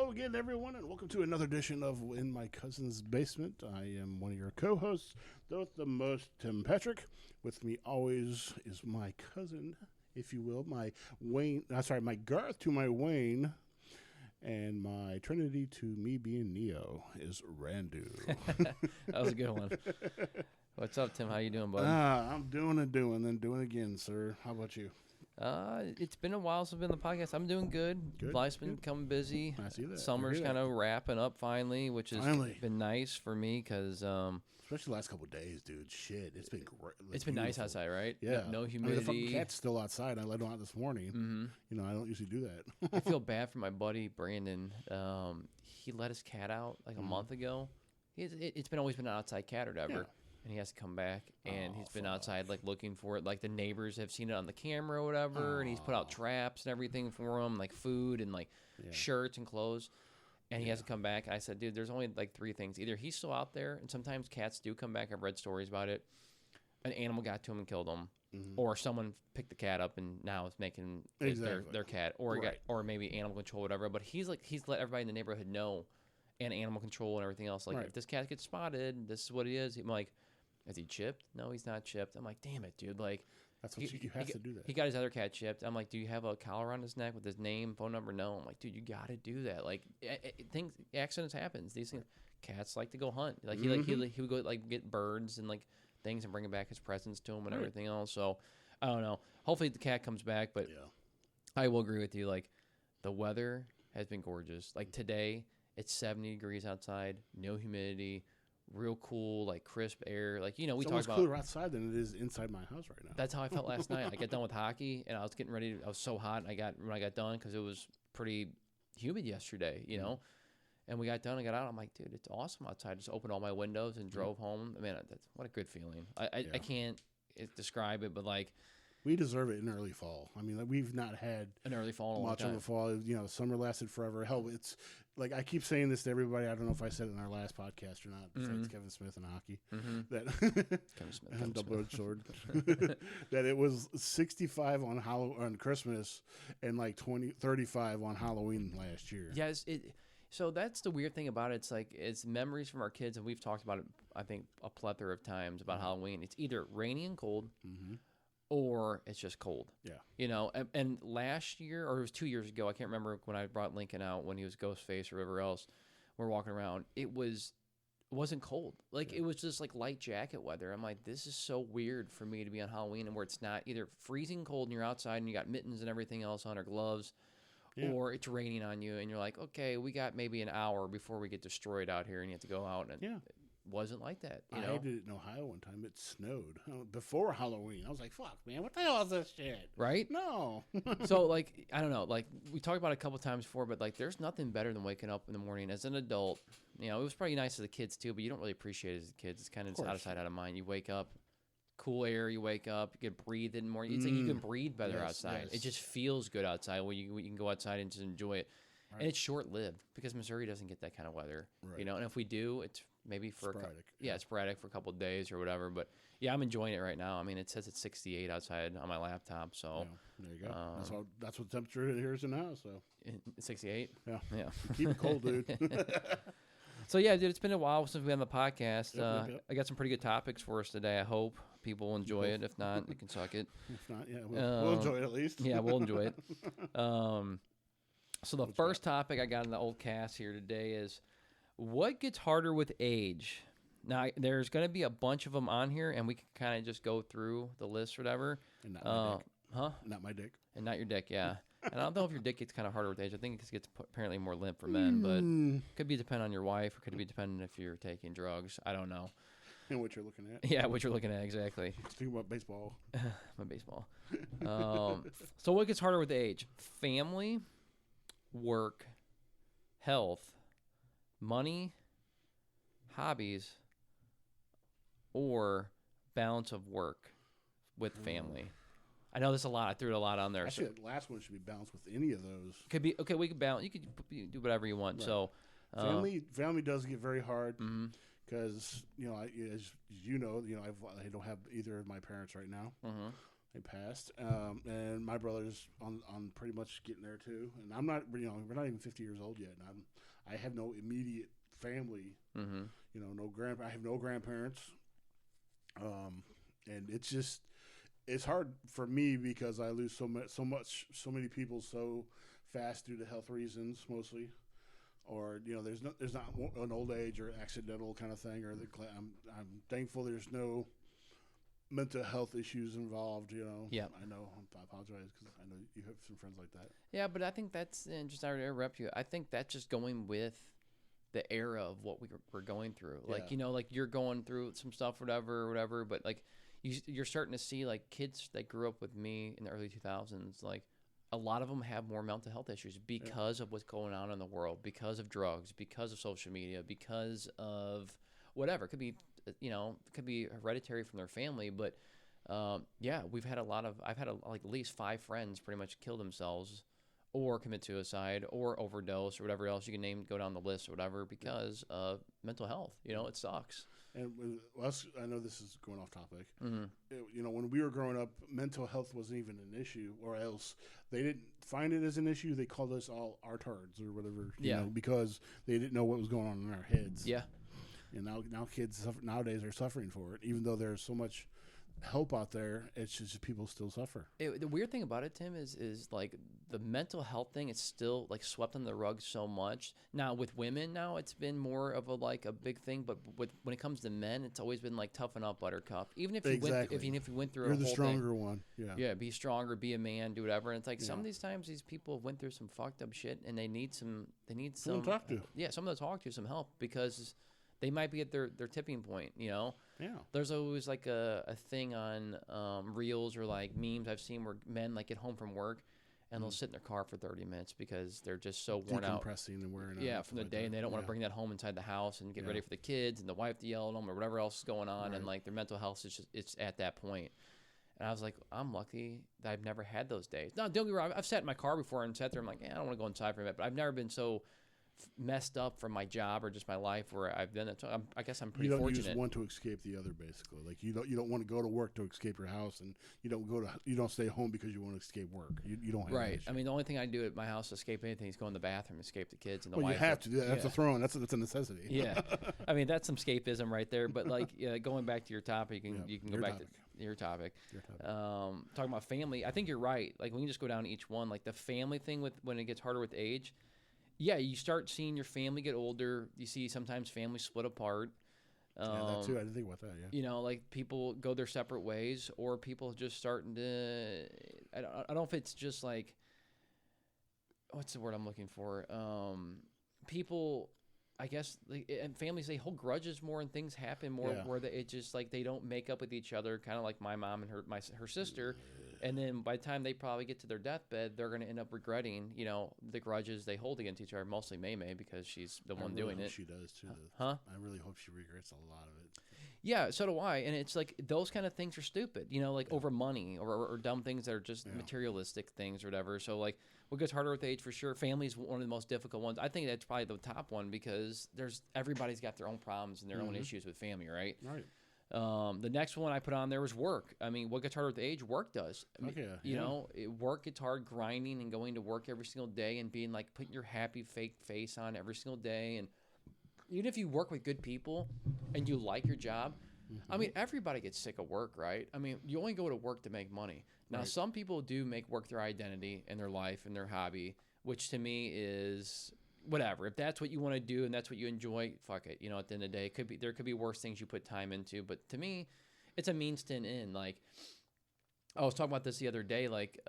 Hello again, everyone, and welcome to another edition of In My Cousin's Basement. I am one of your co-hosts, the most Tim Patrick. With me always is my cousin, if you will, my my Garth to my Wayne, and my Trinity to me being Neo is Randu. That was a good one. What's up, Tim? How you doing, bud? I'm doing again, sir. How about you? It's been a while since I've been on the podcast. I'm doing good. Good, Life's been good. coming busy. I see that. Summer's kind of wrapping up finally, which has been nice for me because especially the last couple of days, dude. Shit, it's been great. It's been nice outside, right? Yeah. No humidity. The fucking cat's still outside. I let him out this morning. Mm-hmm. You know, I don't usually do that. I feel bad for my buddy Brandon. He let his cat out like a month ago. It's always been an outside cat or whatever. Yeah. And he has to come back, and he's been outside, like, looking for it. Like, the neighbors have seen it on the camera or whatever, and he's put out traps and everything for him, like food and, like, shirts and clothes. And he has to come back. And I said, dude, there's only, like, three things. Either he's still out there, and sometimes cats do come back. I've read stories about it. An animal got to him and killed him. Mm-hmm. Or someone picked the cat up and now is making their cat. Or or maybe animal control, whatever. But he's let everybody in the neighborhood know, and animal control and everything else. Like, if this cat gets spotted, this is what he is. I'm like, is he chipped? No, he's not chipped. I'm like, damn it, dude. Like, that's what you have to do that. He got his other cat chipped. I'm like, do you have a collar on his neck with his name, phone number? No. I'm like, dude, you got to do that. Like, accidents happens. These things, cats like to go hunt. Like, he would go like get birds and like things and bring back his presents to him and everything else. So I don't know. Hopefully the cat comes back, but I will agree with you. Like, the weather has been gorgeous. Like today, it's 70 degrees outside, no humidity. Real cool, like crisp air. Like, you know, we talked about. It's cooler outside than it is inside my house right now. That's how I felt last night. I got done with hockey, and I was getting ready. I was so hot. And when I got done, because it was pretty humid yesterday, you know. And we got done and got out. I'm like, dude, it's awesome outside. Just opened all my windows and drove home. Man, what a good feeling. I can't describe it, but like. We deserve it in early fall. I mean, like, we've not had an early fall much of a fall. You know, summer lasted forever. Hell, it's like I keep saying this to everybody. I don't know if I said it in our last podcast or not. Besides Kevin Smith and hockey, that Kevin Smith, double-edged sword. That it was 65 on Christmas and like 35 on Halloween last year. Yes, So that's the weird thing about it. It's like it's memories from our kids, and we've talked about it. I think a plethora of times about Halloween. It's either rainy and cold. Or it's just cold. Yeah. You know, and last year, or it was 2 years ago, I can't remember when I brought Lincoln out when he was Ghostface or whatever else, we're walking around. It wasn't cold. Like, it was just like light jacket weather. I'm like, this is so weird for me to be on Halloween and where it's not either freezing cold and you're outside and you got mittens and everything else on or gloves, or it's raining on you and you're like, okay, we got maybe an hour before we get destroyed out here and you have to go out. And wasn't like that. You know? I did it in Ohio one time. It snowed before Halloween. I was like, fuck, man, what the hell is this shit? Right? No. So, like, I don't know. Like, we talked about it a couple times before, but, like, there's nothing better than waking up in the morning as an adult. You know, it was probably nice as a kids, too, but you don't really appreciate it as a kid. It's kind of just out of sight, out of mind. You wake up, cool air, you wake up, you can breathe in more. It's like you can breathe better outside. Yes. It just feels good outside when you can go outside and just enjoy it. Right. And it's short-lived because Missouri doesn't get that kind of weather, you know. And if we do, it's maybe for sporadic. Sporadic for a couple of days or whatever. But yeah, I'm enjoying it right now. I mean, it says it's 68 outside on my laptop, so there you go. That's what the temperature here is now. So 68. Yeah. Keep it cold, dude. So yeah, dude, it's been a while since we had the podcast. Yep. I got some pretty good topics for us today. I hope people will enjoy it. If not, they can suck it. If not, we'll enjoy it at least. Yeah, we'll enjoy it. So the first topic I got in the old cast here today is what gets harder with age. Now, there's going to be a bunch of them on here, and we can kind of just go through the list or whatever. And not my dick. Huh? Not my dick. And not your dick, yeah. And I don't know if your dick gets kind of harder with age. I think it gets apparently more limp for men, but could be dependent on your wife, or could be dependent if you're taking drugs. I don't know. And what you're looking at. Yeah, what you're looking at, exactly. Think about baseball. My baseball. So what gets harder with age? Family, work, health, money, hobbies, or balance of work with family. I know there's a lot. I threw a lot on there. Actually, that last one should be balanced with any of those. Could be okay. We could balance. You could do whatever you want. Right. So, family does get very hard because as you know, I don't have either of my parents right now. They passed, and my brother's on pretty much getting there too. And I'm not, we're not even 50 years old yet, and I have no immediate family. Mm-hmm. I have no grandparents, and it's hard for me because I lose so many people so fast due to health reasons mostly, or there's not an old age or accidental kind of thing, or I'm thankful there's no mental health issues involved. Yeah. I apologize because I know you have some friends like that. Yeah, but I think that's, and just sorry to interrupt you, I think that's just going with the era of what we're going through. Like, like you're going through some stuff, whatever, but like you're starting to see like kids that grew up with me in the early 2000s, like a lot of them have more mental health issues because of what's going on in the world, because of drugs, because of social media, because of whatever. It could be hereditary from their family, but I've had like at least 5 friends pretty much kill themselves or commit suicide or overdose or whatever else you can name, go down the list or whatever, because of mental health. It sucks. And with us, I know this is going off topic. Mm-hmm. When we were growing up, mental health wasn't even an issue, or else they didn't find it as an issue. They called us all artards or whatever, because they didn't know what was going on in our heads. Yeah. And now kids nowadays are suffering for it, even though there's so much help out there. It's just people still suffer. The weird thing about it, Tim, is like the mental health thing. It's still like swept under the rug so much. Now with women, it's been more of a big thing. But when it comes to men, it's always been like toughen up, Buttercup. Even if you went through, you're the stronger one. Yeah, be stronger, be a man, do whatever. And it's like some of these times these people went through some fucked up shit, and they need some someone to talk to. Someone to talk to, some help, because they might be at their tipping point, Yeah. There's always like a thing on reels or like memes I've seen where men like get home from work and they'll sit in their car for 30 minutes because they're just so worn out. Decompressing and wearing out. Yeah, from the day, and they don't want to bring that home inside the house and get ready for the kids and the wife to yell at them or whatever else is going on, and like their mental health is it's at that point. And I was like, I'm lucky that I've never had those days. No, don't get me wrong. I've sat in my car before and sat there. I'm like, I don't want to go inside for a minute, but I've never been so messed up from my job or just my life where I've done it. So I guess I'm pretty fortunate. You just want to escape the other, basically. Like you don't want to go to work to escape your house, and you don't stay home because you want to escape work. You don't have right. I mean, the only thing I do at my house to escape anything is go in the bathroom, escape the kids and the wife. Well, you have to do that. That's a throw-in. That's a necessity. Yeah, I mean that's some escapism right there. But like going back to your topic, you can go back to your topic. Talking about family, I think you're right. Like we can just go down each one. Like the family thing when it gets harder with age. Yeah, you start seeing your family get older. You see sometimes families split apart. That too. I didn't think about that. Yeah. Like people go their separate ways, or people just starting to. I don't know if it's just like. What's the word I'm looking for? People, I guess, and families, they hold grudges more, and things happen more where it just like they don't make up with each other. Kind of like my mom and her sister. And then by the time they probably get to their deathbed, they're going to end up regretting, the grudges they hold against each other. Mostly May because she's the one doing it. She does too. Huh? I really hope she regrets a lot of it. Yeah, so do I. And it's like those kind of things are stupid, over money or dumb things that are just materialistic things or whatever. So like what gets harder with age for sure. Family's one of the most difficult ones. I think that's probably the top one because everybody's got their own problems and their own issues with family, right? Right. The next one I put on there was work. I mean, what gets harder with age? Work does. Work gets hard, grinding and going to work every single day and being like putting your happy fake face on every single day. And even if you work with good people and you like your job, I mean, everybody gets sick of work, right? I mean, you only go to work to make money. Now, some people do make work their identity and their life and their hobby, which to me is whatever. If that's what you want to do and that's what you enjoy, fuck it. At the end of the day, there could be worse things you put time into. But to me, it's a means to an end. Like, I was talking about this the other day. Like,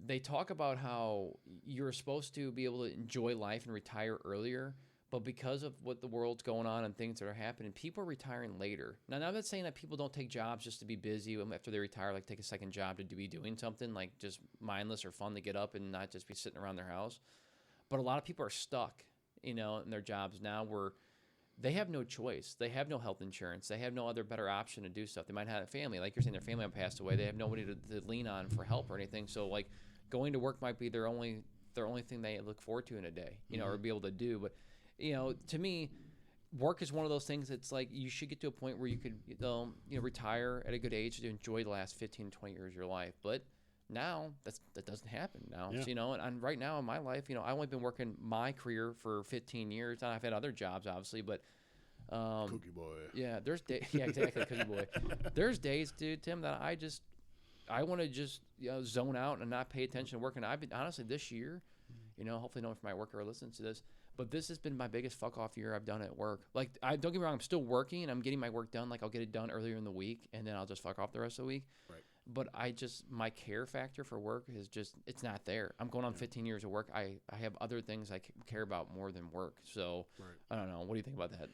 they talk about how you're supposed to be able to enjoy life and retire earlier. But because of what the world's going on and things that are happening, people are retiring later. Now, I'm not saying that people don't take jobs just to be busy after they retire, like take a second job to be doing something like just mindless or fun to get up and not just be sitting around their house. But a lot of people are stuck, in their jobs now where they have no choice. They have no health insurance. They have no other better option to do stuff. They might have a family. Like you're saying, their family might passed away. They have nobody to lean on for help or anything. So, like, going to work might be their only thing they look forward to in a day, or be able to do. But, to me, work is one of those things that's like you should get to a point where you could retire at a good age to enjoy the last 15, 20 years of your life. But now that doesn't happen now. Yeah. So, and right now in my life, I've only been working my career for 15 years. And I've had other jobs, obviously, but Cookie boy. yeah, there's days. Yeah, exactly, cookie boy. There's days, dude, Tim, that I want to just zone out and not pay attention to work. And I've been honestly this year, hopefully no one from my work ever listens to this, but this has been my biggest fuck off year I've done at work. Like, don't get me wrong, I'm still working and I'm getting my work done. Like, I'll get it done earlier in the week and then I'll just fuck off the rest of the week. Right. But my care factor for work is just, it's not there. I'm going on 15 years of work. I have other things I care about more than work. So I don't know. What do you think about that?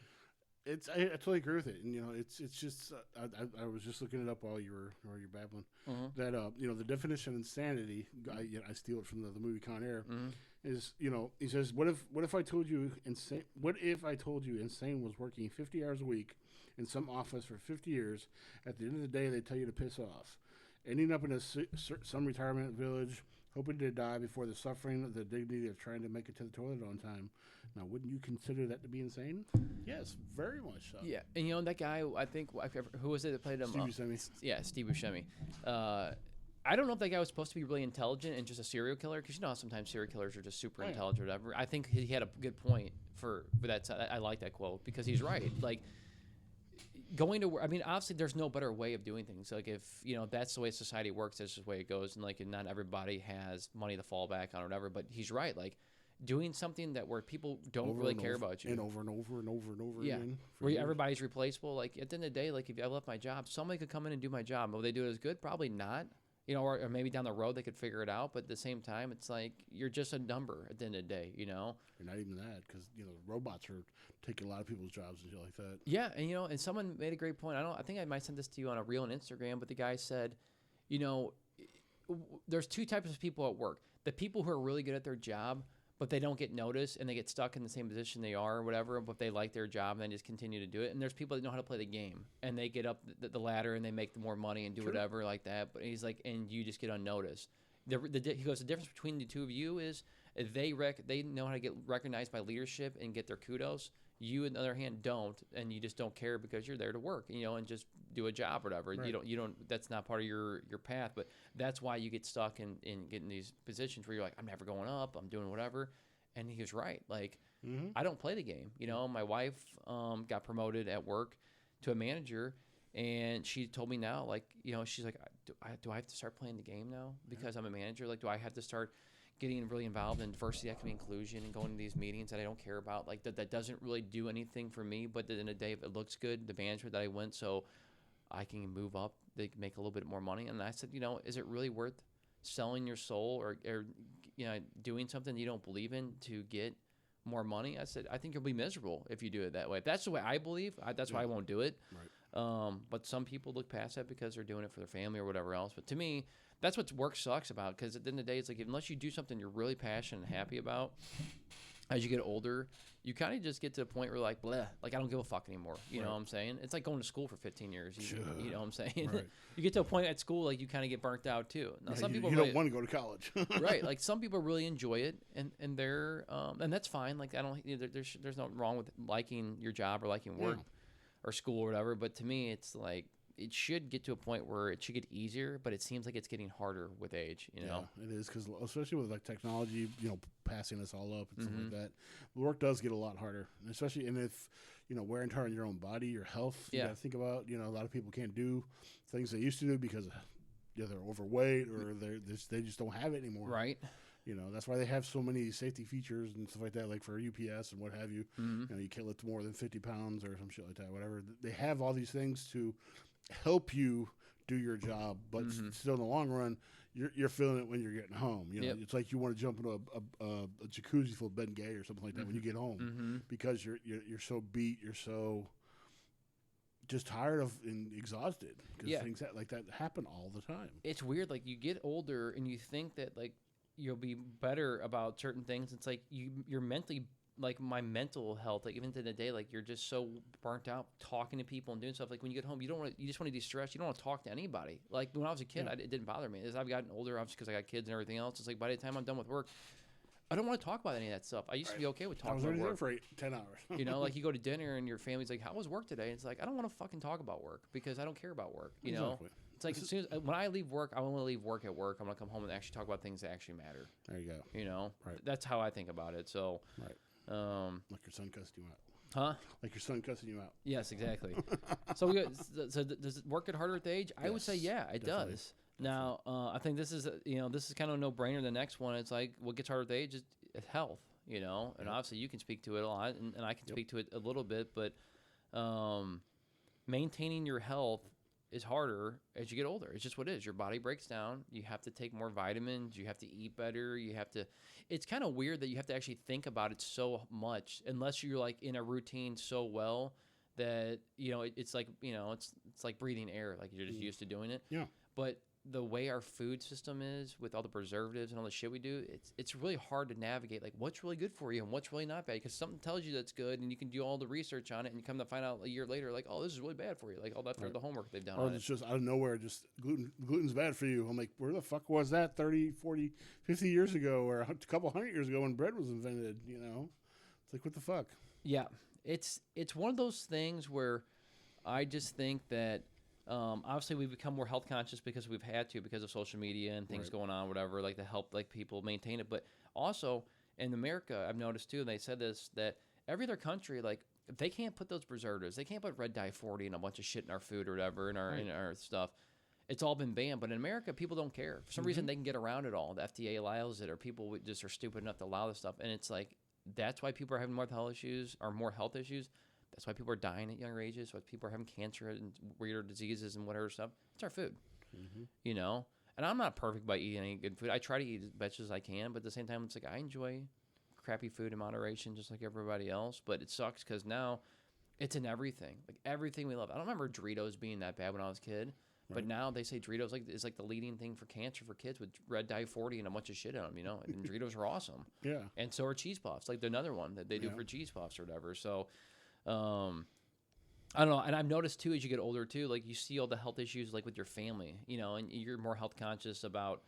I totally agree with it, and it's just I was just looking it up while you were babbling. Mm-hmm. That the definition of insanity, I steal it from the movie Con Air, is he says, what if I told you insane? What if I told you insane was working 50 hours a week in some office for 50 years? At the end of the day, they tell you to piss off, ending up in some retirement village, hoping to die before the suffering of the dignity of trying to make it to the toilet on time. Now, wouldn't you consider that to be insane? Yes, very much so. Yeah, and that guy, I think, who was it that played him? Steve Buscemi. Yeah, Steve Buscemi. I don't know if that guy was supposed to be really intelligent and just a serial killer, because how sometimes serial killers are just super intelligent or whatever. I think he had a good point for that. I like that quote because he's right. Like, going to work, I mean, obviously there's no better way of doing things. Like, if that's the way society works, that's just the way it goes, and like not everybody has money to fall back on or whatever. But he's right. Like, doing something where people don't really care about you. And over and over and over and over again. Where everybody's replaceable. Like, at the end of the day, like, if I left my job, somebody could come in and do my job. Will they do it as good? Probably not. Or maybe down the road they could figure it out. But at the same time, it's like you're just a number at the end of the day, You're not even that, because, robots are taking a lot of people's jobs and shit like that. Yeah, and, and someone made a great point. I think I might send this to you on a reel on Instagram, but the guy said, there's two types of people at work. The people who are really good at their job, but they don't get noticed and they get stuck in the same position they are or whatever, but they like their job and they just continue to do it. And there's people that know how to play the game and they get up the ladder and they make more money and do whatever like that. But he's like, and you just get unnoticed. He goes, the difference between the two of you is they know how to get recognized by leadership and get their kudos. You, on the other hand, don't, and you just don't care because you're there to work, and just do a job or whatever. Right. You don't. That's not part of your path. But that's why you get stuck in getting these positions where you're like, I'm never going up. I'm doing whatever. And he was right. Like, I don't play the game. My wife got promoted at work to a manager, and she told me now, like, she's like, do I have to start playing the game now because I'm a manager? Like, do I have to start getting really involved in diversity, equity, inclusion, and going to these meetings that I don't care about? Like, that doesn't really do anything for me. But at the end of the day, if it looks good, the manager that I went, so I can move up, they can make a little bit more money. And I said, is it really worth selling your soul or doing something you don't believe in to get more money? I said, I think you'll be miserable if you do it that way. If that's the way I believe, that's why I won't do it. Right. But some people look past that because they're doing it for their family or whatever else. But to me, that's what work sucks about, because at the end of the day, it's like, unless you do something you're really passionate and happy about, as you get older, you kind of just get to the point where like, bleh, like, I don't give a fuck anymore. You know what I'm saying? It's like going to school for 15 years. You know what I'm saying? Right. You get to a point at school, like, you kind of get burnt out too. Now, some people don't want to go to college. Right. Like, some people really enjoy it, and they're and that's fine. Like, I don't, there's nothing wrong with liking your job or liking work or school or whatever. But to me, it's like, it should get to a point where it should get easier, but it seems like it's getting harder with age, Yeah, it is, because especially with like technology, passing us all up and stuff like that, the work does get a lot harder, especially, and if, wear and tear on your own body, your health, you got to think about, a lot of people can't do things they used to do because they're overweight or they just don't have it anymore. Right. That's why they have so many safety features and stuff like that, like for UPS and what have you. You can't lift more than 50 pounds or some shit like that, whatever. They have all these things to help you do your job, but still in the long run, you're feeling it when you're getting home. It's like you want to jump into a jacuzzi full of Ben Gay or something like that when you get home, because you're so beat, you're so just tired of and exhausted, because things like that happen all the time. It's weird. Like, you get older and you think that like you'll be better about certain things. It's like you're mentally, like, my mental health, like, even to the day, like, you're just so burnt out talking to people and doing stuff. Like, when you get home, you just want to de-stress. You don't want to talk to anybody. Like, when I was a kid, it didn't bother me. As I've gotten older, obviously, because I got kids and everything else, it's like, by the time I'm done with work, I don't want to talk about any of that stuff. I used to be okay with I was talking already about there work. for 10 hours. You know, like you go to dinner and your family's like, "How was work today?" And it's like, I don't want to fucking talk about work because I don't care about work. You know, it's like as soon as when I leave work, I want to leave work at work. I'm gonna come home and actually talk about things that actually matter. There you go. You know, Right. That's how I think about it. So, Right. Like your son cussed you out. Huh? Like your son cussing you out. Yes, exactly. So, so does it work at harder with age? I would say, yeah, it definitely. does. Now, I think this is this is kind of a no-brainer. The next one, it's like what gets harder with age is health. You know, and obviously you can speak to it a lot, and I can speak to it a little bit, but maintaining your health is harder as you get older. It's just what it is. Your body breaks down. You have to take more vitamins. You have to eat better. You have to. It's kind of weird that you have to actually think about it so much, unless you're like in a routine so well that it's like it's like breathing air. Like you're just used to doing it. Yeah. But the way our food system is with all the preservatives and all the shit we do, it's really hard to navigate like what's really good for you and what's really not bad, because something tells you that's good and you can do all the research on it and you come to find out a year later like, oh, this is really bad for you, like all that for the homework they've done Or on it's it. just out of nowhere, just gluten's bad for you. I'm like, where the fuck was that 30, 40, 50 years ago or a couple hundred years ago when bread was invented, you know? It's like, what the fuck? Yeah, it's one of those things where I just think that obviously we've become more health conscious because we've had to, because of social media and things going on, whatever, like to help like people maintain it. But also in America, I've noticed too, and they said this, that every other country, like if they can't put those preservatives, they can't put red dye 40 and a bunch of shit in our food or whatever, in our stuff. It's all been banned. But in America, people don't care. For some reason, they can get around it all. The FDA allows it, or people just are stupid enough to allow this stuff. And it's like, that's why people are having more health issues. That's why people are dying at younger ages. That's why people are having cancer and weirder diseases and whatever stuff. It's our food, you know? And I'm not perfect by eating any good food. I try to eat as much as I can, but at the same time, it's like I enjoy crappy food in moderation just like everybody else. But it sucks because now it's in everything. Like everything we love. I don't remember Doritos being that bad when I was a kid. But now they say Doritos is like the leading thing for cancer for kids with red dye 40 and a bunch of shit in them, you know? And Doritos are awesome. Yeah. And so are cheese puffs. Like another one that they do for cheese puffs or whatever. So I don't know. And I've noticed too, as you get older too, like you see all the health issues like with your family, you know, and you're more health conscious about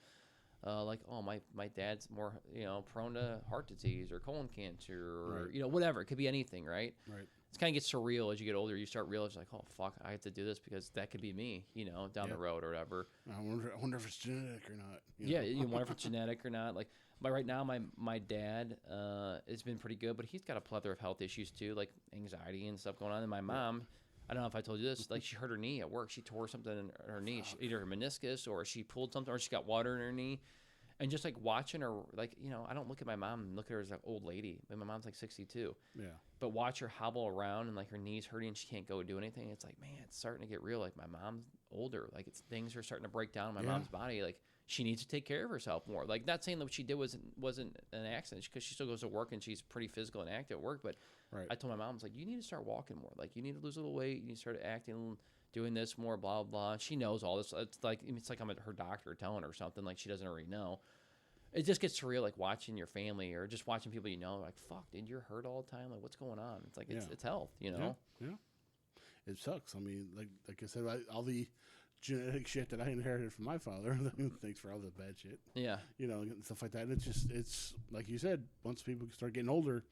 like, oh, my dad's more, you know, prone to heart disease or colon cancer or, you know, whatever. It could be anything, right? Right. It kind of gets surreal as you get older. You start realizing like, oh, fuck, I have to do this because that could be me, you know, down the road or whatever. I wonder if it's genetic or not. You wonder if it's genetic or not. Like, right now, my dad has been pretty good, but he's got a plethora of health issues too, like anxiety and stuff going on. And my mom, I don't know if I told you this, like she hurt her knee at work. She tore something in her knee, either her meniscus or she pulled something or she got water in her knee. And just like watching her, like, you know, I don't look at my mom and look at her as an old lady. But my mom's like 62. Yeah. But watch her hobble around and like her knees hurting and she can't go do anything. It's like, man, it's starting to get real. Like my mom's older. Like things are starting to break down in my mom's body. Like she needs to take care of herself more. Like not saying that what she did wasn't an accident, because she still goes to work and she's pretty physical and active at work. But I told my mom, I was like, you need to start walking more. Like you need to lose a little weight. You need to start acting, doing this more, blah, blah. She knows all this. It's like I'm her doctor telling her something like she doesn't already know. It just gets surreal, like watching your family or just watching people you know, like, fuck, dude, you're hurt all the time. Like, what's going on? It's like, it's health, you know? Yeah. It sucks. I mean, like I said, all the genetic shit that I inherited from my father, thanks for all the bad shit. Yeah. You know, and stuff like that. And it's like you said, once people start getting older,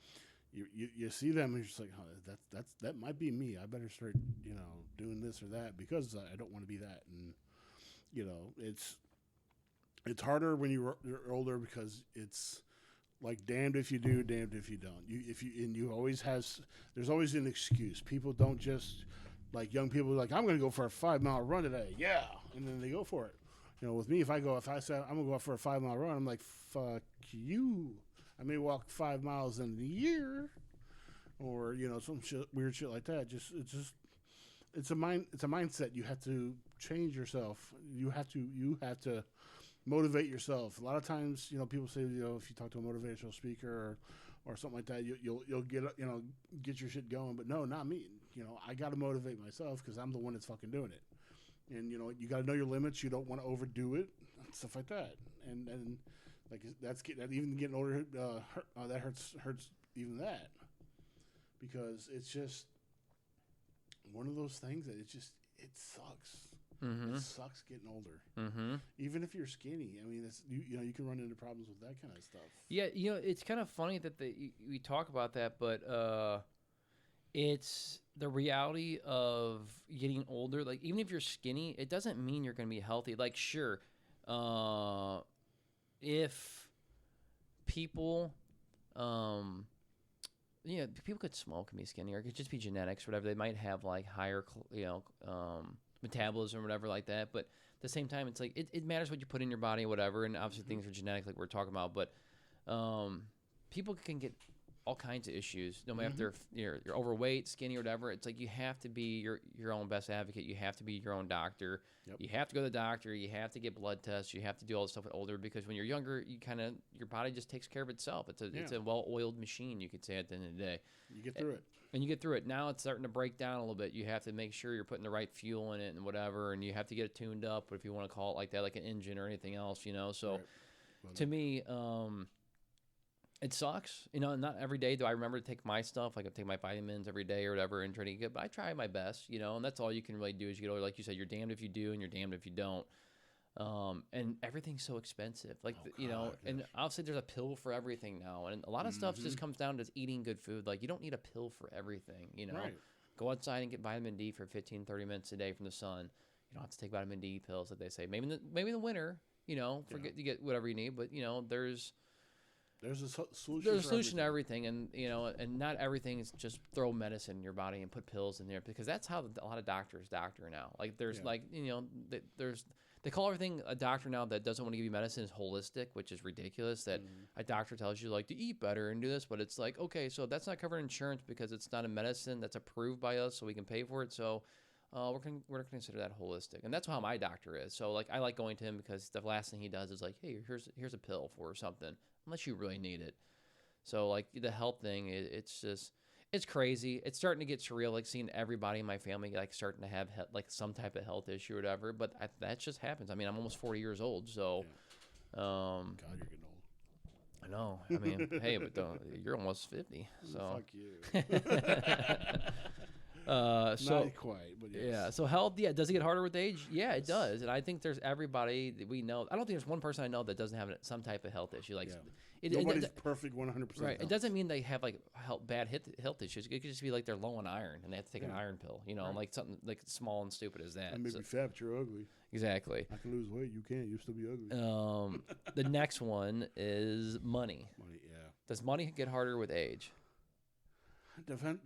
you see them and you're just like, oh, that might be me. I better start, you know, doing this or that because I don't want to be that. And, you know, it's harder when you're older because it's like damned if you do, damned if you don't. There's always an excuse. People don't just, like young people are like, I'm going to go for a 5-mile run today. Yeah. And then they go for it. You know, with me, if I said I'm going to go out for a 5-mile run, I'm like, fuck you. I may walk 5 miles in a year or, you know, some weird shit like that. It's a mindset. You have to change yourself. You have to motivate yourself. A lot of times, you know, people say, you know, if you talk to a motivational speaker or something like that, you'll get, you know, get your shit going. But no, not me. You know, I got to motivate myself because I'm the one that's fucking doing it. And, you know, you got to know your limits. You don't want to overdo it, stuff like that. And like even getting older, that hurts even that, because it's just one of those things that it sucks. It sucks getting older. Even if you're skinny, I mean, you can run into problems with that kind of stuff. Yeah, it's kind of funny that we talk about that, but it's the reality of getting older. Like, even if you're skinny, it doesn't mean you're going to be healthy. Like, sure, if people, people could smoke and be skinny, or it could just be genetics or whatever. They might have like higher, metabolism or whatever like that. But at the same time, it's like it matters what you put in your body, whatever. And obviously, things are genetic, like we're talking about. But people can get all kinds of issues, no matter if you're overweight, skinny, or whatever. It's like you have to be your own best advocate. You have to be your own doctor. Yep. You have to go to the doctor. You have to get blood tests. You have to do all this stuff with older, because when you're younger, your body just takes care of itself. It's a well-oiled machine, you could say, at the end of the day. You get through it. And you get through it. Now it's starting to break down a little bit. You have to make sure you're putting the right fuel in it and whatever, and you have to get it tuned up, if you want to call it like that, like an engine or anything else, So Right. to me, it sucks. Not every day do I remember to take my stuff. Like, I take my vitamins every day or whatever and try to get, but I try my best, and that's all you can really do as you get older. Like you said, you're damned if you do and you're damned if you don't. And everything's so expensive. Like, and obviously there's a pill for everything now. And a lot of stuff just comes down to eating good food. Like, you don't need a pill for everything, Right. Go outside and get vitamin D for 15, 30 minutes a day from the sun. You don't have to take vitamin D pills that they say. Maybe in the winter, you get whatever you need. But, there's a solution. There's a solution to everything, and and not everything is just throw medicine in your body and put pills in there, because that's how a lot of doctors doctor now. Like, there's they call everything a doctor now that doesn't want to give you medicine is holistic, which is ridiculous. That a doctor tells you, like, to eat better and do this, but it's like, okay, so that's not covered in insurance because it's not a medicine that's approved by us, so we can pay for it. So we're gonna consider that holistic, and that's how my doctor is. So, like, I like going to him because the last thing he does is like, hey, here's a pill for something, unless you really need it. So, like, the health thing, it's crazy. It's starting to get surreal, like seeing everybody in my family like starting to have like some type of health issue or whatever. But that just happens. I mean, I'm almost 40 years old, so. God, you're getting old. I know. I mean, hey, but you're almost 50, so. Fuck you. Not quite, but yes. Yeah. So health, does it get harder with age? Yeah, it does. And I think there's everybody that we know. I don't think there's one person I know that doesn't have some type of health issue. Like, nobody's perfect 100%. Right. Health. It doesn't mean they have like bad health issues. It could just be like they're low on iron and they have to take an iron pill. Right. Like something like small and stupid as that. I may be fat, but you're ugly. Exactly. I can lose weight. You can't. You'll still be ugly. The next one is money. Money, yeah. Does money get harder with age? Depends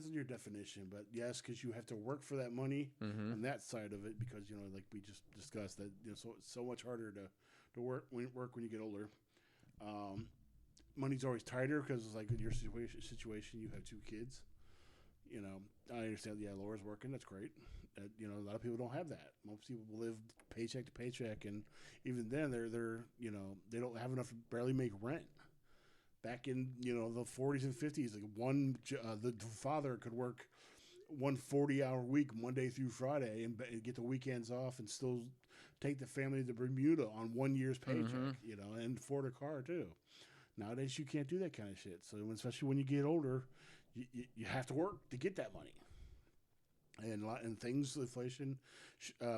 on your definition, but yes, because you have to work for that money on that side of it, because like we just discussed that so much harder to work when you get older. Money's always tighter because, like, in your situation, you have 2 kids. I understand. Yeah, Laura's working. That's great. A lot of people don't have that. Most people live paycheck to paycheck, and even then, they're they don't have enough to barely make rent. Back in the 40s and 50s, like the father could work one 40-hour week Monday through Friday and get the weekends off and still take the family to Bermuda on 1 year's paycheck, and afford a car too. Nowadays, you can't do that kind of shit. So especially when you get older, you have to work to get that money. And things, inflation,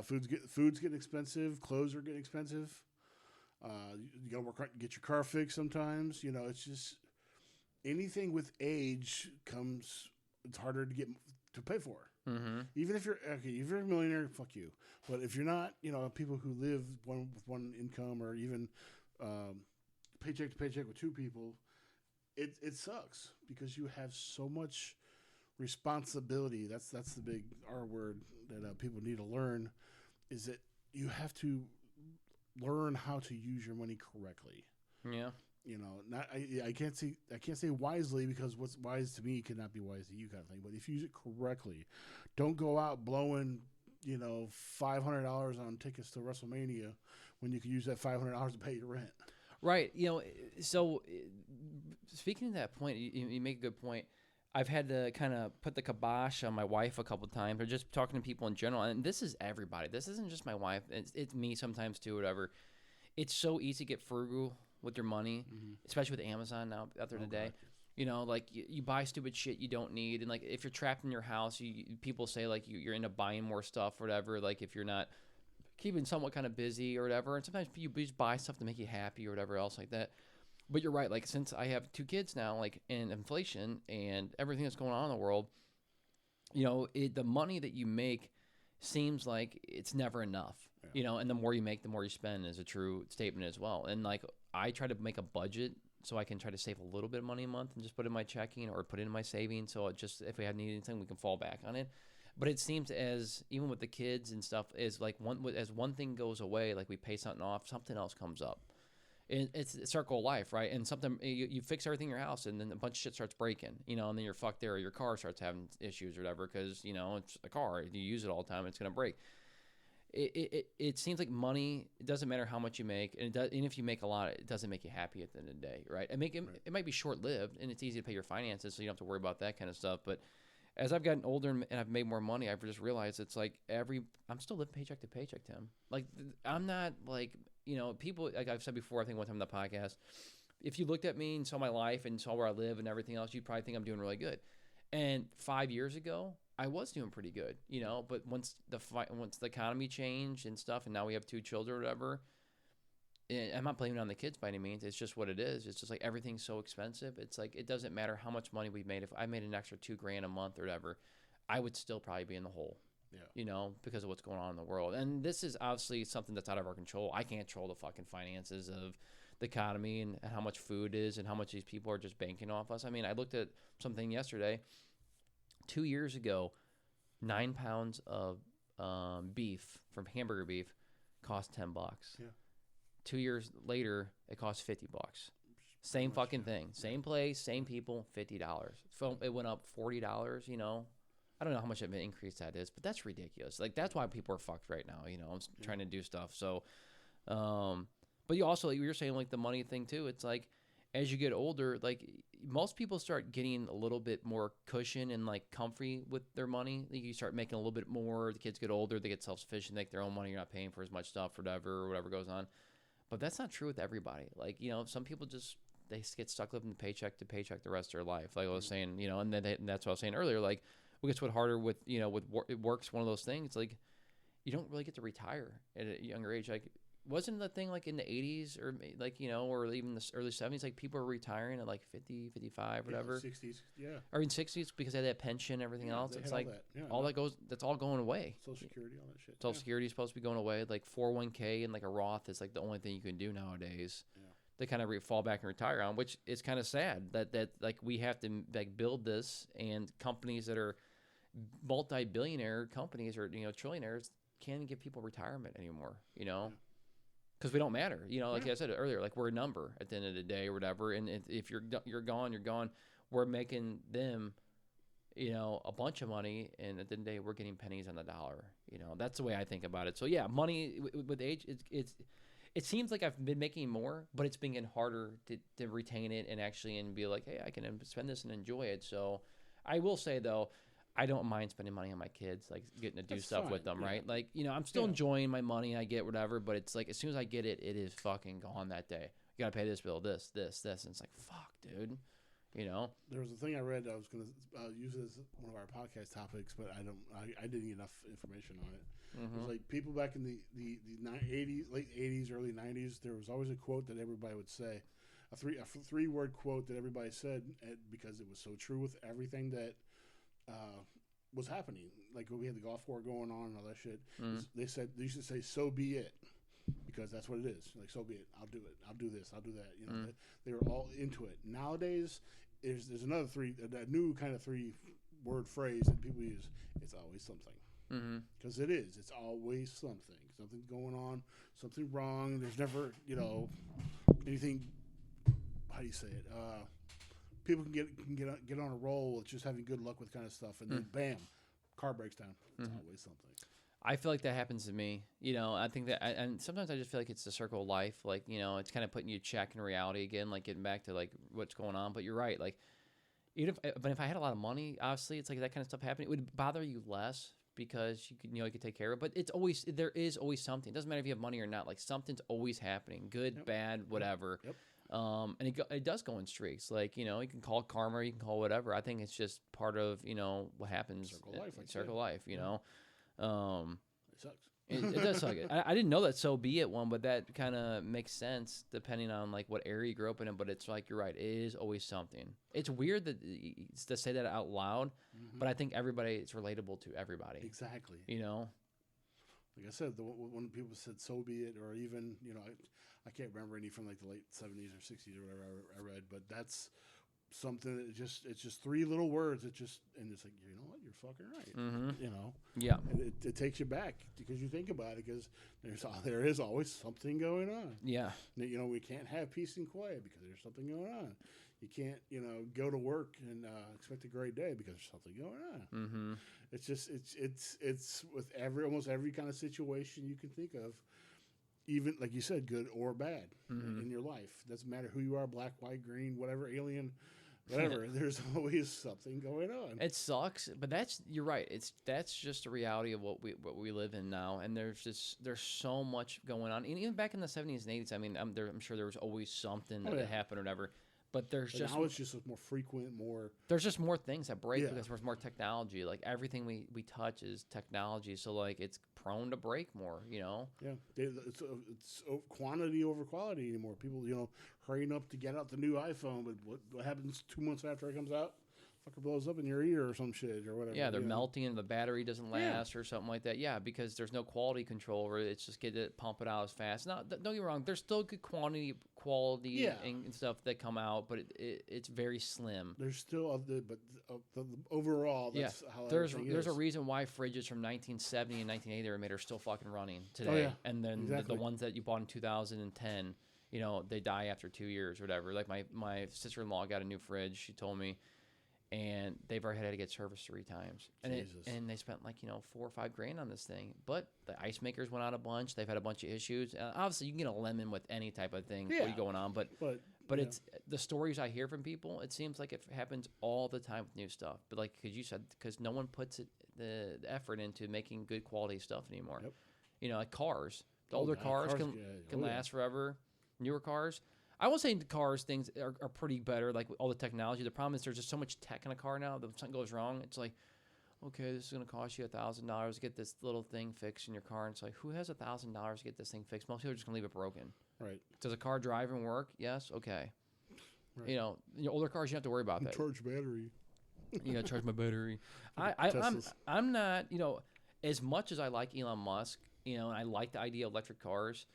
food's getting expensive, clothes are getting expensive. You gotta work hard to get your car fixed sometimes. It's just anything with age it's harder to get to pay for. Even if you're a millionaire, fuck you. But if you're not, people who live with one income, or even paycheck to paycheck with 2 people, it sucks because you have so much responsibility. That's the big R word that people need to learn, is that you have to learn how to use your money correctly. Yeah. I can't say wisely, because what's wise to me cannot be wise to you, kind of thing. But if you use it correctly, don't go out blowing $500 on tickets to WrestleMania when you can use that $500 to pay your rent. Right. So speaking to that point, you make a good point. I've had to kind of put the kibosh on my wife a couple of times, or just talking to people in general. And this is everybody. This isn't just my wife. It's me sometimes too, whatever. It's so easy to get frugal with your money, especially with Amazon now out there today. You know, like you buy stupid shit you don't need, and like if you're trapped in your house, people say like you're into buying more stuff or whatever. Like if you're not keeping somewhat kind of busy or whatever, and sometimes you just buy stuff to make you happy or whatever else like that. But you're right. Like since I have 2 kids now, like and inflation and everything that's going on in the world, you know, the money that you make seems like it's never enough. Yeah. You know, and the more you make, the more you spend is a true statement as well. And like I try to make a budget so I can try to save a little bit of money a month and just put it in my checking or put it in my savings. So it just if we have need anything, we can fall back on it. But it seems as even with the kids and stuff is like as one thing goes away, like we pay something off, something else comes up. It's a circle of life, right? And something you fix everything in your house, and then a bunch of shit starts breaking, you know, and then you're fucked there. Or your car starts having issues or whatever because you know it's a car. You use it all the time, it's gonna break. It seems like money. It doesn't matter how much you make, and and if you make a lot, it doesn't make you happy at the end of the day, right? It might be short lived, and it's easy to pay your finances, so you don't have to worry about that kind of stuff. But as I've gotten older and I've made more money, I've just realized it's like I'm still living paycheck to paycheck, Tim. Like I'm not like. You know, people, like I've said before, I think one time on the podcast, if you looked at me and saw my life and saw where I live and everything else, you'd probably think I'm doing really good. And 5 years ago, I was doing pretty good, you know, but once the economy changed and stuff, and now we have 2 children or whatever, and I'm not blaming it on the kids by any means. It's just what it is. It's just like everything's so expensive. It's like, it doesn't matter how much money we made. If I made an extra $2,000 a month or whatever, I would still probably be in the hole. Yeah. You know, because of what's going on in the world. And this is obviously something that's out of our control. I can't control the fucking finances of the economy and how much food is and how much these people are just banking off us. I mean, I looked at something yesterday. 2 years ago, 9 pounds of beef from hamburger beef cost $10. Yeah. 2 years later, it costs $50. Same fucking thing. Same place, same people, $50. So it went up $40, you know. I don't know how much of an increase that is, but that's ridiculous. Like, that's why people are fucked right now, you know, trying to do stuff. So, but you also, like you're saying, like, the money thing, too. It's like, as you get older, like, most people start getting a little bit more cushion and, like, comfy with their money. Like, you start making a little bit more. The kids get older. They get self-sufficient. They make their own money. You're not paying for as much stuff or whatever goes on. But that's not true with everybody. Like, you know, some people just, they get stuck living paycheck to paycheck the rest of their life. Like I was saying, you know, and that's what I was saying earlier, like, it gets what harder with, you know, with it works one of those things. Like, you don't really get to retire at a younger age. Like, wasn't the thing like in the 80s or like, you know, or even the early 70s, like people were retiring at like 50, 55, whatever. 60s, yeah. Or in 60s because they had that pension, everything else. It's like all that goes, that's all going away. Social Security, all that shit. Social Security is supposed to be going away. Like 401k and like a Roth is like the only thing you can do nowadays. Yeah. They kind of fall back and retire on, which is kind of sad that like we have to like build this, and companies that are multi-billionaire companies or, you know, trillionaires can't give people retirement anymore, you know, because we don't matter, you know, like I said earlier, like we're a number at the end of the day or whatever. And if you're gone, you're gone. We're making them, you know, a bunch of money, and at the end of the day, we're getting pennies on the dollar. You know, that's the way I think about it. So yeah, money with age, it seems like I've been making more, but it's been getting harder to retain it and actually and be like, hey, I can spend this and enjoy it. So I will say though, I don't mind spending money on my kids, like getting to do stuff with them, right? Like, you know, I'm still enjoying my money, I get whatever, but it's like as soon as I get it, it is fucking gone that day. You gotta pay this bill, this, and it's like, fuck, dude. You know, there was a thing I read. I was gonna use it as one of our podcast topics, but I didn't get enough information on it. Mm-hmm. It was like people back in the 80s, late 80s, early 90s. There was always a quote that everybody would say, a three-word quote that everybody said because it was so true with everything that was happening. Like when we had the Gulf War going on and all that shit. Mm-hmm. They used to say, "So be it." Because that's what it is. Like, so be it. I'll do it. I'll do this. I'll do that. You know, they were all into it. Nowadays, there's another a new kind of 3-word phrase that people use. It's always something. Because it is. It's always something. Something's going on. Something wrong. There's never, you know, anything. How do you say it? People can get on a roll with just having good luck with kind of stuff, and then bam, car breaks down. It's always something. I feel like that happens to me. You know, I think that, and sometimes I just feel like it's the circle of life. Like, you know, it's kind of putting you check in reality again, like getting back to like what's going on. But you're right. Like, but if I had a lot of money, obviously, it's like that kind of stuff happening. It would bother you less because you could take care of it. But there is always something. It doesn't matter if you have money or not. Like something's always happening, good, bad, whatever. Yep. And it does go in streaks. Like, you can call it karma, you can call it whatever. I think it's just part of, what happens. Circle life, you know. It sucks. It does suck. I didn't know that So Be It one, but that kind of makes sense depending on like what area you grew up in. But it's like, you're right. It is always something. It's weird to say that out loud, but I think it's relatable to everybody. Exactly. Like I said, when people said "so be it," or even I can't remember any from like the late 70s or 60s or whatever I read, but that's something that it's just three little words. And it's like, you know what, you're fucking right. Yeah. And it takes you back because you think about it, because there is always something going on. Yeah. We can't have peace and quiet because there's something going on. You can't, go to work and expect a great day because there's something going on. Mm-hmm. It's just it's with almost every kind of situation you can think of, even like you said, good or bad in your life. Doesn't matter who you are, black, white, green, whatever, alien, whatever. There's always something going on. It sucks, but you're right. That's just the reality of what we live in now. And there's so much going on. And even back in the 70s and 80s, I mean, I'm sure there was always something that happened or whatever. But now it's just more frequent, There's just more things that break because there's more technology. Like everything we touch is technology, so like it's prone to break more. Yeah, it's quantity over quality anymore. People, hurrying up to get out the new iPhone, but what happens 2 months after it comes out? Fucker blows up in your ear or some shit or whatever. Yeah, they're melting and the battery doesn't last or something like that. Yeah, because there's no quality control over it. It's just pump it out as fast. Now, don't get me wrong. There's still good quality and stuff that come out, but it's very slim. There's still the overall. That's how there's a reason why fridges from 1970 and 1980 they were made are still fucking running today. Oh, yeah. And then the ones that you bought in 2010, they die after 2 years or whatever. Like my sister-in-law got a new fridge. She told me. And they've already had to get serviced 3 times, and they spent like $4 or $5 grand on this thing. But the ice makers went out a bunch. They've had a bunch of issues. Obviously, you can get a lemon with any type of thing going on. But it's the stories I hear from people. It seems like it happens all the time with new stuff. But like because you said, because no one puts the effort into making good quality stuff anymore. Yep. Like cars. The older cars can last forever. Newer cars. I will say the cars things are pretty better, like all the technology. The problem is there's just so much tech in a car now that if something goes wrong, it's like, okay, this is going to cost you $1,000 to get this little thing fixed in your car. And it's like, who has $1,000 to get this thing fixed? Most people are just going to leave it broken. Right. Does a car drive and work? Yes. Okay. Right. Older cars, you don't have to worry about that. Charge battery. You got to charge my battery. I'm not, as much as I like Elon Musk, and I like the idea of electric cars,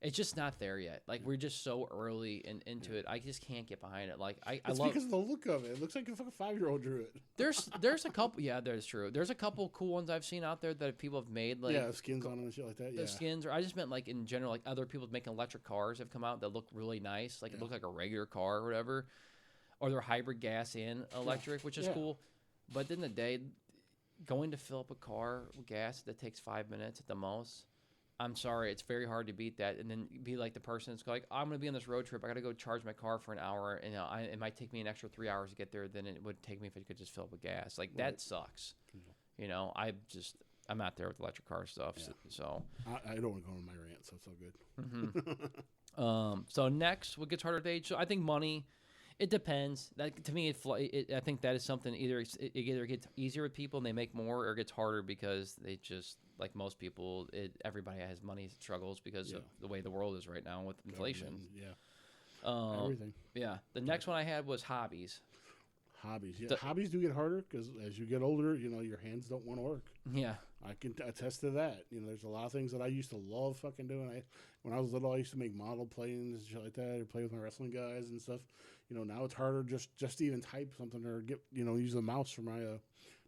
it's just not there yet. Like we're just so early into it. I just can't get behind it. Like I love because of the look of it. It looks like a fucking 5-year-old drew it. There's a couple. Yeah, that is true. There's a couple cool ones I've seen out there that people have made. Like skins on them and shit like that. The skins, or I just meant like in general, like other people making electric cars have come out that look really nice. Like it looks like a regular car or whatever, or they're hybrid gas and electric, which is cool. But at the end of the day, going to fill up a car with gas that takes 5 minutes at the most. I'm sorry, it's very hard to beat that, and then be like the person that's like, I'm going to be on this road trip. I got to go charge my car for an hour, and it might take me an extra 3 hours to get there than it would take me if I could just fill up with gas. Like that sucks. I'm not there with electric car stuff. Yeah. So I don't want to go on my rant, so it's all good. Mm-hmm. So next, what gets harder to age? So I think money. It depends. To me, I think that is something it either gets easier with people and they make more, or it gets harder because they just, like most people, everybody has money struggles because of the way the world is right now with inflation. Everything. Yeah. The next one I had was hobbies. Hobbies. Yeah. Hobbies do get harder because as you get older, your hands don't want to work. Yeah. I can attest to that. There's a lot of things that I used to love fucking doing. When I was little, I used to make model planes and shit like that, or play with my wrestling guys and stuff. Now it's harder just to even type something or get, use the mouse for my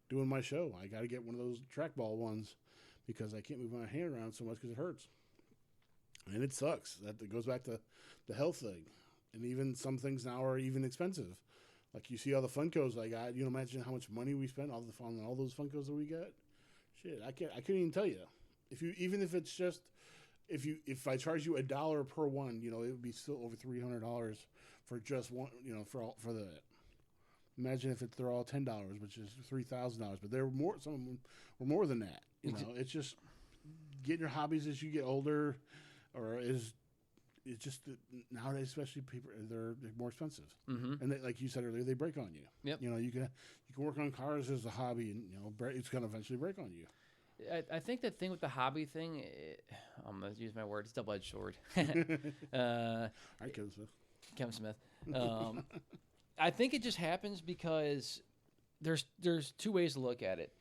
doing my show. I got to get one of those trackball ones because I can't move my hand around so much because it hurts. And it sucks. That goes back to the health thing. And even some things now are even expensive. Like you see all the Funkos I got. Imagine how much money we spent on all those Funkos that we got. Shit, I couldn't even tell you. If it's just if I charge you $1 per one, it would be still over $300 for just one. For that. Imagine if they're all $10, which is $3,000. But they're more. Some of them were more than that. It's just getting your hobbies as you get older, or it's just that nowadays, especially people, they're more expensive, and they, like you said earlier, they break on you. Yep. You know, you can work on cars as a hobby, and it's going to eventually break on you. I think the thing with the hobby thing, I'm gonna use my word, it's double-edged sword. All right, Kevin Smith. I think it just happens because there's two ways to look at it.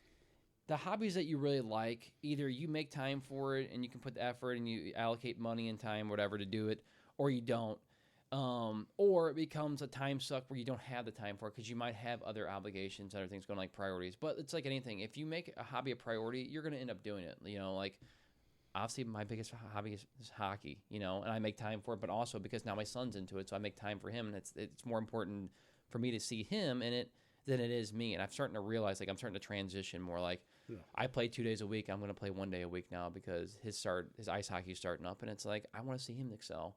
The hobbies that you really like, either you make time for it and you can put the effort and you allocate money and time, whatever, to do it, or you don't. Or it becomes a time suck where you don't have the time for it because you might have other obligations, other things going like priorities. But it's like anything. If you make a hobby a priority, you're going to end up doing it. Like obviously my biggest hobby is hockey, and I make time for it, but also because now my son's into it, so I make time for him, and it's more important for me to see him in it than it is me. And I'm starting to realize, like, I'm starting to transition more. Like, I play 2 days a week. I'm going to play 1 day a week now because his ice hockey is starting up, and it's like I want to see him excel.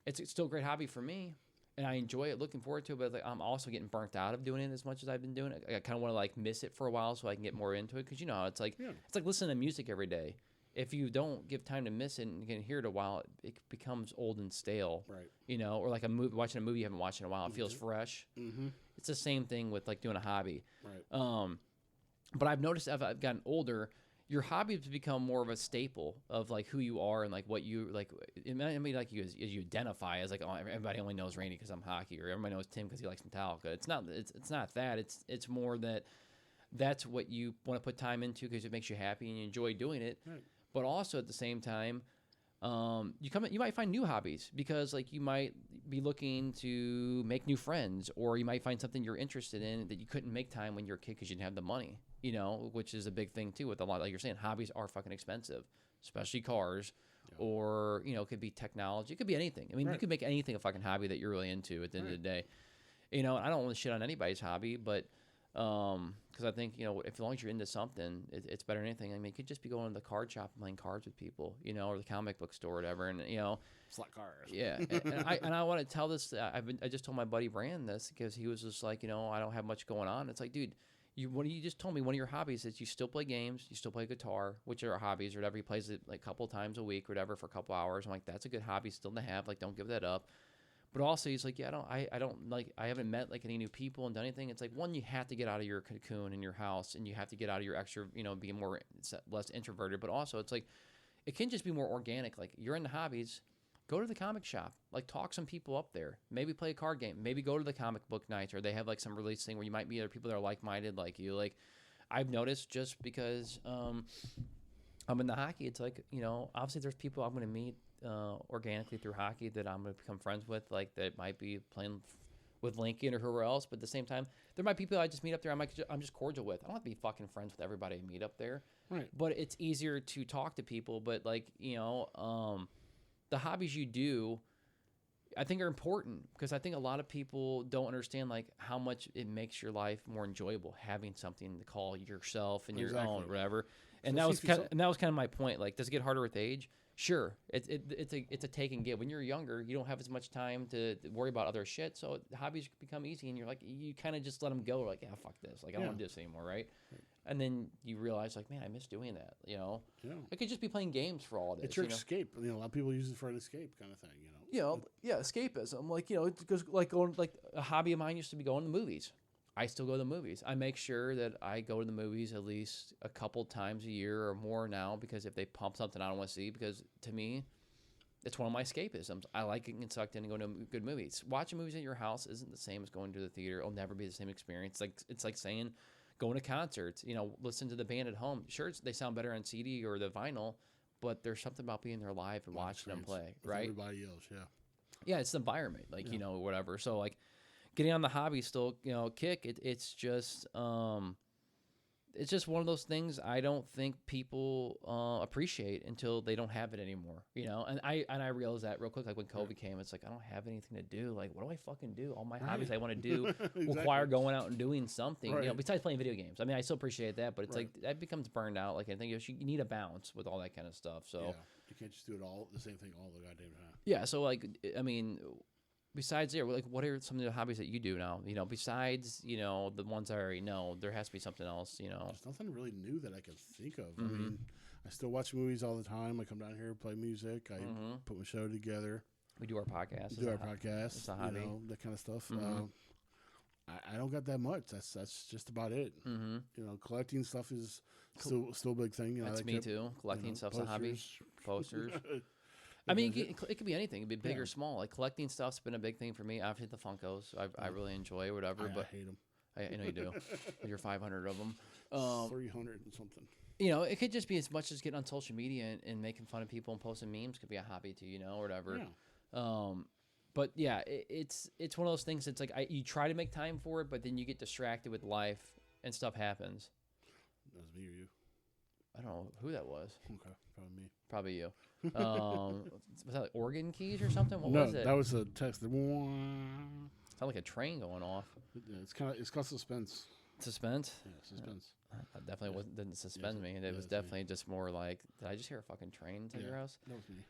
It's still a great hobby for me, and I enjoy it, looking forward to it. But like, I'm also getting burnt out of doing it as much as I've been doing it. I kind of want to like miss it for a while so I can get more into it because it's like it's like listening to music every day. If you don't give time to miss it and you can hear it a while, it becomes old and stale. Right. Or like watching a movie you haven't watched in a while. It feels fresh. Mm-hmm. It's the same thing with like doing a hobby. Right. But I've noticed as I've gotten older, your hobbies become more of a staple of like who you are and like what you like. It might be like you identify as like, oh, everybody only knows Randy because I'm hockey, or everybody knows Tim because he likes Metallica. It's not. It's not that. It's more that that's what you want to put time into because it makes you happy and you enjoy doing it. Right. But also at the same time, you might find new hobbies because like you might be looking to make new friends, or you might find something you're interested in that you couldn't make time when you were a kid because you didn't have the money, which is a big thing too with a lot, like you're saying, hobbies are fucking expensive, especially cars, or, it could be technology. It could be anything. I mean, you could make anything a fucking hobby that you're really into at the end of the day. I don't want to shit on anybody's hobby, but because I think, as long as you're into something, it's better than anything. I mean, you could just be going to the card shop and playing cards with people, or the comic book store or whatever. And, slot cars. Yeah. and I want to tell this. I just told my buddy Brand this because he was just like, I don't have much going on. It's like, dude, you just told me one of your hobbies is you still play games, you still play guitar, which are hobbies or whatever. He plays it like a couple times a week or whatever for a couple hours. I'm like, that's a good hobby still to have. Like, don't give that up. But also he's like, yeah, I haven't met like any new people and done anything. It's like, one, you have to get out of your cocoon in your house and you have to get out of your extra, be less introverted. But also it's like, it can just be more organic. Like, you're into hobbies, go to the comic shop, like talk some people up there, maybe play a card game, maybe go to the comic book nights, or they have like some release thing where you might meet other people that are like-minded like you. Like, I've noticed just because I'm in the hockey, it's like, obviously there's people I'm going to meet organically through hockey that I'm going to become friends with, like that might be playing with Lincoln or whoever else. But at the same time, there might be people I just meet up there I'm just cordial with. I don't have to be fucking friends with everybody I meet up there. Right. But it's easier to talk to people. But like, the hobbies you do, I think are important because I think a lot of people don't understand like how much it makes your life more enjoyable having something to call yourself and your own, whatever. And that was kind of my point. Like, does it get harder with age? Sure, it's a take and give. When you're younger, you don't have as much time to worry about other shit, so hobbies become easy, and you're like, you kind of just let them go. Like, yeah, fuck this. Like, I don't want to do this anymore, right? And then you realize, like, man, I miss doing that. Yeah. I could just be playing games for all day. It's your escape. A lot of people use it for an escape kind of thing. Escapism. Like, because like going like a hobby of mine used to be going to the movies. I still go to the movies. I make sure that I go to the movies at least a couple times a year or more now, because if they pump something I don't want to see, because to me, it's one of my escapisms. I like getting sucked in and going to good movies. Watching movies at your house isn't the same as going to the theater. It'll never be the same experience. It's like saying going to concerts, listen to the band at home. Sure, they sound better on CD or the vinyl, but there's something about being there live and watching them play, right? Everybody else, yeah. Yeah, it's the environment, like, whatever. So, like, getting on the hobby still, kick. It's just one of those things I don't think people appreciate until they don't have it anymore. And I realized that real quick. Like when COVID came, it's like I don't have anything to do. Like, what do I fucking do? All my hobbies I want to do Exactly. require going out and doing something. Right. Besides playing video games. I mean, I still appreciate that, but it's like that becomes burned out. Like I think you need a balance with all that kind of stuff. So you can't just do it all the same thing all the goddamn time. Yeah. So like, I mean, besides there, like, what are some of the hobbies that you do now? Besides, the ones I already know, there has to be something else, There's nothing really new that I can think of. I mean, I still watch movies all the time. I come down here, play music. I put my show together. We do our podcast. Do our podcast. It's a hobby. That kind of stuff. I don't got that much. That's just about it. Collecting stuff is still a big thing. That's me too. Collecting stuff's a hobby. Posters. I mean, it could be anything. It could be big or small. Like collecting stuff's been a big thing for me. I've hit the Funkos. I really enjoy whatever. I but hate them. I know you do. You're 500 of them. 300 and something. It could just be as much as getting on social media and making fun of people and posting memes could be a hobby too, or whatever. Yeah. But yeah, it's one of those things. It's like you try to make time for it, but then you get distracted with life and stuff happens. That was me or you? I don't know who that was. Okay, probably me. Probably you. Was that like organ keys or something? What was it? That was a text. Sounded like a train going off. Yeah, it's called suspense. Suspense? Yeah, suspense. That definitely didn't suspend me. It was definitely just more like, did I just hear a fucking train inside your house? That was me.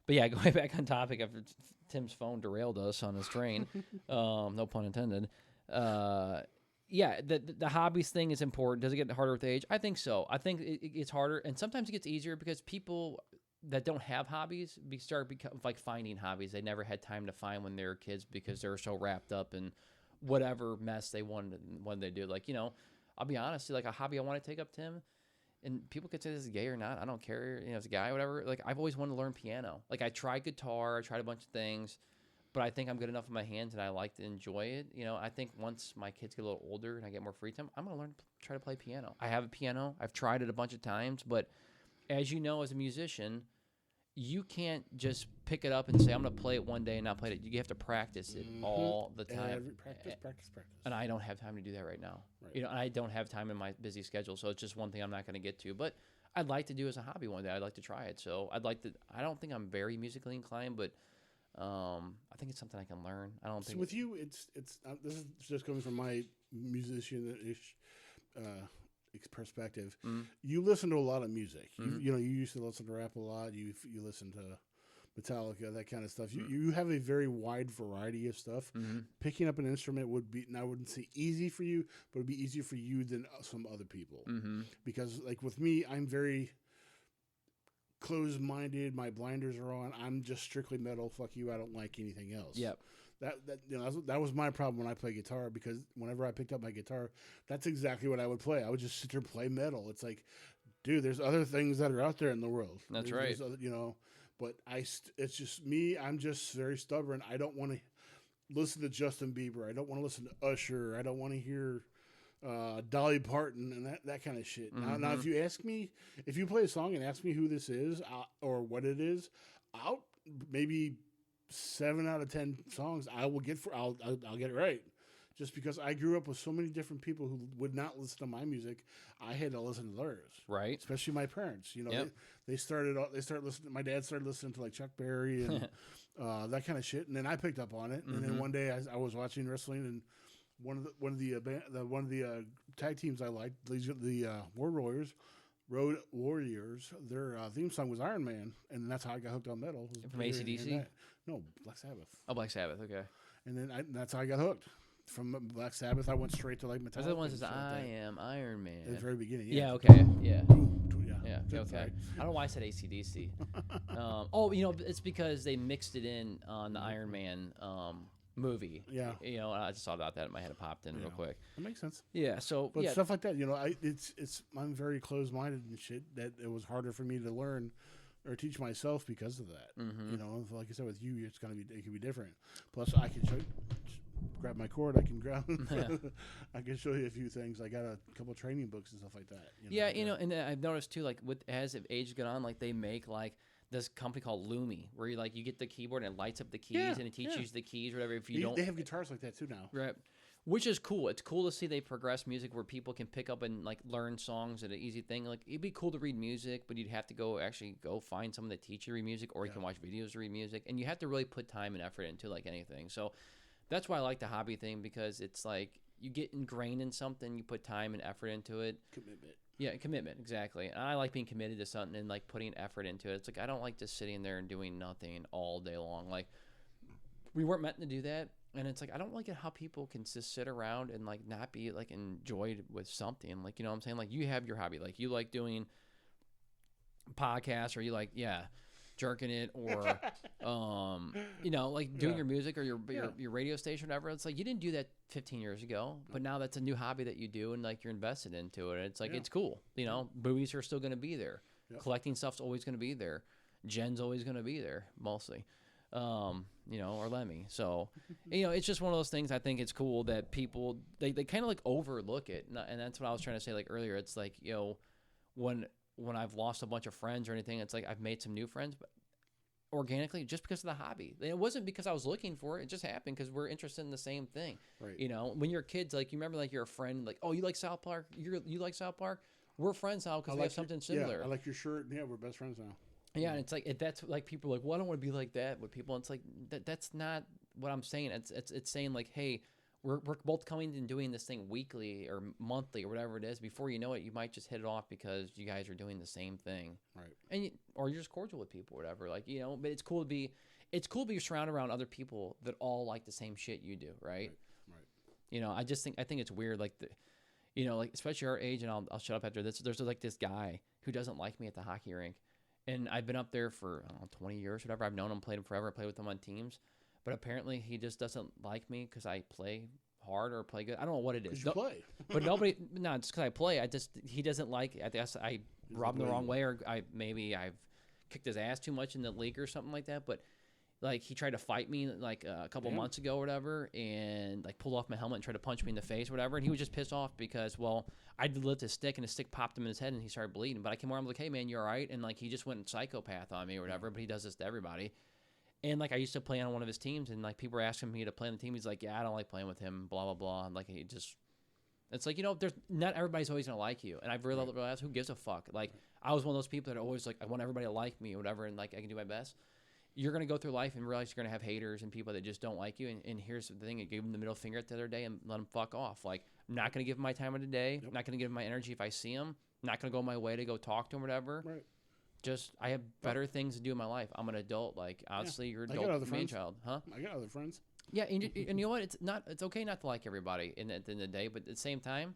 But yeah, going back on topic after Tim's phone derailed us on his train. No pun intended. Yeah, the hobbies thing is important. Does it get harder with age? I think so. I think it gets harder, and sometimes it gets easier because people that don't have hobbies start finding hobbies they never had time to find when they were kids because they're so wrapped up in whatever mess they wanted when they do. Like, I'll be honest, like a hobby I want to take up, Tim, and people could say this is gay or not. I don't care, as a guy or whatever. Like, I've always wanted to learn piano. Like, I tried guitar, I tried a bunch of things, but I think I'm good enough with my hands and I like to enjoy it. I think once my kids get a little older and I get more free time, I'm going to try to play piano. I have a piano. I've tried it a bunch of times, but as you know, as a musician, you can't just pick it up and say, I'm going to play it one day and not play it. You have to practice it all the time. Practice. And I don't have time to do that right now. Right. I don't have time in my busy schedule, so it's just one thing I'm not going to get to. But I'd like to do as a hobby one day. I'd like to try it. So I don't think I'm very musically inclined, but I think it's something I can learn. I don't think with you, it's this is just coming from my musician-ish perspective. You listen to a lot of music. You used to listen to rap a lot. You listen to Metallica, that kind of stuff. You have a very wide variety of stuff. Picking up an instrument would be, and I wouldn't say easy for you, but it'd be easier for you than some other people. Because like with me, I'm very closed-minded. My blinders are on. I'm just strictly metal. Fuck you. I don't like anything else. Yep. That was my problem when I play guitar, because whenever I picked up my guitar, that's exactly what I would play. I would just sit there and play metal. It's like, dude, there's other things that are out there in the world. That's right. There's other, but it's just me. I'm just very stubborn. I don't want to listen to Justin Bieber. I don't want to listen to Usher. I don't want to hear Dolly Parton and that kind of shit. Now, if you play a song and ask me who this is or what it is, I'll maybe 7 out of 10 songs I'll get it right, just because I grew up with so many different people who would not listen to my music. I had to listen to theirs, right? Especially my parents. They started listening. My dad started listening to like Chuck Berry and that kind of shit, and then I picked up on it. And then one day I was watching wrestling, and one of the tag teams I liked, the Road Warriors, their theme song was Iron Man, and that's how I got hooked on metal. From AC/DC? No, Black Sabbath. Oh, Black Sabbath, okay. And then that's how I got hooked. From Black Sabbath, I went straight to like Metallica. The one that says, I am Iron Man. At the very beginning, yeah. Okay, yeah. Yeah, okay. I don't know why I said AC/DC. It's because they mixed it in on the Iron Man movie. Yeah. I just thought about that in my head. It popped in real quick. That makes sense. Yeah. So, but stuff like that, I'm very closed-minded and shit, that it was harder for me to learn or teach myself because of that. Like I said, with you, it can be different. Plus, I can grab my cord. I can grab. I can show you a few things. I got a couple training books and stuff like that. And I've noticed too, like as age gone on, like they make like this company called Lumi, where you get the keyboard and it lights up the keys and it teaches you the keys, whatever. If you don't, they have guitars like that too now, right? Which is cool. It's cool to see they progress music where people can pick up and like learn songs at an easy thing. Like it'd be cool to read music, but you'd have to go find someone that teach you to read music, or you can watch videos to read music, and you have to really put time and effort into like anything. So that's why I like the hobby thing, because it's like you get ingrained in something, you put time and effort into it. Commitment. Yeah, commitment, exactly. And I like being committed to something and like putting effort into it. It's like I don't like just sitting there and doing nothing all day long. Like we weren't meant to do that. And it's like I don't like it how people can just sit around and like not be like enjoyed with something. Like, you know what I'm saying? Like you have your hobby. Like you like doing podcasts, or you like, jerking it, or like doing your music or your radio station or whatever. It's like you didn't do that 15 years ago, but now that's a new hobby that you do, and like you're invested into it. It's like it's cool. Movies are still going to be there. Collecting stuff's always going to be there. Jen's always going to be there, mostly. Or Lemmy. So, it's just one of those things. I think it's cool that people, they kind of like overlook it. And that's what I was trying to say like earlier. It's like, when I've lost a bunch of friends or anything, it's like I've made some new friends, but organically just because of the hobby. It wasn't because I was looking for it. It just happened because we're interested in the same thing. Right. When you're kids, like you remember like you're a friend, like, oh, you like South Park? You like South Park? We're friends now because we have something similar. Yeah, I like your shirt. Yeah, we're best friends now. Yeah, and it's like that's like people are like, well, I don't want to be like that with people. And it's like that's not what I'm saying. It's saying like, hey, we're both coming and doing this thing weekly or monthly or whatever it is. Before you know it, you might just hit it off because you guys are doing the same thing, right? And or you're just cordial with people, or whatever. Like but it's cool to be surrounded around other people that all like the same shit you do, right? Right. I think it's weird, like like especially our age, and I'll shut up after this. There's like this guy who doesn't like me at the hockey rink. And I've been up there for 20 years, whatever. I've known him, played him forever. I played with him on teams. But apparently he just doesn't like me because I play hard or play good. I don't know what it is. You play. But nobody, no, it's because I play. He doesn't like, I guess I robbed him the wrong way, or maybe I've kicked his ass too much in the league or something like that. But like he tried to fight me like a couple months ago or whatever, and like pulled off my helmet and tried to punch me in the face or whatever. And he was just pissed off because, well, I lift his stick and his stick popped him in his head and he started bleeding. But I came over, I'm like, hey man, you all right? And like he just went psychopath on me or whatever. But he does this to everybody. And like I used to play on one of his teams, and like people were asking me to play on the team. He's like, yeah, I don't like playing with him. Blah blah blah. And like he just, it's like there's not everybody's always gonna like you. And I've realized who gives a fuck. Like I was one of those people that are always like, I want everybody to like me or whatever, and like I can do my best. You're going to go through life and realize you're going to have haters and people that just don't like you. And here's the thing. I gave them the middle finger the other day and let them fuck off. Like, I'm not going to give them my time of the day. I'm not going to give them my energy if I see them. I'm not going to go my way to go talk to them or whatever. Right. Just, I have better things to do in my life. I'm an adult. Like, obviously, you're an adult man-child. Huh? I got other friends. Yeah, and you know what? It's okay not to like everybody at the end of the day. But at the same time,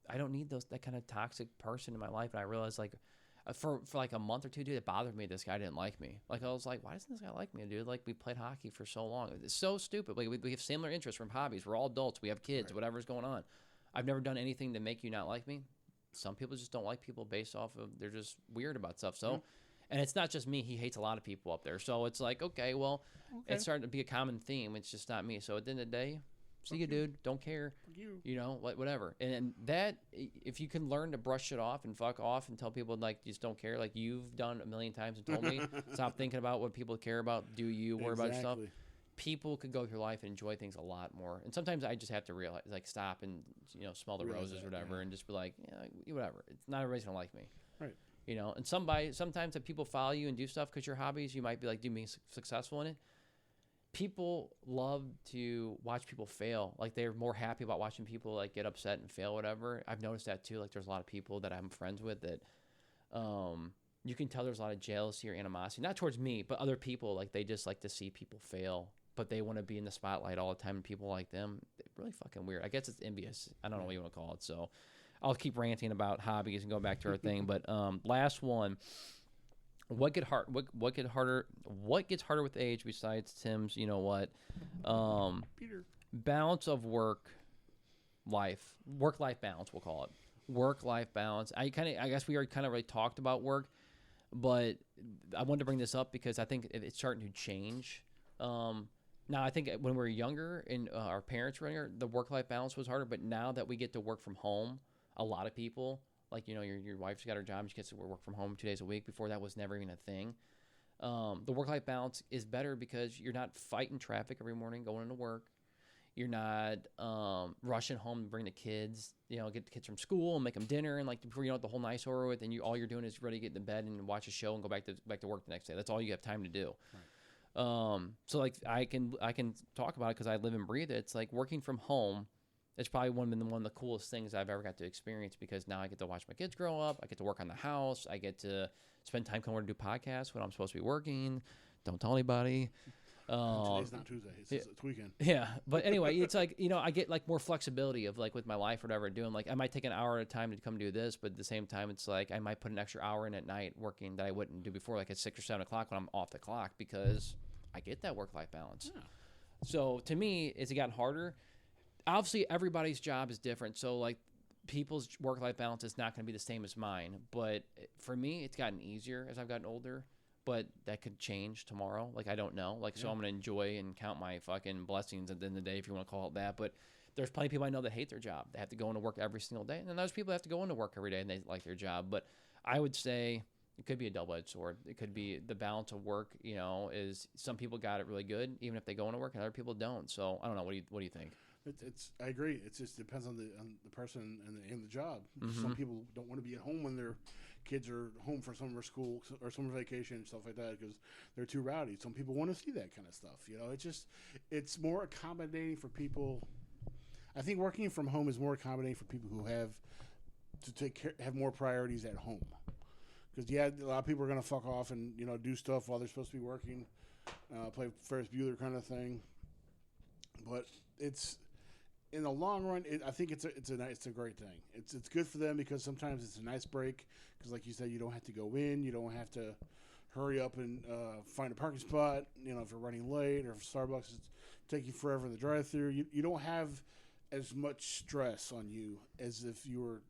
I don't need that kind of toxic person in my life. And I realized, like, for like a month or two, dude, it bothered me. This guy didn't like me. Like I was like, why doesn't this guy like me, dude? Like we played hockey for so long. It's so stupid. Like we have similar interests from hobbies. We're all adults. We have kids. Whatever's going on. I've never done anything to make you not like me. Some people just don't like people based off of they're just weird about stuff. So, and it's not just me. He hates a lot of people up there. So it's like, okay, well, it's starting to be a common theme. It's just not me. So at the end of the day, see you, dude. Don't care. Whatever. And that, if you can learn to brush it off and fuck off and tell people, like, just don't care, like you've done a million times and told me, stop thinking about what people care about. Do you worry about yourself? People could go through life and enjoy things a lot more. And sometimes I just have to realize, like, stop and, smell the roses or whatever and just be like, whatever. It's not everybody's going to like me. Right. And sometimes if people follow you and do stuff because your hobbies, you might be like, being successful in it. People love to watch people fail. Like they're more happy about watching people like get upset and fail, whatever. I've noticed that too. Like there's a lot of people that I'm friends with that you can tell there's a lot of jealousy or animosity, not towards me, but other people. Like they just like to see people fail, but they want to be in the spotlight all the time. And people like them, they're really fucking weird. I guess it's envious. I don't know what you want to call it. So I'll keep ranting about hobbies and go back to our thing. But last one. What gets harder with age besides Tim's, Peter. Balance of work-life balance, we'll call it. Work-life balance. I guess we already kind of really talked about work, but I wanted to bring this up because I think it's starting to change. Now, I think when we were younger and our parents were younger, the work-life balance was harder, but now that we get to work from home, a lot of people, like, your wife's got her job, she gets to work from home 2 days a week. Before that was never even a thing. The work-life balance is better because you're not fighting traffic every morning going into work. You're not rushing home to bring the kids, get the kids from school and make them dinner. And like before the whole night's over with, and all you're doing is ready to get into bed and watch a show and go back to work the next day. That's all you have time to do. Right. So like I can talk about it because I live and breathe it. It's like working from home. It's probably one of the coolest things I've ever got to experience because now I get to watch my kids grow up. I get to work on the house. I get to spend time coming over to do podcasts when I'm supposed to be working. Don't tell anybody. Today's not Tuesday. It's weekend. Yeah, but anyway, it's like, I get like more flexibility of like with my life, whatever I'm doing. Like I might take an hour at a time to come do this, but at the same time, it's like I might put an extra hour in at night working that I wouldn't do before, like at 6 or 7 o'clock when I'm off the clock, because I get that work-life balance. Yeah. So to me, it's gotten harder. Obviously, everybody's job is different. So like people's work-life balance is not going to be the same as mine. But for me, it's gotten easier as I've gotten older. But that could change tomorrow. Like, I don't know. Like, so I'm going to enjoy and count my fucking blessings at the end of the day, if you want to call it that. But there's plenty of people I know that hate their job. They have to go into work every single day. And then there's people that have to go into work every day and they like their job. But I would say it could be a double-edged sword. It could be the balance of work, is some people got it really good, even if they go into work, and other people don't. So I don't know. What do you think? I agree. It just depends on the person and the job. Mm-hmm. Some people don't want to be at home when their kids are home for summer school or summer vacation and stuff like that because they're too rowdy. Some people want to see that kind of stuff. It's more accommodating for people. I think working from home is more accommodating for people who have more priorities at home. Because a lot of people are going to fuck off and do stuff while they're supposed to be working, play Ferris Bueller kind of thing. But it's in the long run, I think it's a great thing. It's good for them because sometimes it's a nice break. Because like you said, you don't have to go in, you don't have to hurry up and find a parking spot. If you're running late or if Starbucks is taking forever in the drive-thru, you don't have as much stress on you as if you were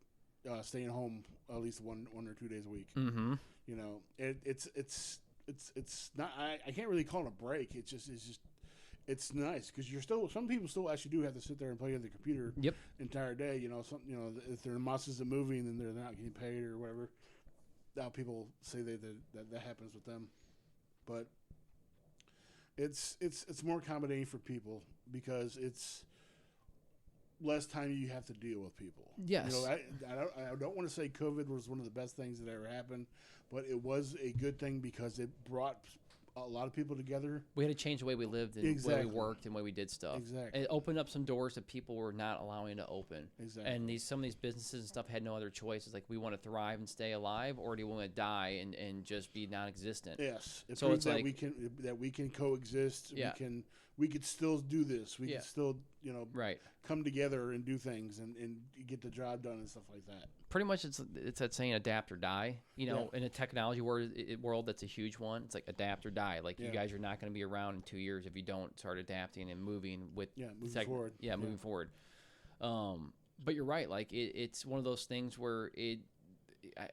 staying home at least one or 2 days a week. Mm-hmm. It's not. I can't really call it a break. It's nice because some people still actually do have to sit there and play on the computer the entire day. If they're in monsters of moving, then they're not getting paid or whatever. Now people say that happens with them, but it's more accommodating for people because it's less time you have to deal with people. Yes. I don't want to say COVID was one of the best things that ever happened, but it was a good thing because it brought a lot of people together. We had to change the way we lived and the way we worked and the way we did stuff. Exactly. It opened up some doors that people were not allowing to open. Exactly. And some of these businesses and stuff had no other choice. It's like, we want to thrive and stay alive, or do we want to die and just be non-existent? Yes. So it's like we can coexist. Yeah. We could still do this. We could still right. come together and do things and get the job done and stuff like that. Pretty much it's that saying, adapt or die. In a technology world, that's a huge one. It's like adapt or die. Like you guys are not going to be around in 2 years if you don't start adapting and moving with moving forward. Yeah, moving forward. But you're right. Like it's one of those things where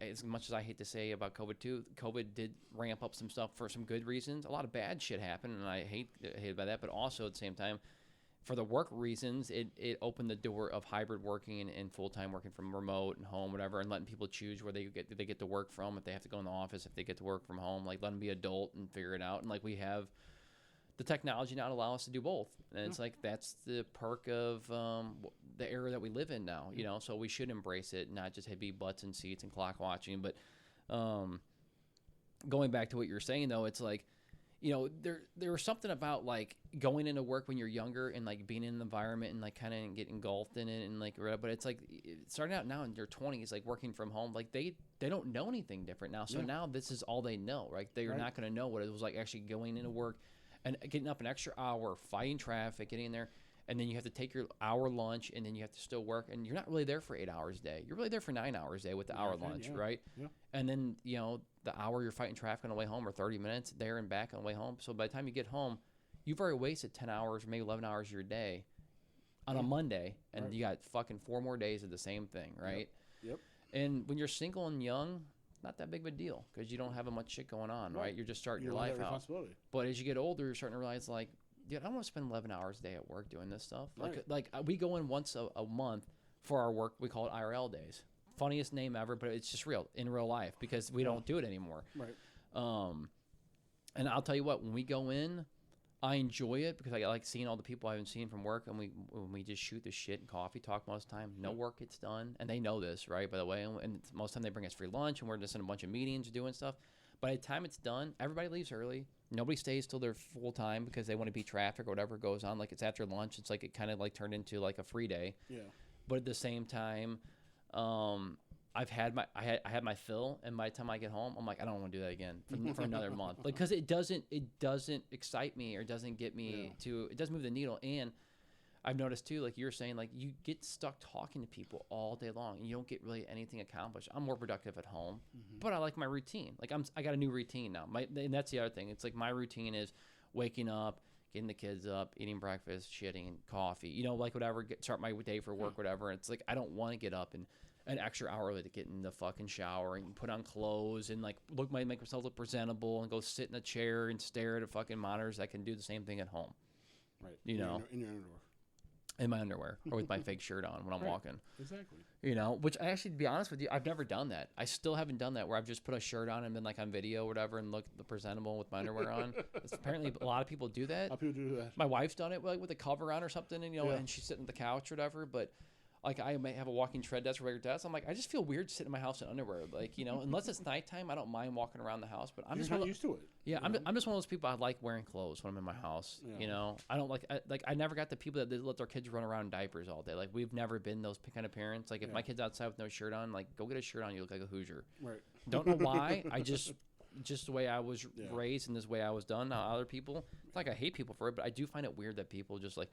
as much as I hate to say about COVID too, COVID did ramp up some stuff for some good reasons. A lot of bad shit happened, and I hate about that. But also at the same time, for the work reasons, it opened the door of hybrid working and full-time working from remote and home, whatever, and letting people choose where they get to work from, if they have to go in the office, if they get to work from home, like let them be adult and figure it out. And like we have the technology now to allow us to do both. And it's like that's the perk of the era that we live in now, so we should embrace it, not just be butts and seats and clock watching. But going back to what you're saying, though, it's like, there was something about like going into work when you're younger and like being in an environment and like kind of get engulfed in it and like, but it's like starting out now in your 20s, like working from home, like they don't know anything different now. So now this is all they know, right? They are not going to know what it was like actually going into work and getting up an extra hour, fighting traffic, getting in there. And then you have to take your hour lunch, and then you have to still work. And you're not really there for 8 hours a day. You're really there for 9 hours a day with the hour lunch, right? Yeah. And then, the hour you're fighting traffic on the way home, or 30 minutes there and back on the way home. So by the time you get home, you've already wasted 10 hours or maybe 11 hours of your day on a Monday. And you got fucking 4 more days of the same thing, right? Yep. And when you're single and young, not that big of a deal because you don't have much shit going on, right? You're just starting your life out. But as you get older, you're starting to realize, like, dude, I don't want to spend 11 hours a day at work doing this stuff. Like we go in once a month for our work. We call it IRL days. Funniest name ever, but it's just real in real life because we don't do it anymore. Right. And I'll tell you what, when we go in, I enjoy it because I like seeing all the people I haven't seen from work, and when we just shoot the shit and coffee talk most of the time. No work gets done, and they know this, right? By the way, and most of the time they bring us free lunch, and we're just in a bunch of meetings doing stuff. By the time it's done, everybody leaves early. Nobody stays till they're full time because they want to beat traffic or whatever goes on. Like it's after lunch. It's like it kind of like turned into like a free day. Yeah. But at the same time, I had my fill, and by the time I get home, I'm like, I don't want to do that again for another month, like, because it doesn't excite me or doesn't get me it doesn't move the needle. And I've noticed too, like you're saying, like you get stuck talking to people all day long and you don't get really anything accomplished. I'm more productive at home, but I like my routine. Like I got a new routine now. And that's the other thing. It's like my routine is waking up, getting the kids up, eating breakfast, shitting, coffee, like whatever, start my day for work, whatever. It's like, I don't want to get up and an extra hour early to get in the fucking shower and put on clothes and like make myself look presentable and go sit in a chair and stare at a fucking monitors. I can do the same thing at home. Right. In your underwear. In my underwear or with my fake shirt on when I'm walking. Exactly. Which I actually, to be honest with you, I've never done that. I still haven't done that where I've just put a shirt on and been like on video or whatever and look presentable with my underwear on. Apparently a lot of people do that. A lot of people do that. My wife's done it like with a cover on or something, and and she's sitting on the couch or whatever, but like I may have a walking tread desk or regular desk. I'm like, I just feel weird sitting in my house in underwear. Like, unless it's nighttime, I don't mind walking around the house, but I'm just not used to it. Yeah, I'm just one of those people. I like wearing clothes when I'm in my house. Yeah. I don't I never got the people that let their kids run around in diapers all day. Like, we've never been those kind of parents. Like, if my kid's outside with no shirt on, like, go get a shirt on. You look like a Hoosier. Right. Don't know why. I just the way I was raised and this way I was done. Now other people, it's like I hate people for it, but I do find it weird that people just like,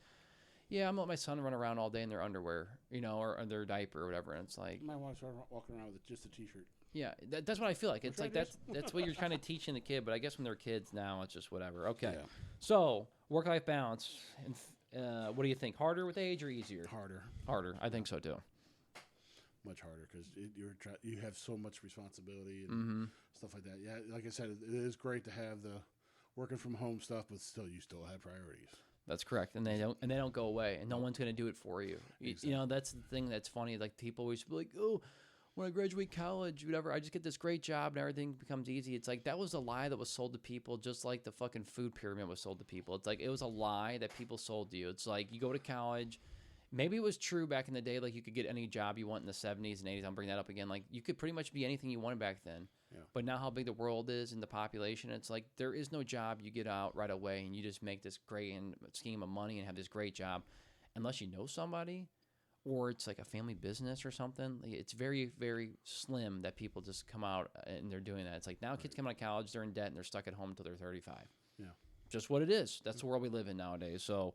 yeah, I'm gonna let my son run around all day in their underwear, or their diaper or whatever. And it's like, my wife's walking around with just a t-shirt. Yeah, that's what I feel like. It's like that's what you're kind of teaching the kid. But I guess when they're kids now, it's just whatever. Okay, so work-life balance. And what do you think? Harder with age or easier? Harder. I think so too. Much harder because you have so much responsibility and stuff like that. Yeah, like I said, it is great to have the working from home stuff, but you still have priorities. That's correct, and they don't go away, and no one's going to do it for you. Exactly. That's the thing that's funny. Like, people always be like, "Oh, when I graduate college, whatever, I just get this great job and everything becomes easy." It's like that was a lie that was sold to people, just like the fucking food pyramid was sold to people. It's like it was a lie that people sold to you. It's like you go to college. Maybe it was true back in the day, like you could get any job you want in the 70s and 80s. I'll bring that up again. Like, you could pretty much be anything you wanted back then. Yeah. But now how big the world is and the population, it's like there is no job you get out right away and you just make this great scheme of money and have this great job unless you know somebody or it's like a family business or something. It's very, very slim that people just come out and they're doing that. It's like now kids come out of college, they're in debt, and they're stuck at home until they're 35. Yeah. Just what it is. That's the world we live in nowadays. So,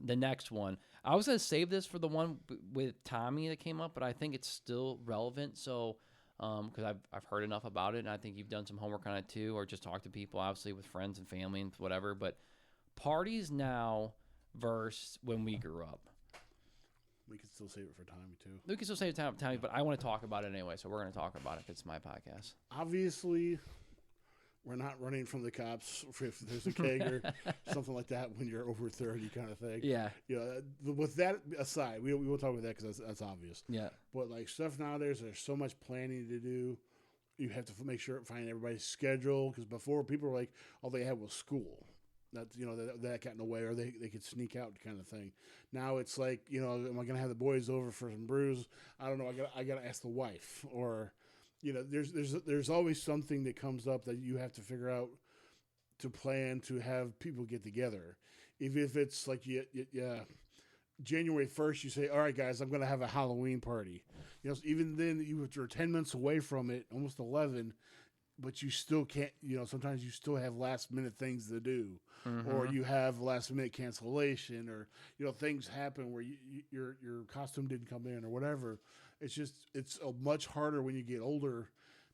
the next one, I was going to save this for the one with Tommy that came up, but I think it's still relevant. So, because I've heard enough about it, and I think you've done some homework on it too, or just talked to people, obviously with friends and family and whatever. But parties now versus when we grew up. We can still save it for Tommy too. We can still save it for Tommy, but I want to talk about it anyway, so we're going to talk about it. It's my podcast. Obviously, we're not running from the cops if there's a keg or something like that when you're over 30 kind of thing. Yeah. With that aside, we won't talk about that because that's obvious. Yeah. But like stuff nowadays, there's so much planning to do. You have to make sure find everybody's schedule because before people were like, all they had was school. That's that got in the way, or they could sneak out kind of thing. Now it's like am I gonna have the boys over for some brews? I don't know. I gotta ask the wife or. There's always something that comes up that you have to figure out to plan to have people get together. Even if it's like January 1st, you say, all right, guys, I'm going to have a Halloween party. Even then you're 10 minutes away from it, almost 11, but you still can't, sometimes you still have last minute things to do or you have last minute cancellation or, things happen where your costume didn't come in or whatever. It's much harder when you get older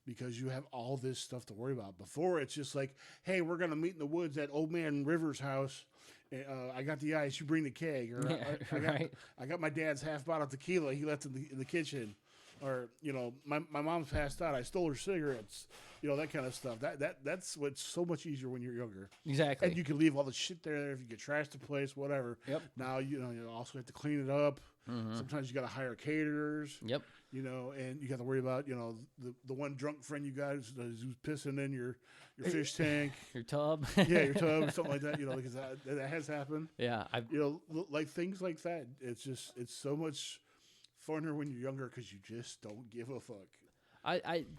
because you have all this stuff to worry about. Before, it's just like, hey, we're going to meet in the woods at Old Man Rivers' house. I got the ice, you bring the keg. Or I got my dad's half bottle of tequila he left in the kitchen. Or, my mom's passed out. I stole her cigarettes. That kind of stuff. That's what's so much easier when you're younger. Exactly. And you can leave all the shit there if you get trash the place, whatever. Yep. Now, you also have to clean it up. Mm-hmm. Sometimes you got to hire caterers. Yep. And you got to worry about, the one drunk friend you got who's pissing in your fish tank. Your tub. Yeah, your tub, something like that, because that has happened. Yeah. Like things like that. It's so much funner when you're younger because you just don't give a fuck.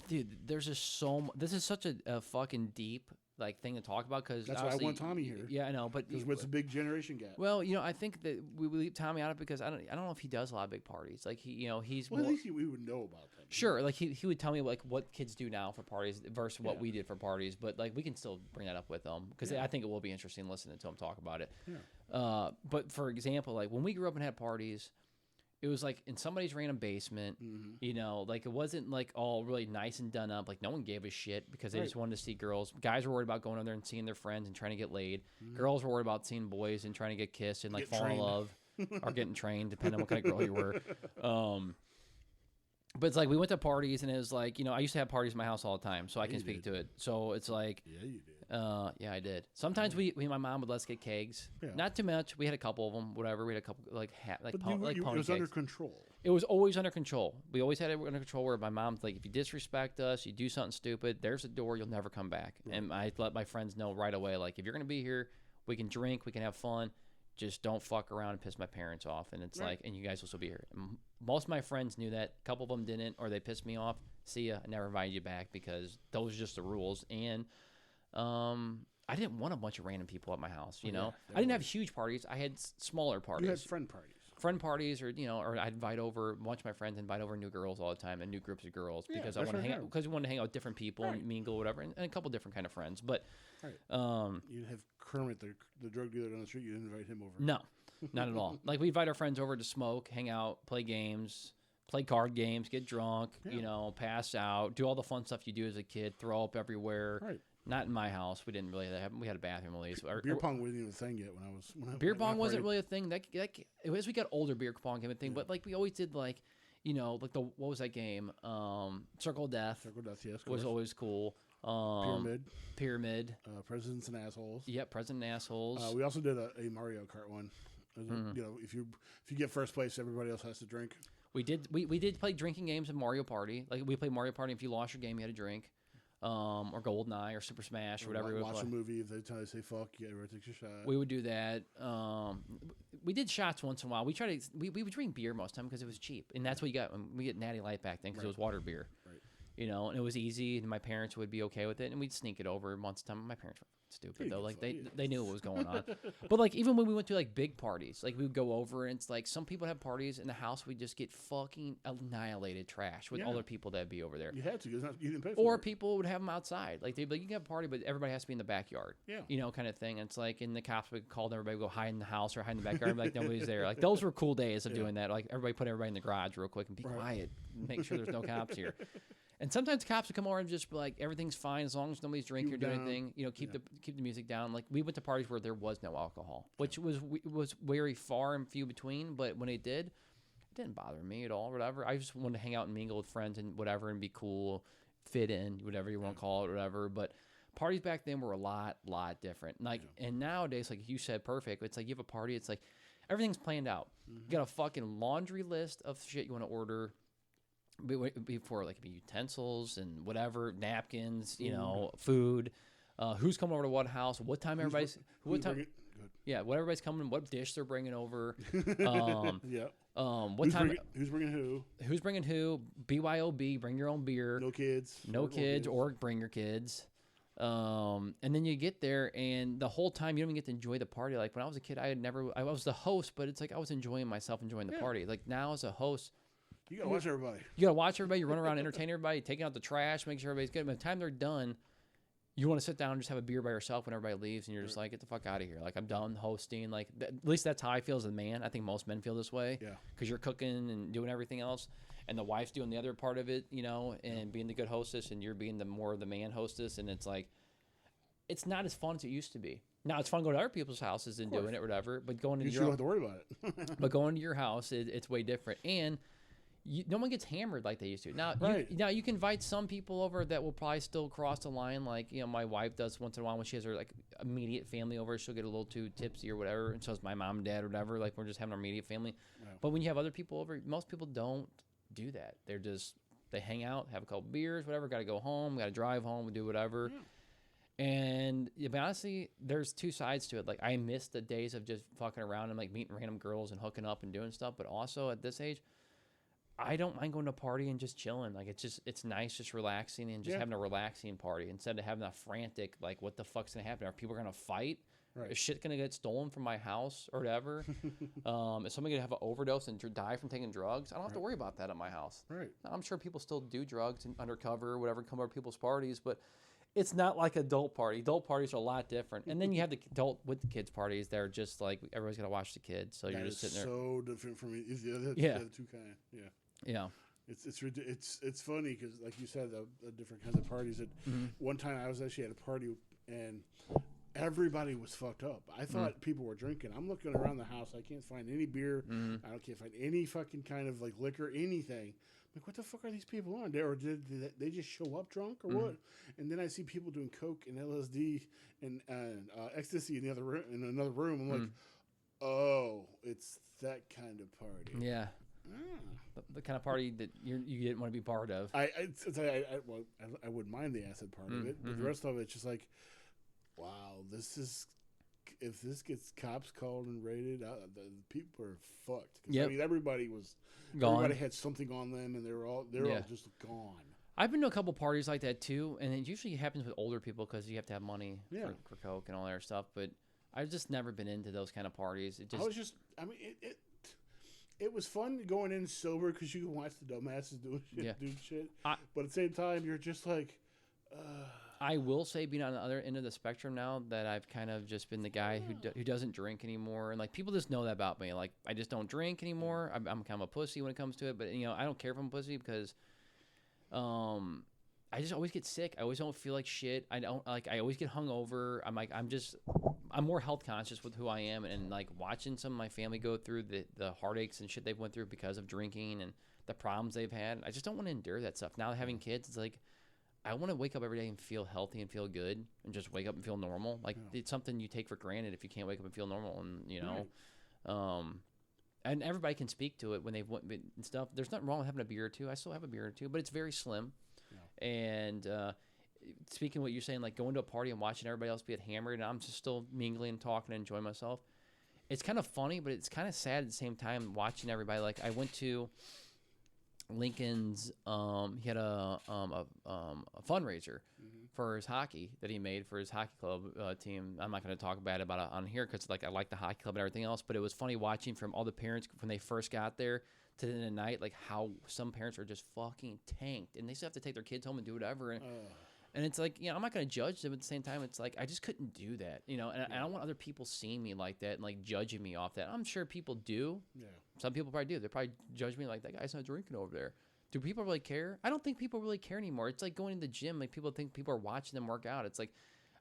Dude, there's just this is such a fucking deep like thing to talk about because that's why I want Tommy here. Yeah, I know, but because what's a big generation gap? Well, I think that we leave Tommy out of it because I don't know if he does a lot of big parties. Like he's well, at least we would know about them. Sure, like he would tell me like what kids do now for parties versus what we did for parties, but like we can still bring that up with them because I think it will be interesting listening to him talk about it. Yeah. But for example, like when we grew up and had parties, it was like in somebody's random basement, like it wasn't like all really nice and done up. Like no one gave a shit because they just wanted to see girls. Guys were worried about going over there and seeing their friends and trying to get laid. Girls were worried about seeing boys and trying to get kissed and like fall in love or getting trained, depending on what kind of girl you were. But it's like we went to parties and it was like, I used to have parties in my house all the time, so I can speak to it. So it's like, yeah, you did. Yeah, I did. Sometimes my mom would let us get kegs. Yeah. Not too much. We had a couple of them. Whatever. We had a couple pony it was kegs. Under control. It was always under control. We always had it under control. Where my mom's like, if you disrespect us, you do something stupid, there's a door. You'll never come back. Right. And I let my friends know right away. Like, if you're gonna be here, we can drink, we can have fun. Just don't fuck around and piss my parents off. And it's like, and you guys will still be here. And most of my friends knew that. A couple of them didn't, or they pissed me off. See ya. I never invited you back because those are just the rules. And I didn't want a bunch of random people at my house. I didn't have huge parties. I had smaller parties. You had friend parties. Friend parties, or I'd invite over a bunch of my friends, invite over new girls all the time and new groups of girls because I want to hang out. Because we wanted to hang out with different people and mingle, whatever, and a couple different kind of friends. But you didn't have Kermit, the drug dealer down the street. You didn't invite him over. No, not at all. Like we invite our friends over to smoke, hang out, play games, play card games, get drunk, pass out, do all the fun stuff you do as a kid, throw up everywhere. Right. Not in my house. We didn't really have. We had a bathroom at least. Beer pong wasn't even a thing yet when I was. Beer pong wasn't really a thing. As we got older, beer pong became a thing. But like we always did, like what was that game? Circle of Death. Circle of Death, yes. Was always cool. Pyramid. Presidents and Assholes. Yep, President and Assholes. We also did a Mario Kart one. If you get first place, everybody else has to drink. We did play drinking games in Mario Party. Like we played Mario Party. If you lost your game, you had to drink. Or GoldenEye or Super Smash or whatever. Watch a movie. If they tell you to say fuck, everybody takes a shot. We would do that. We did shots once in a while. We would drink beer most of the time because it was cheap, and that's what you got when we get Natty Light back then because it was water beer. Right. And it was easy, and my parents would be okay with it, and we'd sneak it over once a time. My parents were stupid though, like they knew what was going on. But like even when we went to like big parties, like we would go over and it's like some people have parties in the house, we just get fucking annihilated trash with other people that'd be over there. You had to, you didn't pay for it. Or people would have them outside, like they'd be like, you can have a party, but everybody has to be in the backyard. Yeah, kind of thing. And it's like, and the cops would call everybody, go hide in the house or hide in the backyard, like nobody's there. Like those were cool days of doing that. Like everybody put everybody in the garage real quick and be quiet, make sure there's no cops here. And sometimes cops would come over and just be like, everything's fine as long as nobody's drinking or doing anything. Keep the music down. Like we went to parties where there was no alcohol, which was very far and few between. But when it did, it didn't bother me at all. Whatever. I just wanted to hang out and mingle with friends and whatever and be cool, fit in, whatever you want to call it, whatever. But parties back then were a lot different. Like and nowadays, like you said, perfect. It's like you have a party. It's like everything's planned out. You got a fucking laundry list of shit you want to order. Before like utensils and whatever, napkins, food, who's coming over to what house, what time everybody's, what everybody's coming, what dish they're bringing over, what time, who's bringing who, BYOB, bring your own beer, no kids, or bring your kids. And then you get there, and the whole time you don't even get to enjoy the party. Like when I was a kid, I was the host, but it's like I was enjoying myself, enjoying the party. Like now as a host, you gotta watch everybody. You run around, entertain everybody, taking out the trash, make sure everybody's good. By the time they're done, you want to sit down and just have a beer by yourself when everybody leaves, and you're just like, get the fuck out of here. Like I'm done hosting. Like at least that's how I feel as a man. I think most men feel this way. Yeah. Because you're cooking and doing everything else, and the wife's doing the other part of it, and being the good hostess, and you're being the more of the man hostess, and it's like, it's not as fun as it used to be. Now it's fun going to other people's houses and doing it, or whatever. But going to you don't have to worry about it. But going to your house, it's way different, and no one gets hammered like they used to. Now, you can invite some people over that will probably still cross the line. Like, my wife does once in a while when she has her like immediate family over. She'll get a little too tipsy or whatever, and so is my mom and dad or whatever. Like we're just having our immediate family. Wow. But when you have other people over, most people don't do that. They hang out, have a couple beers, whatever. Got to go home. Got to drive home. We do whatever. Yeah. And honestly, there's two sides to it. Like I miss the days of just fucking around and like meeting random girls and hooking up and doing stuff. But also at this age, I don't mind going to a party and just chilling. Like it's nice, just relaxing and just having a relaxing party instead of having a frantic like what the fuck's gonna happen? Are people gonna fight? Right. Is shit gonna get stolen from my house or whatever? Is somebody gonna have an overdose and die from taking drugs? I don't have to worry about that at my house. Right. Now, I'm sure people still do drugs and undercover or whatever, come over to people's parties, but it's not like adult party. Adult parties are a lot different. And then you have the adult with the kids parties that are just like everybody's gonna watch the kids, so you're just sitting there. So different from it's the other two kind. Yeah. Yeah. It's funny because, like you said, the different kinds of parties. That one time I was actually at a party and everybody was fucked up. I thought people were drinking. I'm looking around the house. I can't find any beer. I can't find any fucking kind of like liquor, anything. I'm like, what the fuck are these people on? Or did they just show up drunk or what? And then I see people doing coke and LSD and ecstasy in another room. I'm like, oh, it's that kind of party. Yeah. The kind of party that you didn't want to be part of. I wouldn't mind the acid part of it, but the rest of it's just like, wow, if this gets cops called and raided, the people are fucked. I mean, everybody was gone. Everybody had something on them, and they're all just gone. I've been to a couple parties like that too, and it usually happens with older people because you have to have money for coke and all that stuff. But I've just never been into those kind of parties. It was fun going in sober because you can watch the dumbasses do shit. But at the same time, you're just like. I will say, being on the other end of the spectrum now, that I've kind of just been the guy who doesn't drink anymore, and like people just know that about me. Like I just don't drink anymore. I'm kind of a pussy when it comes to it, but I don't care if I'm a pussy because, I just always get sick. I always don't feel like shit. I always get hungover. I'm more health conscious with who I am, and like watching some of my family go through the heartaches and shit they've went through because of drinking and the problems they've had. I just don't want to endure that stuff. Now having kids, it's like. I want to wake up every day and feel healthy and feel good and just wake up and feel normal. Like it's something you take for granted if you can't wake up and feel normal. And, and everybody can speak to it when they've went and stuff. There's nothing wrong with having a beer or two. I still have a beer or two, but it's very slim. Yeah. And, speaking of what you're saying, like going to a party and watching everybody else get hammered and I'm just still mingling and talking and enjoying myself. It's kind of funny, but it's kind of sad at the same time watching everybody. Like I went to Lincoln's, he had a fundraiser for his hockey that he made for his hockey club team. I'm not going to talk bad about it on here because like I like the hockey club and everything else, but it was funny watching from all the parents when they first got there to the end of the night, like how some parents are just fucking tanked and they still have to take their kids home and do whatever. And it's like, I'm not going to judge them at the same time. It's like, I just couldn't do that, and I don't want other people seeing me like that and like judging me off that. I'm sure people do. Yeah. Some people probably do. They probably judge me like that guy's not drinking over there. Do people really care? I don't think people really care anymore. It's like going to the gym. Like people think people are watching them work out. It's like,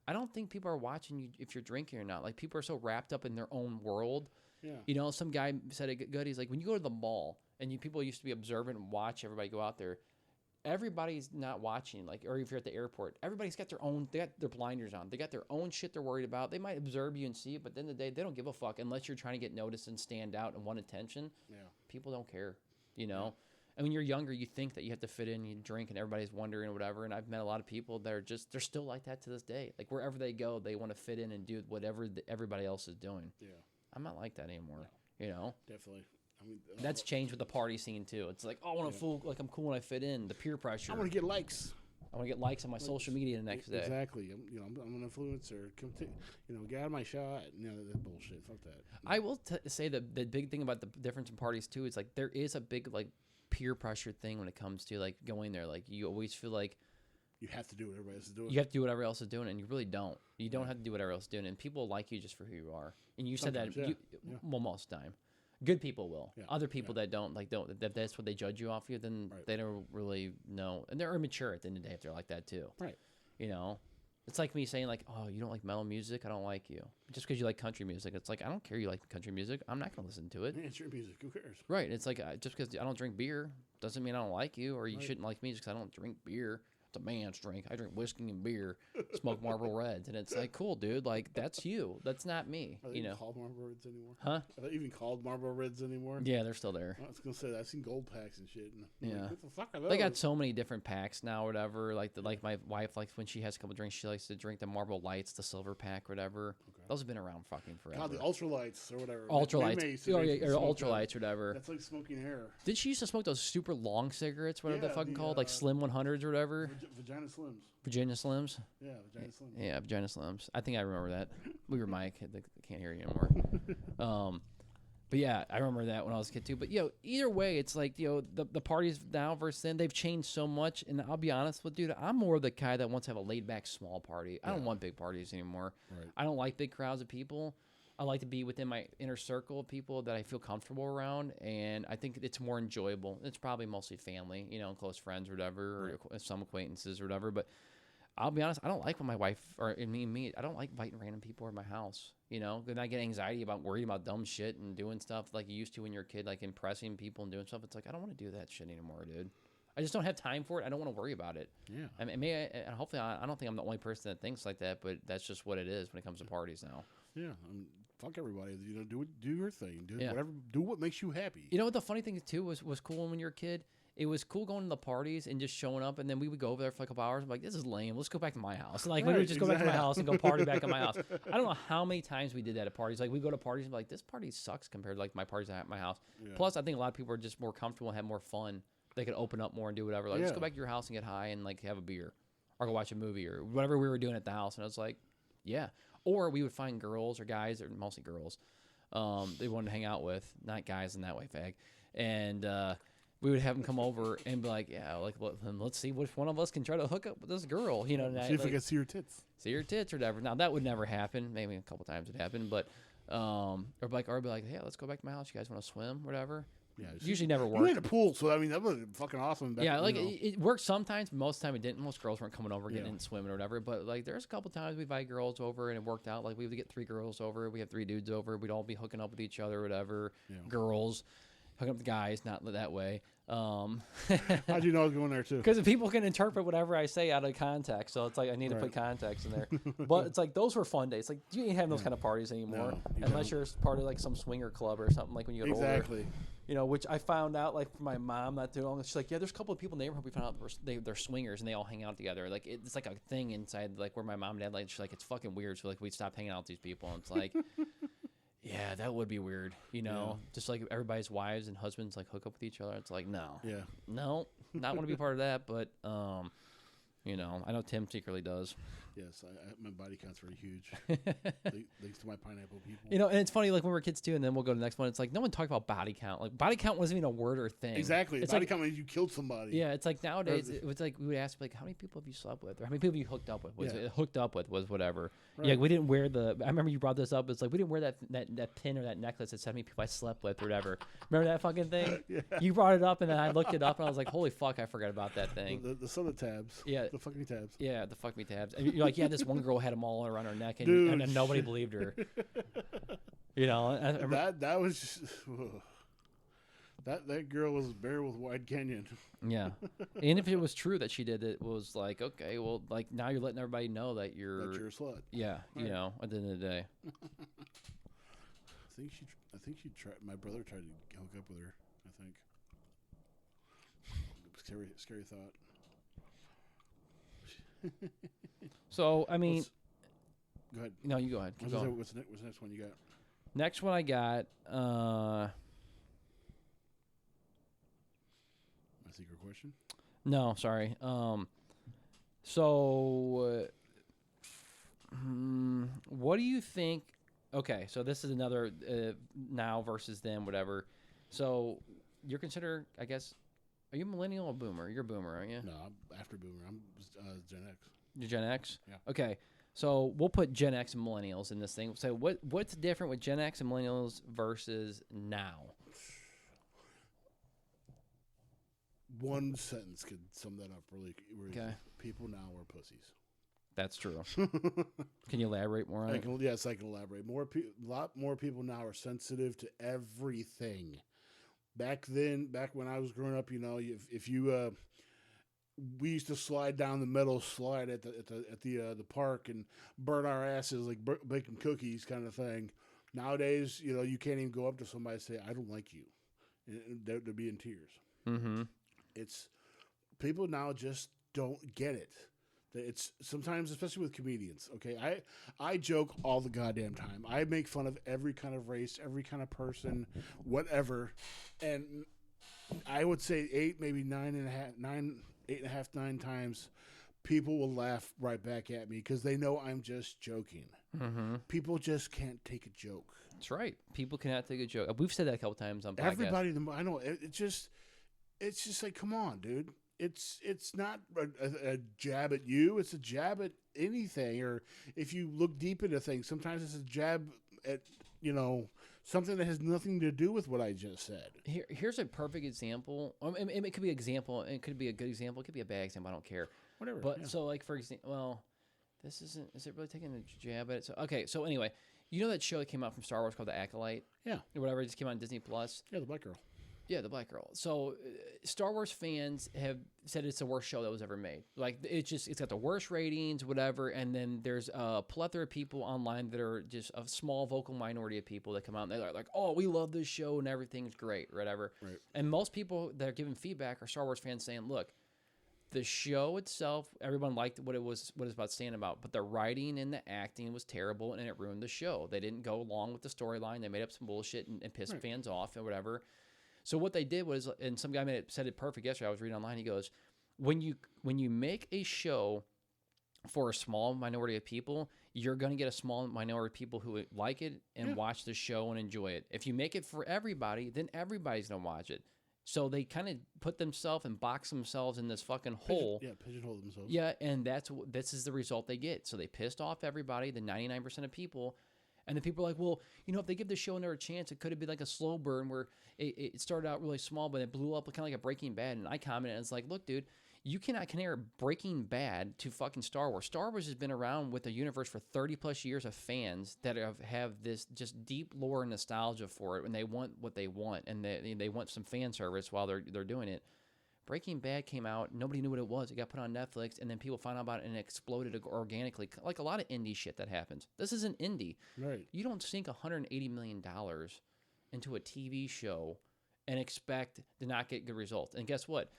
I don't think people are watching you if you're drinking or not. Like people are so wrapped up in their own world. Yeah. Some guy said it good. He's like, when you go to the mall and people used to be observant and watch everybody go out there, everybody's not watching, like, or if you're at the airport, everybody's got they got their blinders on. They got their own shit they're worried about. They might observe you and see it, but at the end of the day, they don't give a fuck unless you're trying to get noticed and stand out and want attention. Yeah. People don't care, Yeah. And when you're younger, you think that you have to fit in, you drink, and everybody's wondering or whatever. And I've met a lot of people that are they're still like that to this day. Like, wherever they go, they want to fit in and do whatever everybody else is doing. Yeah. I'm not like that anymore, Definitely. I mean, that's changed with the party scene too. It's like, I want to feel like I'm cool when I fit in. The peer pressure. I want to get likes. I want to get likes on my social media the next day. Exactly. I'm an influencer. Come get out of my shot. That bullshit. Fuck that. I will say the big thing about the difference in parties too is like there is a big like peer pressure thing when it comes to like going there. Like you always feel like you have to do what everybody else is doing. You have to do what everybody else is doing, and you really don't. You don't have to do what everybody else is doing, and people like you just for who you are. And you Sometimes, said that well, most of the time. Good people will. Yeah. Other people that don't, like, if that's what they judge you off of, then they don't really know. And they're immature at the end of the day if they're like that too. Right. It's like me saying like, oh, you don't like metal music? I don't like you. Just because you like country music. It's like, I don't care you like country music. I'm not going to listen to it. Yeah, it's your music. Who cares? Right. It's like, just because I don't drink beer doesn't mean I don't like you, or you shouldn't like me just because I don't drink beer. it's a man's drink. I drink whiskey and beer, smoke Marlboro Reds, and it's like, cool, dude. Like that's you. That's not me. Are they even called Marlboro Reds anymore? Huh? Are they even called Marlboro Reds anymore? Yeah, they're still there. I was gonna say I've seen gold packs and shit. And yeah. Like, what the fuck are those? They got so many different packs now, or whatever. Like my wife, like when she has a couple drinks, she likes to drink the Marlboro Lights, the silver pack, or whatever. Okay. Those have been around fucking forever. God, the ultralights or whatever. Ultralights. Oh yeah, or ultralights or whatever. That's like smoking hair. Did she used to smoke those super long cigarettes? Whatever they're fucking called, like Slim 100s or whatever. Vagina Slims. Virginia Slims. Yeah, Vagina Slims. Yeah, Vagina Slims. I think I remember that. We were Mike. I can't hear you anymore. But yeah, I remember that when I was a kid too. But either way, it's like the parties now versus then, they've changed so much. And I'll be honest with you, I'm more the guy that wants to have a laid back small party. I don't want big parties anymore. Right. I don't like big crowds of people. I like to be within my inner circle of people that I feel comfortable around, and I think it's more enjoyable. It's probably mostly family, close friends or whatever, or some acquaintances or whatever. But I'll be honest, I don't like when my wife or me, I don't like inviting random people over my house. Then I get anxiety about worrying about dumb shit and doing stuff like you used to when you're a kid, like impressing people and doing stuff. It's like, I don't want to do that shit anymore, dude. I just don't have time for it. I don't want to worry about it. Yeah. I mean, and hopefully, I don't think I'm the only person that thinks like that, but that's just what it is when it comes to parties now. Yeah. Fuck everybody. Do your thing. Do whatever. Do what makes you happy. You know what the funny thing too was cool when you were a kid. It was cool going to the parties and just showing up, and then we would go over there for like a couple hours. I'm like, this is lame. Let's go back to my house. Like we would just go back to my house and go party back at my house. I don't know how many times we did that at parties. Like we go to parties and be like, this party sucks compared to like my parties at my house. Yeah. Plus, I think a lot of people are just more comfortable and have more fun. They could open up more and do whatever. Like let's go back to your house and get high and like have a beer, or go watch a movie or whatever we were doing at the house. And I was like, yeah. Or we would find girls or guys, or mostly girls, they wanted to hang out with, not guys in that way, fag. And we would have them come over and be like, yeah, like let's see which one of us can try to hook up with this girl. See if we can see her tits. See her tits or whatever. Now that would never happen. Maybe a couple times it happened, but or be like, hey, let's go back to my house. You guys want to swim, whatever. Yeah, usually never worked. You had a pool, so I mean that was fucking awesome. It worked sometimes. Most of the time it didn't. Most girls weren't coming over getting in swimming or whatever. But like there's a couple times we invite girls over and it worked out. Like we would get 3 girls over. We have 3 dudes over. We'd all be hooking up with each other or whatever. Yeah. Girls hooking up with guys, not that way. How'd you know I was going there too? Because people can interpret whatever I say out of context, so it's like I need to put context in there. But it's like those were fun days. Like you ain't having those kind of parties anymore, unless you're part of like some swinger club or something. Like when you get older, which I found out like from my mom not too long. She's like, yeah, there's a couple of people in the neighborhood we found out they're swingers and they all hang out together. Like it's like a thing inside like where my mom and dad like she's like it's fucking weird. So like we stopped hanging out with these people, and it's like. Yeah, that would be weird, just like everybody's wives and husbands like hook up with each other. It's like, no, not want to be part of that, but, I know Tim secretly does. Yes, my body count's very huge. Thanks to my pineapple people. And it's funny, like when we were kids too, and then we'll go to the next one. It's like no one talked about body count. Like body count wasn't even a word or thing. Exactly. It's body count means you killed somebody. Yeah, it's like nowadays it was like we would ask like how many people have you slept with, or how many people have you hooked up with? Hooked up with was whatever. Right. Yeah, we didn't wear I remember you brought this up. It's like we didn't wear that pin or that necklace that said how many people I slept with or whatever. Remember that fucking thing? Yeah. You brought it up, and then I looked it up, and I was like, holy fuck, I forgot about that thing. The soda tabs. Yeah. The fuck me tabs. Yeah, the fuck me tabs. And you're like, yeah, this one girl had them all around her neck, and nobody believed her. That was just, that girl was buried with Wide Canyon. Yeah, and if it was true that she did it, was like okay, well, like now you're letting everybody know that you're a slut. Yeah, right. At the end of the day. I think she tried. My brother tried to hook up with her. I think. Scary thought. So I mean, go ahead. No, you go ahead. What's the next one you got? Next one I got. My secret question? No, sorry. What do you think? Okay, so this is another now versus then, whatever. So you're considered, I guess. Are you millennial or boomer? You're a boomer, aren't you? No, I'm after boomer. I'm Gen X. You're Gen X? Yeah. Okay. So we'll put Gen X and millennials in this thing. So what's different with Gen X and millennials versus now? One sentence could sum that up really. Okay. People now are pussies. That's true. Can you elaborate more on it? Yes, I can elaborate. A lot more people now are sensitive to everything. Back when I was growing up, if you we used to slide down the metal slide at the park and burn our asses like baking cookies kind of thing. Nowadays, you can't even go up to somebody and say, "I don't like you," and they'll be in tears. Mm-hmm. It's people now just don't get it. It's sometimes, especially with comedians. Okay, I joke all the goddamn time. I make fun of every kind of race, every kind of person, whatever, and I would say 8, maybe 8.5, 9 times, people will laugh right back at me because they know I'm just joking. Mm-hmm. People just can't take a joke. That's right. People cannot take a joke. We've said that a couple times on podcasts. Everybody, I know. It's just like, come on, dude. It's not a jab at you. It's a jab at anything. Or if you look deep into things, sometimes it's a jab at something that has nothing to do with what I just said. Here's a perfect example. It could be an example. It could be a good example. It could be a bad example. I don't care. Whatever. But so, like, for example, well, this isn't. Is it really taking a jab at it? So, okay. So anyway, you know that show that came out from Star Wars called The Acolyte? Yeah. Or whatever. It just came out on Disney Plus. Yeah, the black girl. Yeah, the black girl. So, Star Wars fans have said it's the worst show that was ever made. Like, it's got the worst ratings, whatever. And then there's a plethora of people online that are just a small vocal minority of people that come out and they're like, "Oh, we love this show and everything's great," whatever. Right. And most people that are giving feedback are Star Wars fans saying, "Look, the show itself, everyone liked what it was about standing about, but the writing and the acting was terrible and it ruined the show. They didn't go along with the storyline. They made up some bullshit and pissed fans off and whatever." So what they did was, and some guy said it perfect yesterday. I was reading online. He goes, when you make a show for a small minority of people, you're going to get a small minority of people who like it and watch the show and enjoy it. If you make it for everybody, then everybody's going to watch it. So they kind of put themselves and box themselves in this fucking hole. Pigeonhole themselves. Yeah, and this is the result they get. So they pissed off everybody, the 99% of people. And the people are like, well, if they give the show another chance, it could have been like a slow burn where it started out really small, but it blew up kind of like a Breaking Bad. And I commented, and it's like, look, dude, you cannot compare Breaking Bad to fucking Star Wars. Star Wars has been around with the universe for 30 plus years of fans that have this just deep lore and nostalgia for it, and they want what they want, and they want some fan service while they're doing it. Breaking Bad came out, nobody knew what it was. It got put on Netflix, and then people found out about it, and it exploded organically, like a lot of indie shit that happens. This is an indie. Right. You don't sink $180 million into a TV show and expect to not get good results. And guess what?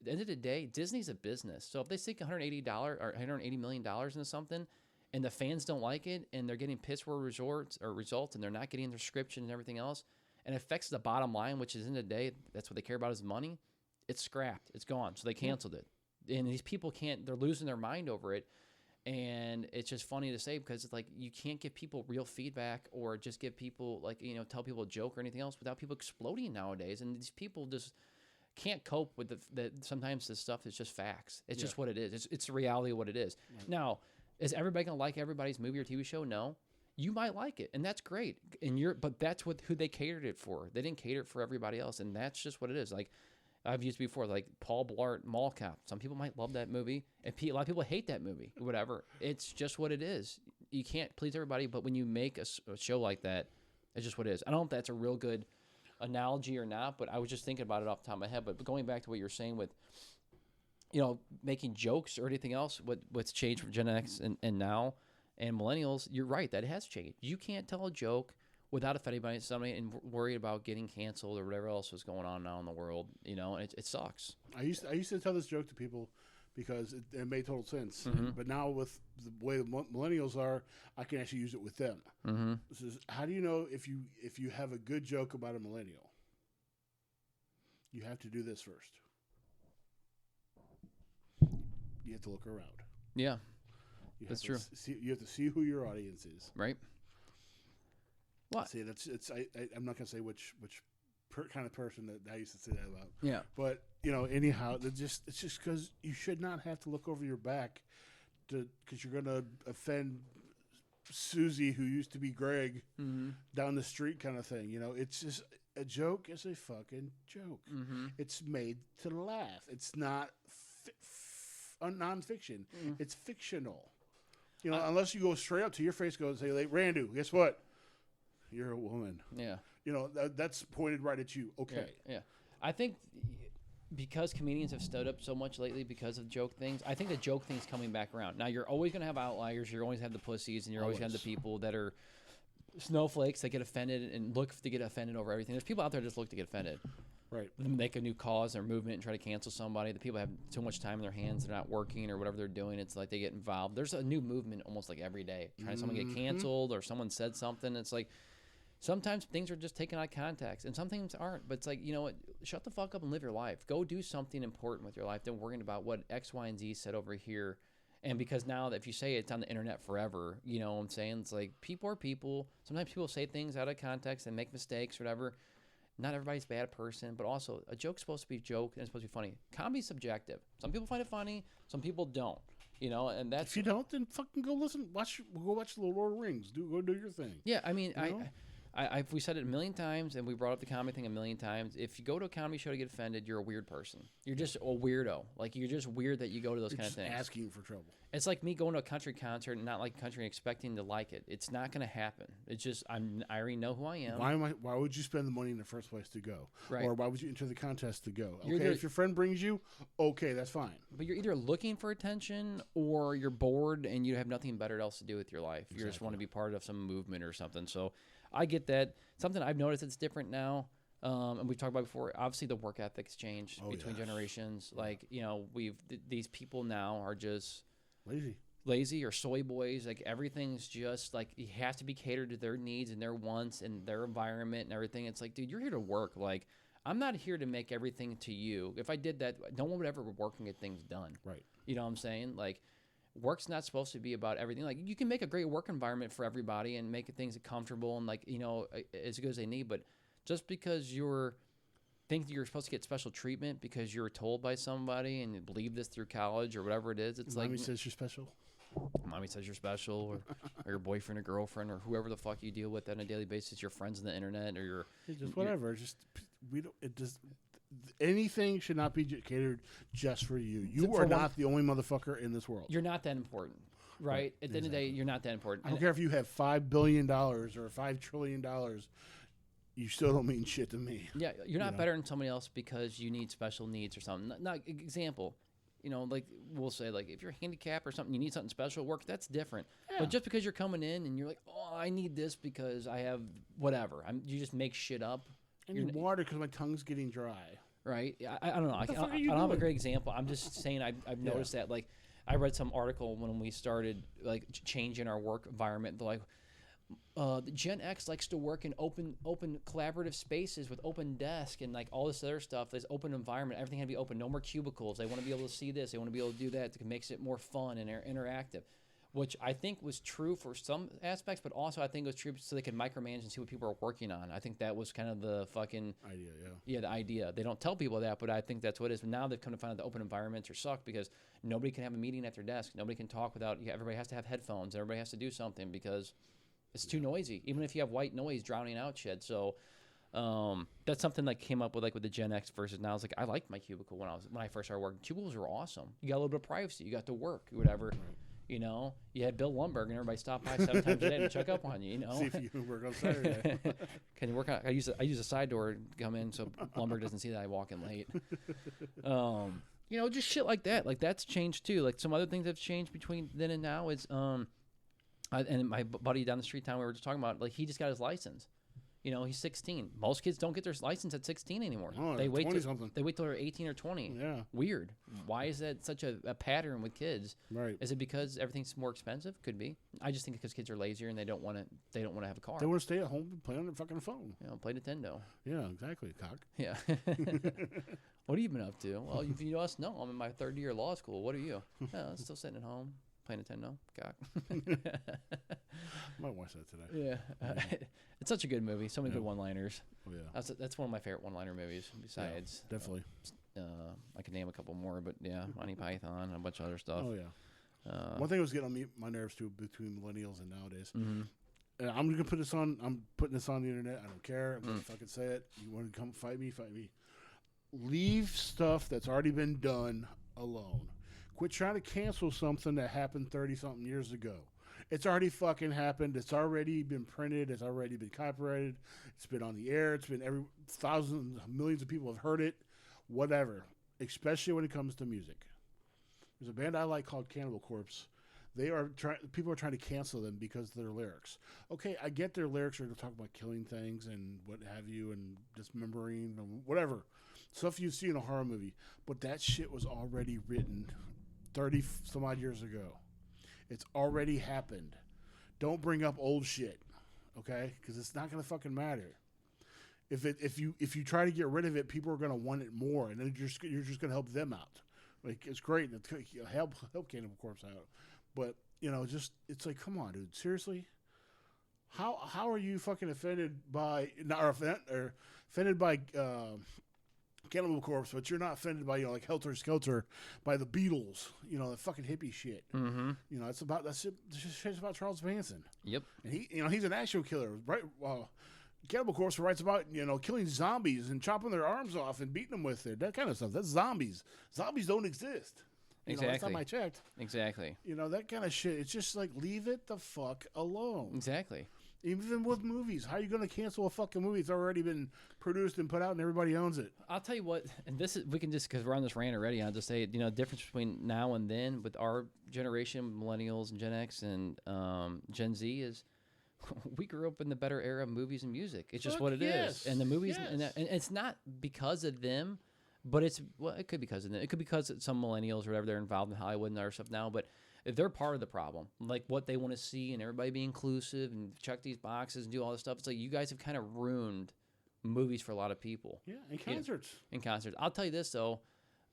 At the end of the day, Disney's a business. So if they sink $180 million into something, and the fans don't like it, and they're getting piss poor results, and they're not getting their description and everything else, and it affects the bottom line, which is in the day, that's what they care about is money. It's scrapped. It's gone. So they canceled it. And these people they're losing their mind over it. And it's just funny to say because it's like you can't give people real feedback or just give people tell people a joke or anything else without people exploding nowadays. And these people just can't cope with sometimes this stuff is just facts. It's just what it is. It's the reality of what it is. Right. Now, is everybody going to like everybody's movie or TV show? No. You might like it, and that's great. But that's who they catered it for. They didn't cater it for everybody else, and that's just what it is. Like, I've used before, like Paul Blart Mall Cop. Some people might love that movie, and a lot of people hate that movie, whatever. It's just what it is. You can't please everybody, but when you make a show like that, it's just what it is. I don't know if that's a real good analogy or not, but I was just thinking about it off the top of my head. But going back to what you're saying with, making jokes or anything else, what's changed for Gen X and now and millennials, you're right, that has changed. You can't tell a joke without offending somebody and worried about getting canceled or whatever else is going on now in the world, and it sucks. I used to tell this joke to people because it made total sense. Mm-hmm. But now with the way the millennials are, I can actually use it with them. Mm-hmm. This is, how do you know if you have a good joke about a millennial? You have to do this first. You have to look around. Yeah, that's true. You have to see who your audience is. Right. What? See, I'm not gonna say which kind of person that I used to say that about. Yeah. But anyhow, it's just because you should not have to look over your back, because you're gonna offend Susie, who used to be Greg, mm-hmm. down the street, kind of thing. It's just a joke is a fucking joke. Mm-hmm. It's made to laugh. It's not nonfiction. Mm-hmm. It's fictional. Unless you go straight up to your face, go and say, "Like, Randu, guess what? You're a woman." Yeah. That's pointed right at you. Okay. Yeah. I think because comedians have stood up so much lately because of joke things, I think the joke thing's coming back around. Now, you're always going to have outliers. You're always have the pussies, and you're always going to have the people that are snowflakes that get offended and look to get offended over everything. There's people out there that just look to get offended. Right. Make a new cause or movement and try to cancel somebody. The people have too much time in their hands. They're not working or whatever they're doing. It's like they get involved. There's a new movement almost like every day. Trying someone get canceled or someone said something. It's like sometimes things are just taken out of context and some things aren't. But it's like, you know what? Shut the fuck up and live your life. Go do something important with your life than worrying about what X, Y, and Z said over here. And because now if you say it's on the internet forever, you know what I'm saying? It's like people are people. Sometimes people say things out of context and make mistakes or whatever. Not everybody's a bad person, but also a joke's supposed to be a joke and it's supposed to be funny. Comedy's subjective. Some people find it funny, some people don't. You know, and that's if you don't, then fucking go watch the Lord of the Rings. Go do your thing. Yeah, I mean, we said it a million times, and we brought up the comedy thing a million times. If you go to a comedy show to get offended, you're a weird person. You're just a weirdo. Like, you're just weird that you go to those kind of things. Asking for trouble. It's like me going to a country concert and not like country and expecting to like it. It's not going to happen. It's just I already know who I am. Why would you spend the money in the first place to go? Right. Or why would you enter the contest to go? Okay, if your friend brings you, okay, that's fine. But you're either looking for attention or you're bored and you have nothing better else to do with your life. Exactly. You just want to be part of some movement or something. So I get that. Something I've noticed that's different now, and we've talked about before, obviously the work ethic's changed between generations. Like, you know, these people now are just lazy or soy boys. Like, everything's just like, it has to be catered to their needs and their wants and their environment and everything. It's like, dude, you're here to work. Like, I'm not here to make everything to you. If I did that, no one would ever work and get things done. Right. You know what I'm saying? Like, work's not supposed to be about everything. Like, you can make a great work environment for everybody and make things comfortable and, like, you know, as good as they need. But just because think you're supposed to get special treatment because you were told by somebody and you believe this through college or whatever it is, it's Mommy like Mommy says you're special. Mommy says you're special, or your boyfriend or girlfriend or whoever the fuck you deal with on a daily basis, your friends on the internet or your just whatever. Anything should not be catered just for you. You are not the only motherfucker in this world. You're not that important, right? At the end of the day, you're not that important. I don't care if you have $5 billion or $5 trillion. You still don't mean shit to me. Yeah, you're not better than somebody else because you need special needs or something. Not example, you know, like we'll say, like if you're handicapped or something, you need something special at work. That's different. Yeah. But just because you're coming in and you're like, oh, I need this because I have whatever. You just make shit up. I need water because my tongue's getting dry. Right? I don't know. I don't have a great example. I'm just saying I've noticed that. Like, I read some article when we started like changing our work environment. They're like, the Gen X likes to work in open collaborative spaces with open desk and like all this other stuff. This open environment, everything had to be open. No more cubicles. They want to be able to see this. They want to be able to do that. It makes it more fun and interactive. Which I think was true for some aspects, but also I think it was true so they could micromanage and see what people are working on. I think that was kind of the fucking idea, yeah, the idea. They don't tell people that, but I think that's what it is. But now they've come to find out the open environments are sucked because nobody can have a meeting at their desk. Nobody can talk without. Everybody has to have headphones. Everybody has to do something because it's too noisy. Even if you have white noise drowning out shit. So that's something that came up with like with the Gen X versus now. I was like, I liked my cubicle when I first started working. Cubicles were awesome. You got a little bit of privacy. You got to work, whatever. Right. You know, you had Bill Lumberg and everybody stopped by 7 times a day to check up on you. You know, see if you can work on Saturday. Can you work on? I use a side door to come in so Lumberg doesn't see that I walk in late. You know, just shit like that. Like that's changed too. Like some other things have changed between then and now is and my buddy down the street town we were just talking about. Like he just got his license. You know, he's 16. Most kids don't get their license at 16 anymore. Oh, they wait till 20 they're 18 or 20. Yeah. Weird. Why is that such a pattern with kids? Right. Is it because everything's more expensive? Could be. I just think because kids are lazier and they don't want to have a car. They want to stay at home and play on their fucking phone. You know, play Nintendo. Yeah, exactly, cock. Yeah. What have you been up to? Well, you know us. No, I'm in my 3rd year of law school. What are you? I'm still sitting at home. Playing Nintendo, cock. Might watch that today. Yeah, it's such a good movie. So many good one-liners. Oh yeah, that's one of my favorite one-liner movies. Besides, definitely, I could name a couple more, but yeah, Monty Python and a bunch of other stuff. Oh yeah. One thing that was getting on my nerves too between millennials and nowadays. Mm-hmm. And I'm gonna put this on. I'm putting this on the internet. I don't care. I'm gonna fucking say it. You want to come fight me? Fight me. Leave stuff that's already been done alone. Quit trying to cancel something that happened 30-something years ago. It's already fucking happened. It's already been printed. It's already been copyrighted. It's been on the air. It's been thousands, millions of people have heard it. whatever, especially when it comes to music. There's a band I like called Cannibal Corpse. People are trying to cancel them because of their lyrics. Okay, I get their lyrics are going to talk about killing things and what have you and dismembering and whatever. Stuff you see in a horror movie. But that shit was already written 30 some odd years ago. It's already happened. Don't bring up old shit, okay? Because it's not going to fucking matter. If you try to get rid of it, people are going to want it more, and then you're just going to help them out. Like, it's great. It's help Cannibal Corpse out. But, it's like, come on, dude. Seriously? How are you fucking offended by Cannibal Corpse, but you're not offended by, like Helter Skelter by the Beatles, the fucking hippie shit. Mm-hmm. Shit's about Charles Manson. Yep. And he's an actual killer, right? Well, Cannibal Corpse writes about, killing zombies and chopping their arms off and beating them with it. That kind of stuff. That's zombies. Zombies don't exist. Exactly. Last time I checked. Exactly. That kind of shit. It's just like, leave it the fuck alone. Exactly. Even with movies. How are you going to cancel a fucking movie that's already been produced and put out and everybody owns it? I'll tell you what, and we can just, because we're on this rant already, I'll just say, the difference between now and then with our generation, millennials and Gen X and Gen Z is, we grew up in the better era of movies and music. It's just what it is. And the movies, and it's not because of them, but it could be because of them. It could be because some millennials or whatever, they're involved in Hollywood and other stuff now, but they're part of the problem. Like what they want to see and everybody be inclusive and check these boxes and do all this stuff. It's like you guys have kind of ruined movies for a lot of people. Yeah, and concerts. In concerts. I'll tell you this, though.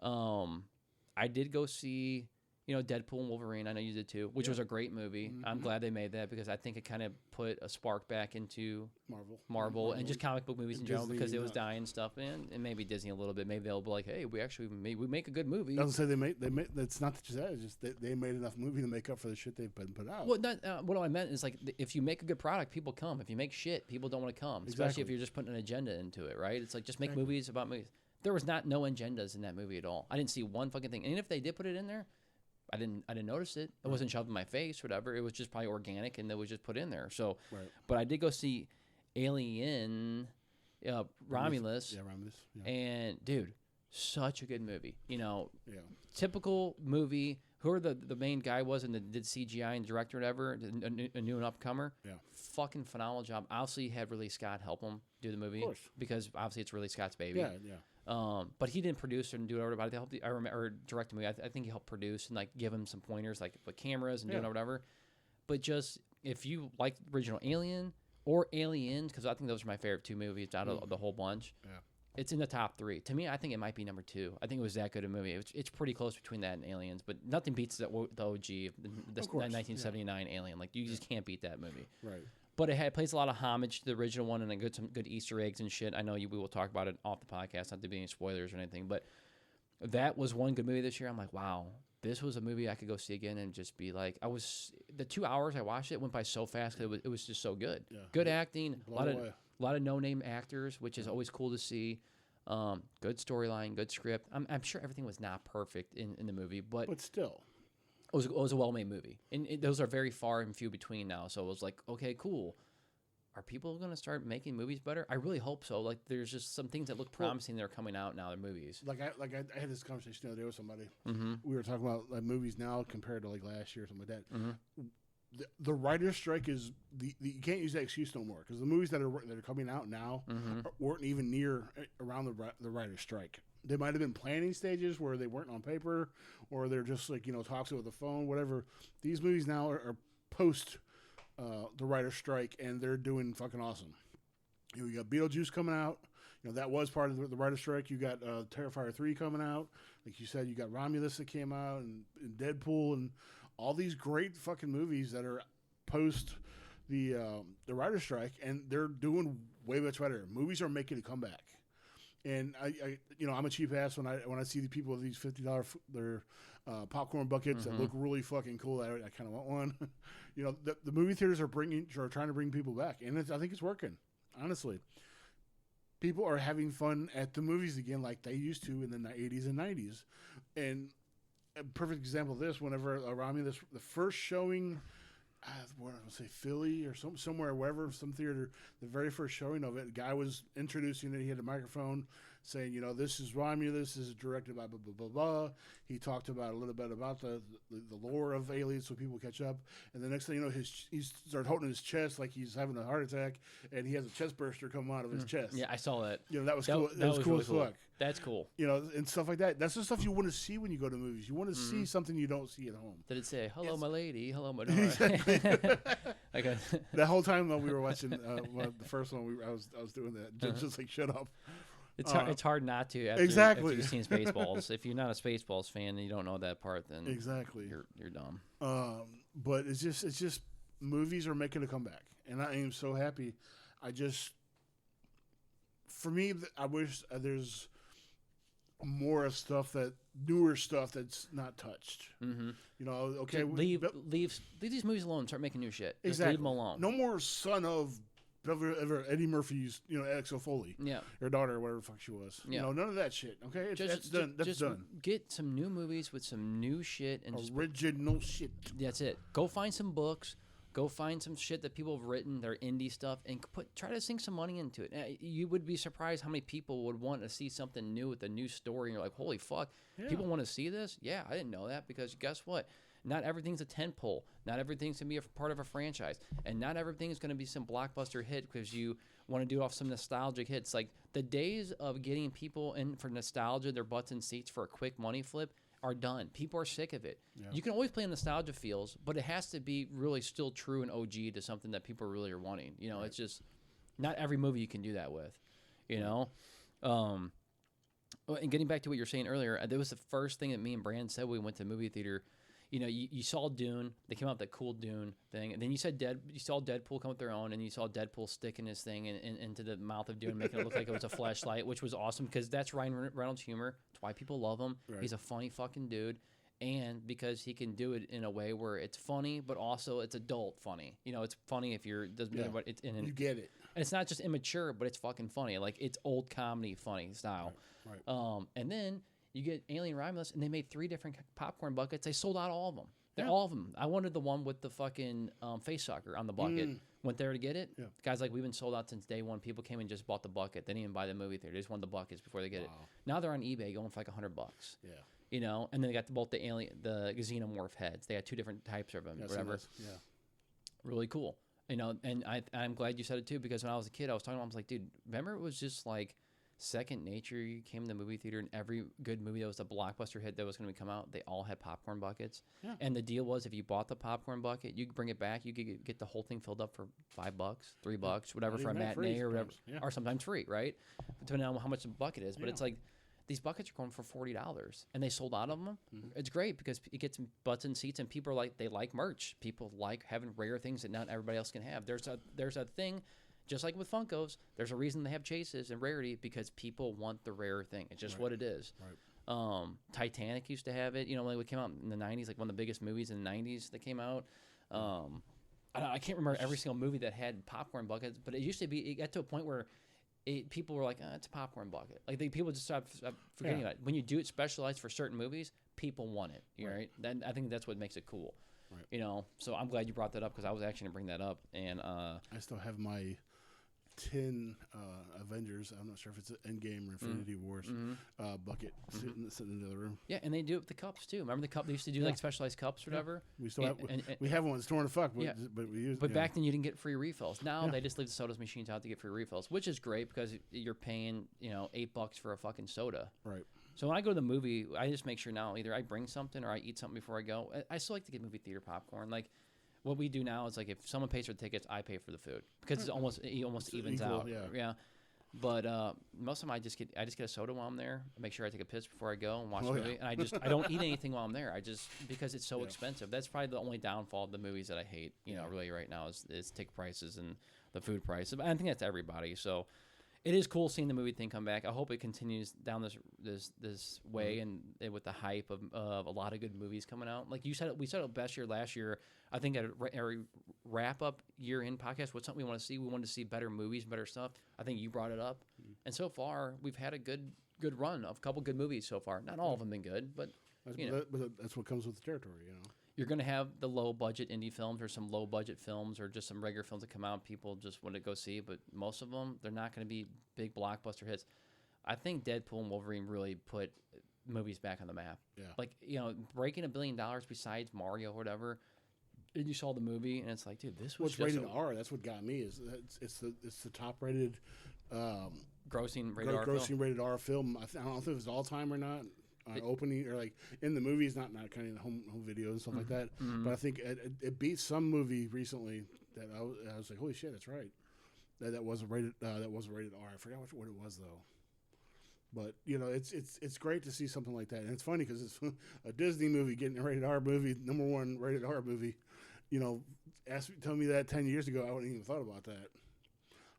I did go see... Deadpool and Wolverine, I know you did too, which was a great movie. Mm-hmm. I'm glad they made that because I think it kind of put a spark back into Marvel and just comic book movies in general because it was dying and stuff, and maybe Disney a little bit. Maybe they'll be like, hey, we make a good movie. Doesn't say they made. It's not that you said. It's just they made enough movie to make up for the shit they've been put out. Well, what I meant is like if you make a good product, people come. If you make shit, people don't want to come. Especially if you're just putting an agenda into it, right? It's like just make movies about movies. There was no agendas in that movie at all. I didn't see one fucking thing. And if they did put it in there, I didn't notice it. It wasn't shoved in my face or whatever. It was just probably organic and it was just put in there. So, but I did go see Alien, Romulus. Yeah, Romulus. Yeah. And dude, such a good movie. Typical movie. Whoever the main guy was and did CGI and director or whatever, a new and upcomer. Yeah. Fucking phenomenal job. Obviously, had Ridley Scott help him do the movie. Of course. Because obviously it's Ridley Scott's baby. Yeah, yeah. But he didn't produce it and do whatever. But I remember, or direct the movie. I think he helped produce and like give him some pointers, like with cameras and doing whatever. But just if you like the original Alien or Aliens, because I think those are my favorite two movies out of the whole bunch. Yeah, it's in the top three. To me, I think it might be number 2. I think it was that good a movie. It's pretty close between that and Aliens, but nothing beats the OG, the 1979 Alien. Like you just can't beat that movie. Right. But it plays a lot of homage to the original one and some good Easter eggs and shit. I know we will talk about it off the podcast, not to be any spoilers or anything, but that was one good movie this year. I'm like, wow, this was a movie I could go see again and just be like, the 2 hours I watched it went by so fast because it was just so good. Yeah. Good acting, a lot of no-name actors, which is always cool to see. Good storyline, good script. I'm sure everything was not perfect in the movie, but still. It was a well-made movie. And those are very far and few between now. So it was like, okay, cool. Are people going to start making movies better? I really hope so. Like, there's just some things that look promising that are coming out now. They're movies. I had this conversation the other day with somebody. Mm-hmm. We were talking about like movies now compared to like last year or something like that. Mm-hmm. The writer's strike is you can't use that excuse no more because the movies that are coming out now weren't even near around the writer's strike. They might have been planning stages where they weren't on paper, or they're just like talking with the phone, whatever. These movies now are post the writer's strike, and they're doing fucking awesome. You got Beetlejuice coming out. That was part of the writer's strike. You got Terrifier 3 coming out. Like you said, you got Romulus that came out, and Deadpool, and all these great fucking movies that are post the writer's strike, and they're doing way much better. Movies are making a comeback. And I'm a cheap ass when I see the people with these $50 their popcorn buckets that look really fucking cool. I kind of want one. The movie theaters are trying to bring people back, and I think it's working. Honestly, people are having fun at the movies again, like they used to in the 80s and 90s. And a perfect example of this: whenever Romulus, the first showing. Philly or somewhere, wherever, some theater, the very first showing of it, the guy was introducing it. He had a microphone saying, this is Romulus. This is directed by blah blah blah blah. He talked about a little bit about the lore of Aliens, so people catch up. And the next thing you know, he started holding his chest like he's having a heart attack, and he has a chest burster come out of his chest. Yeah, I saw that. That was cool. That was cool as fuck. That's cool. And stuff like that. That's the stuff you want to see when you go to movies. You want to see something you don't see at home. Did it say, hello, my lady, hello, my daughter? Okay. The whole time when we were watching the first one, I was doing that. Just like, shut up. It's hard not to after you've seen Spaceballs. If you're not a Spaceballs fan and you don't know that part, then exactly you're dumb. But it's just movies are making a comeback, and I am so happy. For me, I wish there's more of newer stuff that's not touched. Mm-hmm. Okay, leave these movies alone and start making new shit. Exactly. Just leave them alone. No more son of Eddie Murphy's, Axel Foley. Yeah. Her daughter, whatever the fuck she was. Yeah. None of that shit. Okay, that's done. That's done. Get some new movies with some new shit and original shit. That's it. Go find some books. Go find some shit that people have written, their indie stuff, and try to sink some money into it. You would be surprised how many people would want to see something new with a new story, and you're like, holy fuck, people want to see this? Yeah, I didn't know that, because guess what? Not everything's a tentpole. Not everything's going to be a part of a franchise. And not everything is going to be some blockbuster hit because you want to do off some nostalgic hits. Like, the days of getting people in for nostalgia, their butts in seats for a quick money flip, are done. People are sick of it. Yeah. You can always play nostalgia feels, but it has to be really still true and OG to something that people really are wanting. Right. It's just not every movie you can do that with, And getting back to what you were saying earlier, that was the first thing that me and Brand said when we went to the movie theater. You saw Dune. They came out with that cool Dune thing, and then you saw Deadpool come with their own, and you saw Deadpool sticking his thing into the mouth of Dune, making it look like it was a flashlight, which was awesome because that's Ryan Reynolds' humor. That's why people love him. Right. He's a funny fucking dude, and because he can do it in a way where it's funny, but also it's adult funny. It's funny if you're doesn't matter what it's in. You get it, and it's not just immature, but it's fucking funny. Like, it's old comedy funny style. Right. And then you get Alien Romulus, and they made 3 different popcorn buckets. They sold out all of them. All of them. I wanted the one with the fucking face sucker on the bucket. Went there to get it. Yeah. The guy's like, we've been sold out since day one. People came and just bought the bucket. They didn't even buy the movie theater. They just wanted the buckets before they get it. Now they're on eBay going for like $100. Yeah. And then they got both the xenomorph heads. They had 2 different types of them. Whatever. Yeah. Really cool. And I'm glad you said it too, because when I was a kid, I was talking to him, I was like, dude, remember it was just like second nature. You came to the movie theater, and every good movie that was a blockbuster hit that was going to come out, they all had popcorn buckets. Yeah. And the deal was, if you bought the popcorn bucket, you could bring it back. You could get the whole thing filled up for $5, $3, whatever, for a matinee or whatever, or sometimes free, right? Depending on how much the bucket is. But it's like, these buckets are going for $40, and they sold out of them. Mm-hmm. It's great because it gets butts in seats, and people are like, they like merch. People like having rare things that not everybody else can have. There's a thing. Just like with Funkos, there's a reason they have chases and rarity, because people want the rare thing. It's just what it is. Right. Titanic used to have it. When it came out in the 90s, like one of the biggest movies in the 90s that came out. I can't remember every single movie that had popcorn buckets, but it got to a point where people were like, it's a popcorn bucket. Like, people just stopped forgetting about it. When you do it specialized for certain movies, people want it. Right? Then I think that's what makes it cool. Right. So I'm glad you brought that up, because I was actually going to bring that up. And I still have my 10 Avengers. I'm not sure if it's an Endgame or Infinity Wars bucket sitting in the other room. Yeah, and they do it with the cups too. Remember the cup? They used to do like specialized cups or whatever. We still have we have one that's torn to fuck, but we use. But back then you didn't get free refills. Now they just leave the soda machines out to get free refills, which is great because you're paying $8 for a fucking soda. Right. So when I go to the movie, I just make sure now either I bring something or I eat something before I go. I still like to get movie theater popcorn. Like, what we do now is, like, if someone pays for the tickets, I pay for the food, because it almost evens equal, out. Yeah. But most of the time, I just get a soda while I'm there. I make sure I take a piss before I go and watch the movie, and I don't eat anything while I'm there. Because it's so expensive. That's probably the only downfall of the movies that I hate. Really right now is ticket prices and the food prices. But I think that's everybody. So it is cool seeing the movie thing come back. I hope it continues down this way, and with the hype of a lot of good movies coming out. Like you said, we said it best year last year. I think at a wrap-up year-end podcast, what's something we want to see? We wanted to see better movies, better stuff. I think you brought it up. And so far, we've had a good run of a couple good movies so far. Not all of them been good, but that's what comes with the territory, You're going to have the low-budget indie films or some low-budget films or just some regular films that come out people just want to go see, but most of them, they're not going to be big blockbuster hits. I think Deadpool and Wolverine really put movies back on the map. Yeah. Like, breaking $1 billion besides Mario or whatever. And you saw the movie, and it's like, dude, this was just rated R. That's what got me. Is it's the top rated, grossing rated R film. I don't know if it was all time or not. Opening or like in the movies, not kind of home video and stuff like that. But I think it beat some movie recently that I was like, holy shit, that's right. That wasn't rated. That wasn't rated R. I forgot what it was though. But it's great to see something like that, and it's funny because it's a Disney movie getting a rated R movie, #1 rated R movie. Tell me that 10 years ago, I wouldn't even thought about that.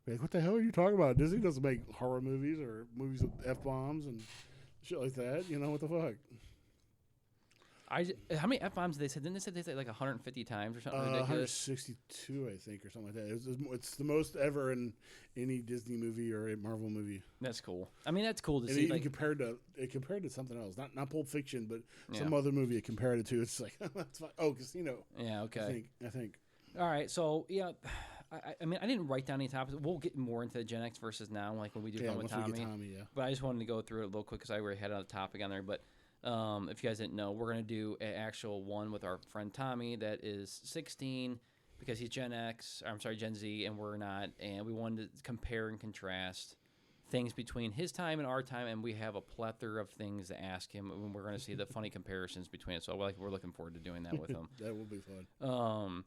Like, what the hell are you talking about? Disney doesn't make horror movies or movies with F-bombs and shit like that. What the fuck? How many F-bombs did they say? Didn't they say like 150 times or something ridiculous? 162, I think, or something like that. It's the most ever in any Disney movie or a Marvel movie. That's cool. I mean, that's cool to see. Even compared to something else, not Pulp Fiction, but some other movie it compared it to. It's like, that's fine. Oh, Casino. Yeah, okay. I think. All right, so I mean, I didn't write down any topics. We'll get more into the Gen X versus now, like when we do with Tommy. We get Tommy, yeah. But I just wanted to go through it a little quick because I already had a topic on there. But if you guys didn't know, we're going to do an actual one with our friend Tommy that is 16 because he's Gen Z, and we're not. And we wanted to compare and contrast things between his time and our time, and we have a plethora of things to ask him, and we're going to see the funny comparisons between it. So we're looking forward to doing that with him. That will be fun.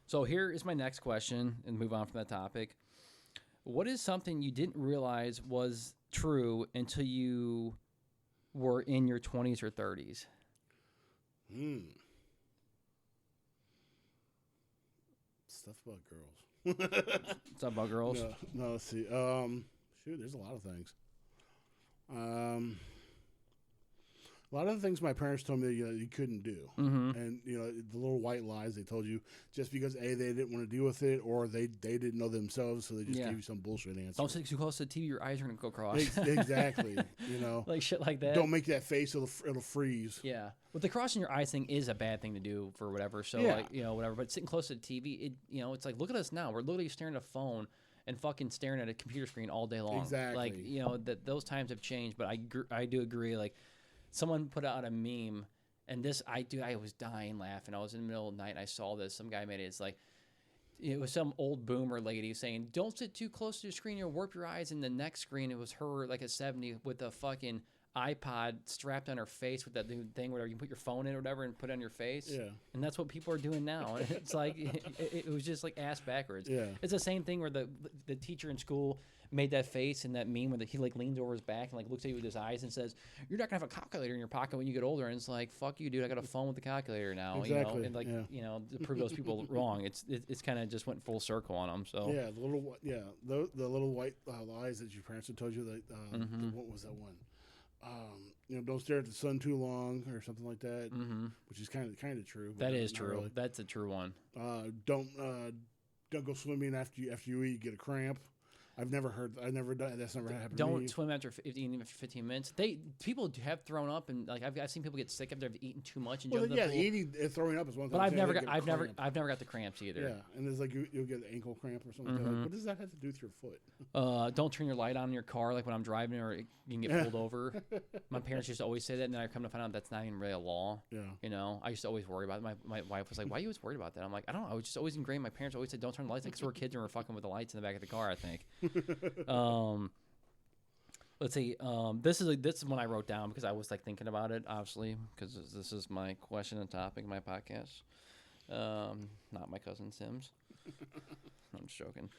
So here is my next question, and move on from that topic. What is something you didn't realize was true until you were in your 20s or 30s? Stuff about girls. Stuff about girls? No, let's see. Shoot, there's a lot of things. A lot of the things my parents told me that you couldn't do, and the little white lies they told you just because they didn't want to deal with it, or they didn't know themselves, so they just gave you some bullshit answer. Don't sit too close to the TV; your eyes are gonna go cross. Exactly, like shit like that. Don't make that face; it'll freeze. Yeah, but the crossing your eyes thing is a bad thing to do for whatever. So whatever. But sitting close to the TV, it's like, look at us now. We're literally staring at a phone and fucking staring at a computer screen all day long. Exactly. Like those times have changed, but I do agree. Like, someone put out a meme, and I was dying laughing. I was in the middle of the night, and I saw this. Some guy made it. It's like, it was some old boomer lady saying, "Don't sit too close to the screen, you'll warp your eyes." And the next screen, it was her, like a 70, with a fucking iPod strapped on her face with that new thing where you can put your phone in or whatever and put it on your face. Yeah. And that's what people are doing now. And it's like, it was just like ass backwards. Yeah. It's the same thing where the teacher in school made that face in that meme where he like leans over his back and like looks at you with his eyes and says, "You're not gonna have a calculator in your pocket when you get older." And it's like, fuck you, dude. I got a phone with a calculator now. Exactly. And like, to prove those people wrong, it's kind of just went full circle on them. So yeah, the little white lies that your parents had told you that. What was that one? Don't stare at the sun too long or something like that, which is kind of true. That is true. Really. That's a true one. Don't go swimming after you eat. Get a cramp. I've never done. That's never happened. Don't swim after 15 minutes. People have thrown up, and like I've seen people get sick after they've eaten too much and jumped in the pool. Eating and throwing up is one thing. But I've never got the cramps either. Yeah, and there's like you'll get an ankle cramp or something. Like that. Like, what does that have to do with your foot? Don't turn your light on in your car like when I'm driving, or you can get pulled over. My parents used to always say that, and then I come to find out that's not even really a law. Yeah. I used to always worry about it. My wife was like, "Why are you always worried about that?" I'm like, "I don't know. I was just always ingrained. My parents always said don't turn the lights on because we're kids and we're fucking with the lights in the back of the car." I think. Let's see. This is one I wrote down because I was like thinking about it, obviously, because this is my question and topic, my podcast. Not my cousin Sims. I'm just joking.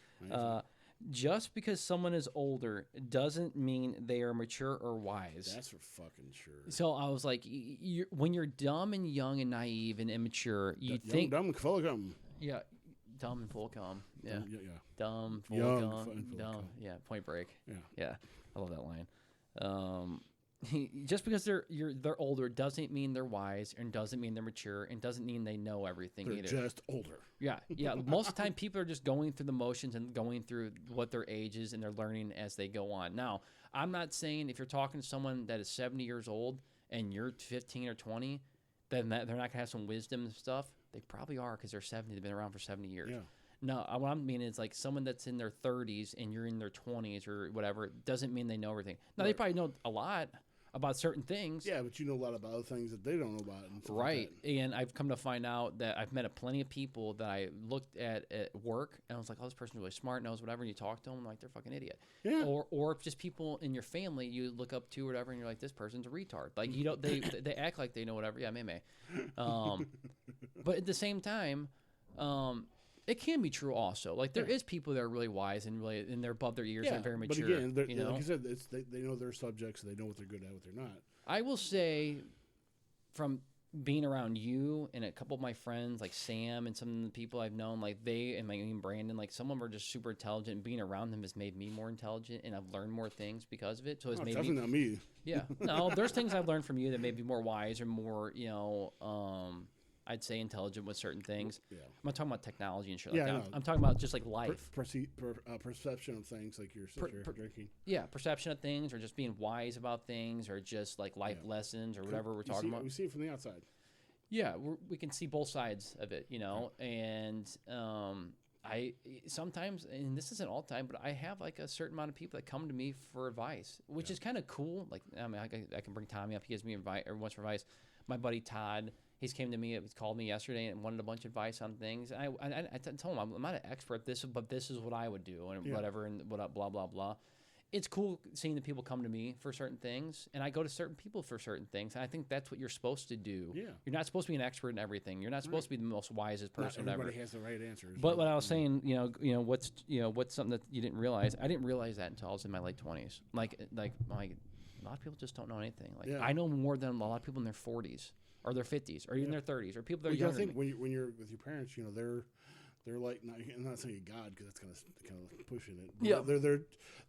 Just because someone is older doesn't mean they are mature or wise. That's for fucking sure. So I was like, when you're dumb and young and naive and immature, you think dumb and full of cum. Yeah. Dumb and full of cum. Yeah. Dumb, full young, of cum. Dumb. Yeah. Point Break. Yeah. I love that line. Just because they're older doesn't mean they're wise, and doesn't mean they're mature, and doesn't mean they know everything either. They're just older. Yeah. Most of the time, people are just going through the motions and going through what their age is, and they're learning as they go on. Now, I'm not saying if you're talking to someone that is 70 years old and you're 15 or 20, then they're not gonna have some wisdom and stuff. They probably are because they're 70. They've been around for 70 years. Yeah. No, what I mean is like someone that's in their 30s and you're in their 20s or whatever doesn't mean they know everything. Now, they probably know a lot about certain things. Yeah, but you know a lot about other things that they don't know about. And right. Like and I've come to find out that I've met plenty of people that I looked at work and I was like, oh, this person's really smart, knows whatever. And you talk to them, like they're a fucking idiot. Yeah. Or just people in your family you look up to or whatever, and you're like, this person's a retard. Like, you don't, they act like they know whatever. Yeah, maybe. But at the same time, it can be true also. Like there is people that are really wise and they're above their years and very mature. But again, you know? like I said, they know their subjects. They know what they're good at, what they're not. I will say, from being around you and a couple of my friends, like Sam and some of the people I've known, like they and even Brandon, like some of them are just super intelligent. And being around them has made me more intelligent, and I've learned more things because of it. So it's made definitely not me. Yeah, no, there's things I've learned from you that made me more wise or more, I'd say intelligent with certain things. Yeah. I'm not talking about technology and shit like that. I'm talking about just like life. Perception of things, like your sister drinking. Yeah, perception of things, or just being wise about things, or just like life lessons or whatever we're talking about. We see it from the outside. Yeah, we can see both sides of it, and I sometimes, and this isn't all the time, but I have like a certain amount of people that come to me for advice, which is kind of cool. Like, I mean, I can bring Tommy up. He gives me advice every once for advice. My buddy Todd, he's came to me, called me yesterday and wanted a bunch of advice on things. And I told him, I'm not an expert at this, but this is what I would do and whatever, and blah, blah, blah. It's cool seeing the people come to me for certain things, and I go to certain people for certain things. And I think that's what you're supposed to do. Yeah. You're not supposed to be an expert in everything. You're not supposed to be the most wisest person not ever. Everybody has the right answers. But what I was saying, what's something that you didn't realize? I didn't realize that until I was in my late 20s. Like a lot of people just don't know anything. Like I know more than a lot of people in their 40s. Or their 50s, or even their 30s, or people that are younger. I think when you're with your parents, they're like, I'm not saying God because that's kind of pushing it. But yeah,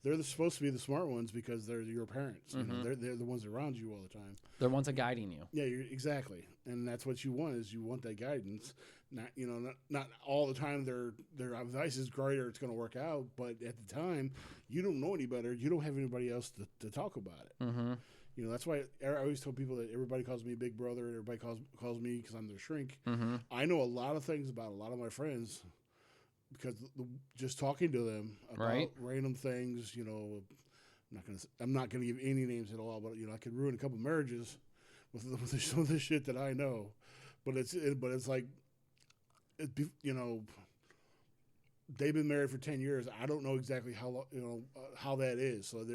they're supposed to be the smart ones because they're your parents. Mm-hmm. They're the ones around you all the time. They're the ones that are guiding you. Yeah, exactly, and that's what you want is you want that guidance. Not all the time their advice is great or it's going to work out, but at the time you don't know any better. You don't have anybody else to talk about it. Mm-hmm. That's why I always tell people that everybody calls me big brother. Everybody calls me because I'm their shrink. Mm-hmm. I know a lot of things about a lot of my friends because just talking to them about random things. I'm not gonna give any names at all, but I could ruin a couple marriages with some of the shit that I know. But it's like, they've been married for 10 years. I don't know exactly how that is. So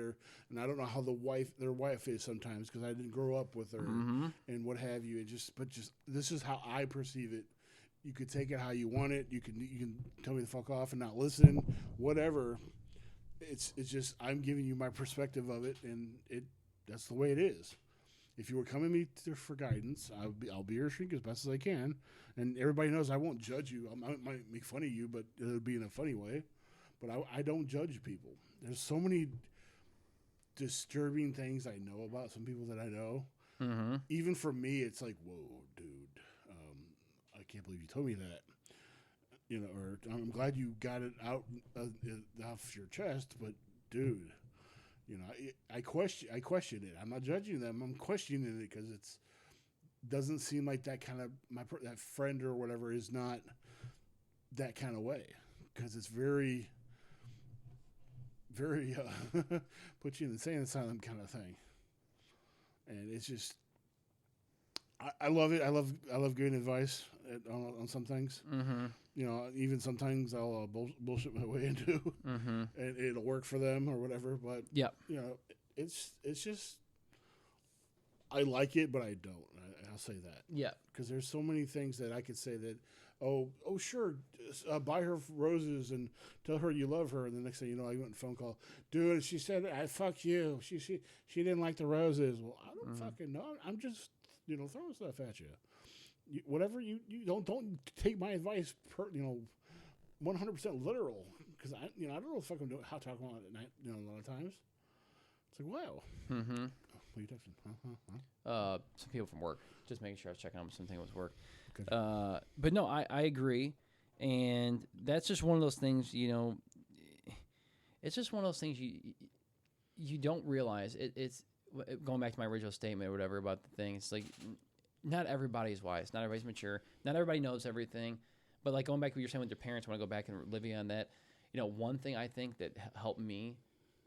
and I don't know how their wife is sometimes because I didn't grow up with her and what have you. But this is how I perceive it. You could take it how you want it. You can tell me to fuck off and not listen, whatever. It's just I'm giving you my perspective of it, and that's the way it is. If you were coming to me for guidance, I'll be your shrink as best as I can. And everybody knows I won't judge you. I might make fun of you, but it'll be in a funny way. But I don't judge people. There's so many disturbing things I know about some people that I know. Mm-hmm. Even for me, it's like, whoa, dude, I can't believe you told me that. Or I'm glad you got it out off your chest, but dude. I question it. I'm not judging them. I'm questioning it because it doesn't seem like that kind of that friend or whatever is not that kind of way because it's very, very put you in the insane asylum kind of thing. And it's just, I love it. I love giving advice on some things. Mm-hmm. Even sometimes I'll bullshit my way into, and it'll work for them or whatever. But it's just I like it, but I don't. I'll say that. Yeah, because there's so many things that I could say that. Oh, sure. Buy her roses and tell her you love her. And the next thing you know, I went on a phone call. Dude, she said, "I fuck you." She didn't like the roses. Well, I don't fucking know. I'm just throwing stuff at you. Whatever you don't take my advice 100% literal because I don't know if I can do how to talk about it at night. A lot of times it's like wow. Mm-hmm. What are you texting? Some people from work. Just making sure I was checking on something with work. Okay. But no, I agree, and that's just one of those things. It's just one of those things you don't realize. It's going back to my original statement or whatever about the thing. It's like. Not everybody's wise. Not everybody's mature. Not everybody knows everything. But like going back to what you're saying with your parents, I want to go back and live on that. One thing I think that helped me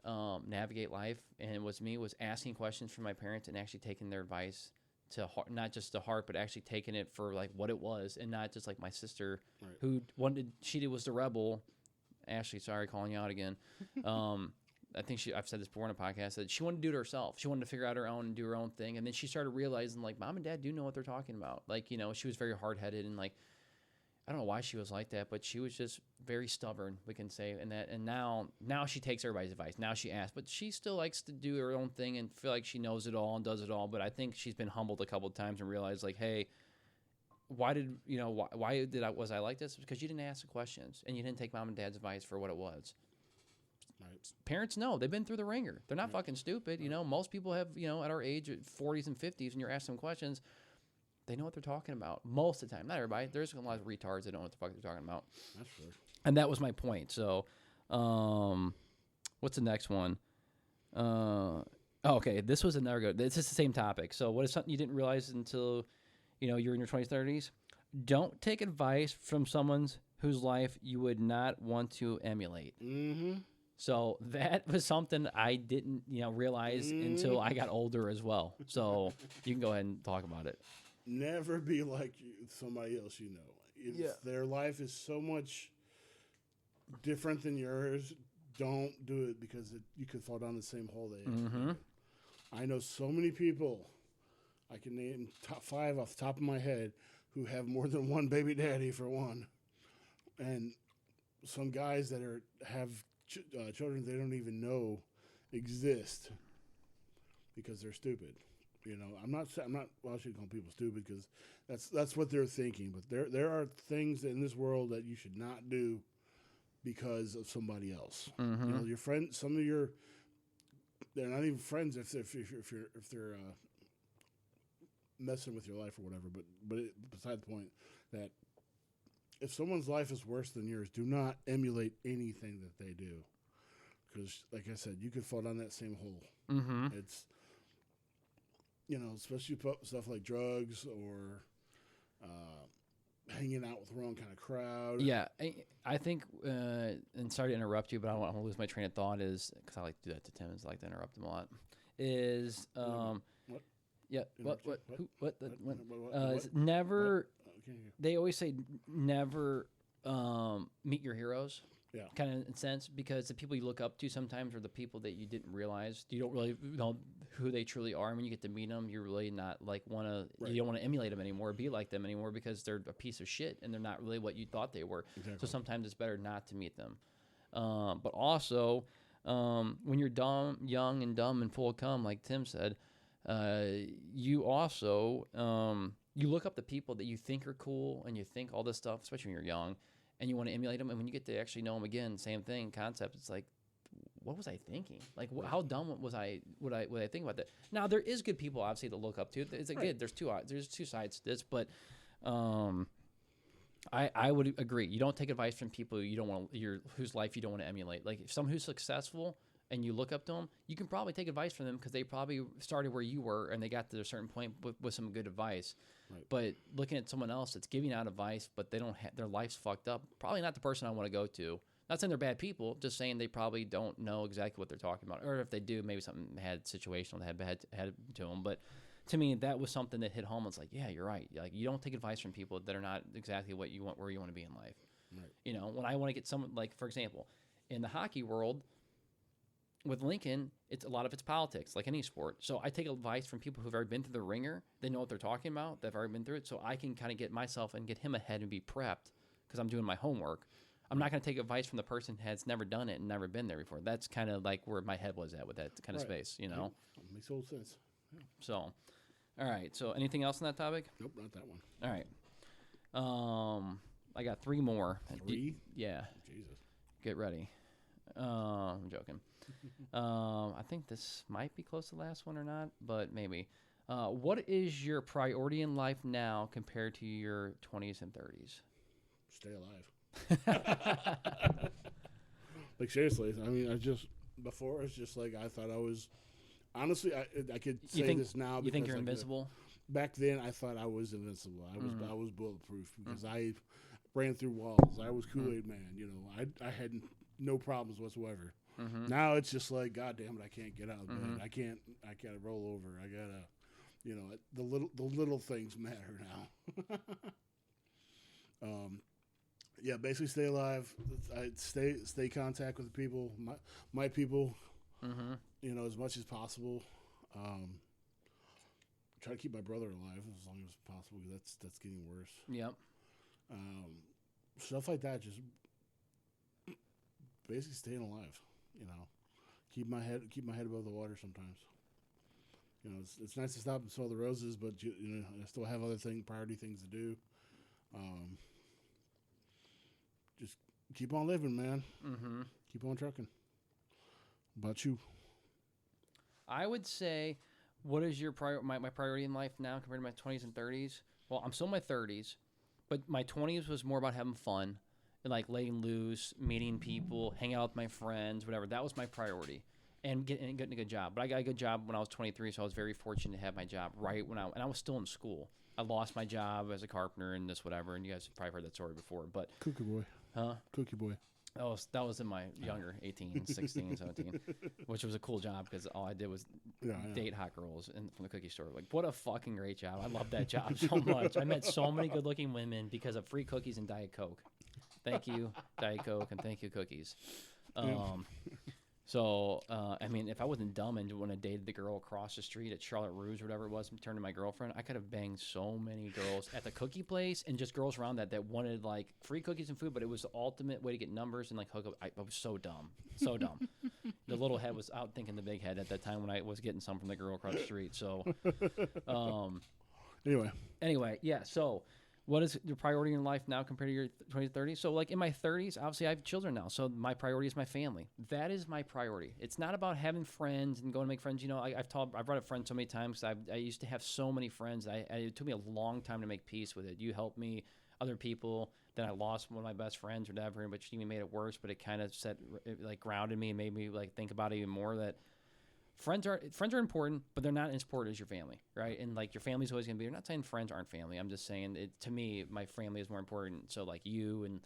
navigate life and was asking questions from my parents and actually taking their advice to heart, not just to heart, but actually taking it for like what it was, and not just like my sister who she was the rebel. Ashley, sorry, calling you out again. I think I've said this before on a podcast, that she wanted to do it herself. She wanted to figure out her own and do her own thing. And then she started realizing, like, mom and dad do know what they're talking about. Like, she was very hard-headed, and like, I don't know why she was like that, but she was just very stubborn, we can say. And now she takes everybody's advice. Now she asks, but she still likes to do her own thing and feel like she knows it all and does it all. But I think she's been humbled a couple of times and realized, like, hey, why was I like this? Because you didn't ask the questions and you didn't take mom and dad's advice for what it was. Right. Parents know. They've been through the ringer. They're not fucking stupid. Most people have, at our age, 40s and 50s, and you're asking them questions, they know what they're talking about most of the time. Not everybody. There's a lot of retards that don't know what the fuck they're talking about. That's true. And that was my point. So, what's the next one? Okay, this was another good. It's just the same topic. So, what is something you didn't realize until, you're in your 20s, 30s? Don't take advice from someone whose life you would not want to emulate. Mm-hmm. So that was something I didn't, realize until I got older as well. So you can go ahead and talk about it. Never be like somebody else you know. If their life is so much different than yours, don't do it, because you could fall down the same hole they have. Mm-hmm. I know so many people, I can name top 5 off the top of my head, who have more than one baby daddy, for one. And some guys that have children they don't even know exist because they're stupid. I'm not. Well, I shouldn't call people stupid, because that's what they're thinking. But there are things in this world that you should not do because of somebody else. Mm-hmm. Your friend, they're not even friends if they're messing with your life or whatever. But beside the point, that if someone's life is worse than yours, do not emulate anything that they do, because, like I said, you could fall down that same hole. Mm-hmm. It's, especially stuff like drugs or hanging out with the wrong kind of crowd. Yeah, I think, and sorry to interrupt you, but I don't want to lose my train of thought, is, because I like to do that to Tim, I like to interrupt him a lot, is, what? Yeah, never, they always say never meet your heroes. Yeah. Kind of in a sense, because the people you look up to sometimes are the people that you didn't realize. You don't really know who they truly are. And when you get to meet them, you're really not you don't want to emulate them anymore, be like them anymore, because they're a piece of shit and they're not really what you thought they were. Exactly. So sometimes it's better not to meet them. But also, when you're young and dumb and full of cum, like Tim said, you also, you look up the people that you think are cool and you think all this stuff, especially when you're young, and you want to emulate them. And when you get to actually know them again, same thing, concept. It's like, what was I thinking? Like, how dumb would I think about that? Now, there is good people, obviously, to look up to. It's like, good. There's two sides to this, but I would agree. You don't take advice from people you don't want whose life you don't want to emulate. Like, if someone who's successful and you look up to them, you can probably take advice from them because they probably started where you were and they got to a certain point with some good advice. Right. But looking at someone else that's giving out advice, but they don't their life's fucked up, probably not the person I want to go to. Not saying they're bad people, just saying they probably don't know exactly what they're talking about. Or if they do, maybe something had situational that had to them. But to me, that was something that hit home. It's like, yeah, you're right. Like, you don't take advice from people that are not exactly what you want, where you want to be in life. Right. When I want to get someone, like, for example, in the hockey world, with Lincoln, a lot of it's politics, like any sport. So I take advice from people who've already been through the ringer. They know what they're talking about. They've already been through it. So I can kind of get myself and get him ahead and be prepped because I'm doing my homework. I'm not going to take advice from the person who has never done it and never been there before. That's kind of like where my head was at with that kind of space, Yeah, makes total sense. Yeah. So, all right. So anything else on that topic? Nope, not that one. All right. I got 3 more. 3? Yeah. Jesus. Get ready. I'm joking. I think this might be close to the last one or not, but maybe. What is your priority in life now compared to your 20s and 30s? Stay alive. Like, seriously, I mean, before it's just like I thought I was, honestly, I could say this now. You think you're invincible? Back then, I thought I was invincible. I was bulletproof because ran through walls. I was Kool-Aid Man. You know, I had no problems whatsoever. Now it's just like, God damn it, I can't get out of bed. I can't roll over. I gotta, you know, the little things matter now. Yeah, basically stay alive. I stay contact with the people, my people, you know, as much as possible. Try to keep my brother alive as long as possible. That's getting worse. Yep. Stuff like that, just basically staying alive. You know, keep my head above the water sometimes. You know, it's nice to stop and smell the roses, but you know, I still have other priority things to do. Just keep on living, man. Keep on trucking. How about you? I would say, what is your my priority in life now compared to my 20s and 30s? Well, I'm still in my 30s, but my 20s was more about having fun and like laying loose, meeting people, hanging out with my friends, whatever. That was my priority, and getting a good job. But I got a good job when I was 23, so I was very fortunate to have my job right when I was still in school. I lost my job as a carpenter and this whatever, and you guys have probably heard that story before. But Cookie boy. Huh? Cookie boy. That was in my younger 18, 16, 17, which was a cool job because all I did was date hot girls from the cookie store. Like, what a fucking great job. I love that job so much. I met so many good-looking women because of free cookies and Diet Coke. Thank you, Diet Coke, and thank you, cookies. So, I mean, if I wasn't dumb and when I dated the girl across the street at Charlotte Russe or whatever it was, turned to my girlfriend, I could have banged so many girls at the cookie place and just girls around that wanted, like, free cookies and food, but it was the ultimate way to get numbers and, like, hook up. I was so dumb. So dumb. The little head was out thinking the big head at that time when I was getting some from the girl across the street. So, Anyway, yeah, so... What is your priority in life now compared to your 20s, 30s? So, like, in my 30s, obviously, I have children now. So, my priority is my family. That is my priority. It's not about having friends and going to make friends. You know, I've brought up friends so many times. I used to have so many friends. It took me a long time to make peace with it. You helped me, other people. Then I lost one of my best friends or whatever, which even made it worse. But it kind of grounded me and made me, like, think about it even more that friends are important, but they're not as important as your family, right? And like your family's always gonna be. I'm not saying friends aren't family. I'm just saying to me, my family is more important. So like you and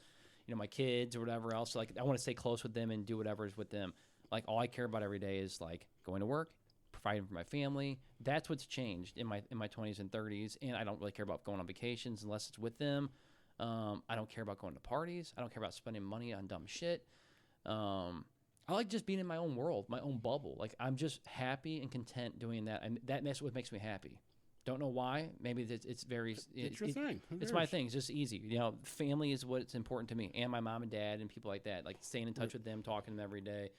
my kids or whatever else. Like I want to stay close with them and do whatever is with them. Like all I care about every day is like going to work, providing for my family. That's what's changed in my 20s and 30s. And I don't really care about going on vacations unless it's with them. I don't care about going to parties. I don't care about spending money on dumb shit. I like just being in my own world, my own bubble. Like, I'm just happy and content doing that. And that's what makes me happy. Don't know why. Maybe it's very... It's your thing. It's my thing. It's just easy. You know, family is what's important to me. And my mom and dad and people like that. Like, staying in touch with them, talking to them every day,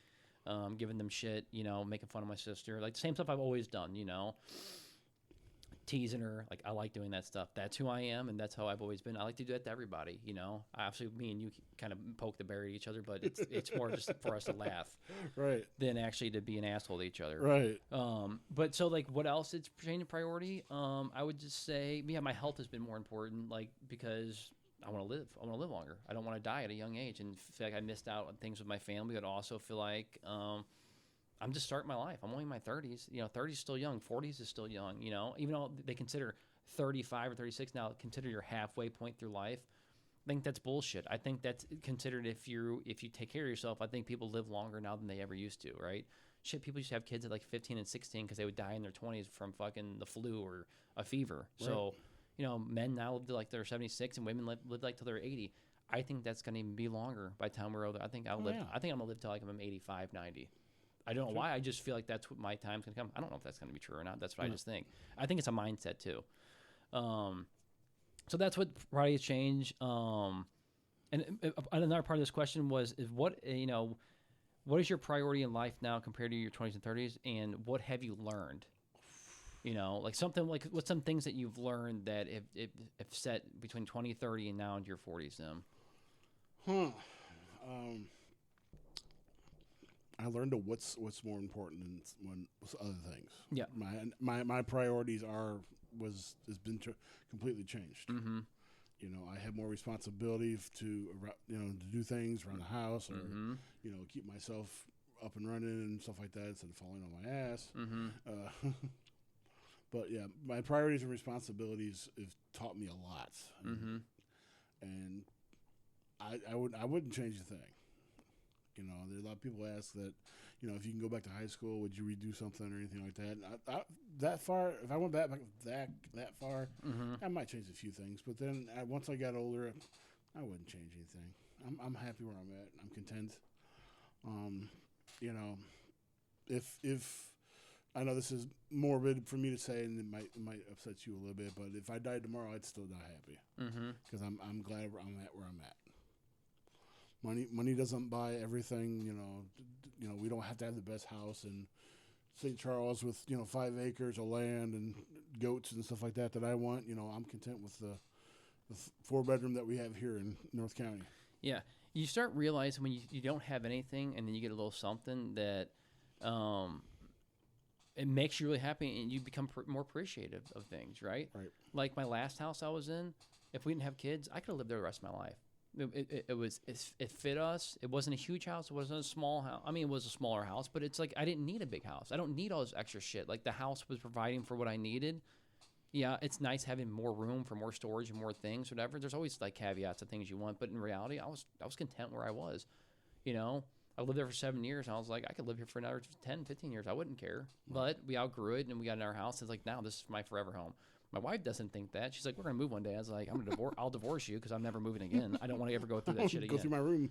giving them shit, making fun of my sister. Like, the same stuff I've always done, teasing her. Like, I like doing that stuff. That's who I am, and that's how I've always been. I like to do that to everybody, Obviously, me and you kind of poke the bear at each other, but it's more just for us to laugh, right? Than actually to be an asshole to each other, right? But so like, what else? It's changing priority. I would just say, my health has been more important, like because I want to live. I want to live longer. I don't want to die at a young age, and feel like I missed out on things with my family. But also feel like I'm just starting my life. I'm only in my 30s. 30s is still young. 40s is still young. Even though they consider 35 or 36 now, consider your halfway point through life. I think that's bullshit. I think that's considered if you take care of yourself. I think people live longer now than they ever used to, right? Shit, people used to have kids at like 15 and 16 because they would die in their 20s from fucking the flu or a fever. Right. So, men now live to like they're 76 and women live like till they're 80. I think that's going to even be longer by the time we're older. I think I'll live. Yeah. I think I'm going to live till like I'm 85, 90. I don't know why. I just feel like that's what my time's going to come. I don't know if that's going to be true or not. That's what I just think. I think it's a mindset too. So that's what priorities change. And another part of this question is what is your priority in life now compared to your 20s and 30s, and what have you learned? Like something like what's some things that you've learned that if set between 20, 30, and now into your 40s them? I learned what's more important than other things. Yeah. My priorities has been completely changed. Mm-hmm. I have more responsibility to do things around the house or keep myself up and running and stuff like that instead of falling on my ass. Mm-hmm. But yeah, my priorities and responsibilities have taught me a lot. Mm-hmm. And I wouldn't change a thing. You know, there are a lot of people ask that, you know, if you can go back to high school, would you redo something or anything like that? That far, if I went back that far, I might change a few things. But then once I got older, I wouldn't change anything. I'm happy where I'm at. I'm content. You know, if I know this is morbid for me to say, and it might upset you a little bit, but if I died tomorrow, I'd still die happy because I'm glad I'm at where I'm at. Money doesn't buy everything. You know, we don't have to have the best house in St. Charles with 5 acres of land and goats and stuff like that I want. You know, I'm content with the 4-bedroom that we have here in North County. Yeah, you start realizing when you don't have anything, and then you get a little something that it makes you really happy, and you become more appreciative of things, right? Right. Like my last house I was in, if we didn't have kids, I could have lived there the rest of my life. It fit us. It wasn't a huge house. It wasn't a small house. I mean, it was a smaller house, but it's like I didn't need a big house. I don't need all this extra shit. Like the house was providing for what I needed. Yeah, it's nice having more room for more storage and more things, whatever. There's always like caveats of things you want, but in reality, I was content where I was. You know, I lived there for 7 years, and I was like, I could live here for another 10, 15 years. I wouldn't care. But we outgrew it, and we got in our house. It's like, now this is my forever home. My wife doesn't think that. She's like, we're going to move one day. I was like, I'll divorce you because I'm never moving again. I don't want to ever go through that shit again. Go through my room.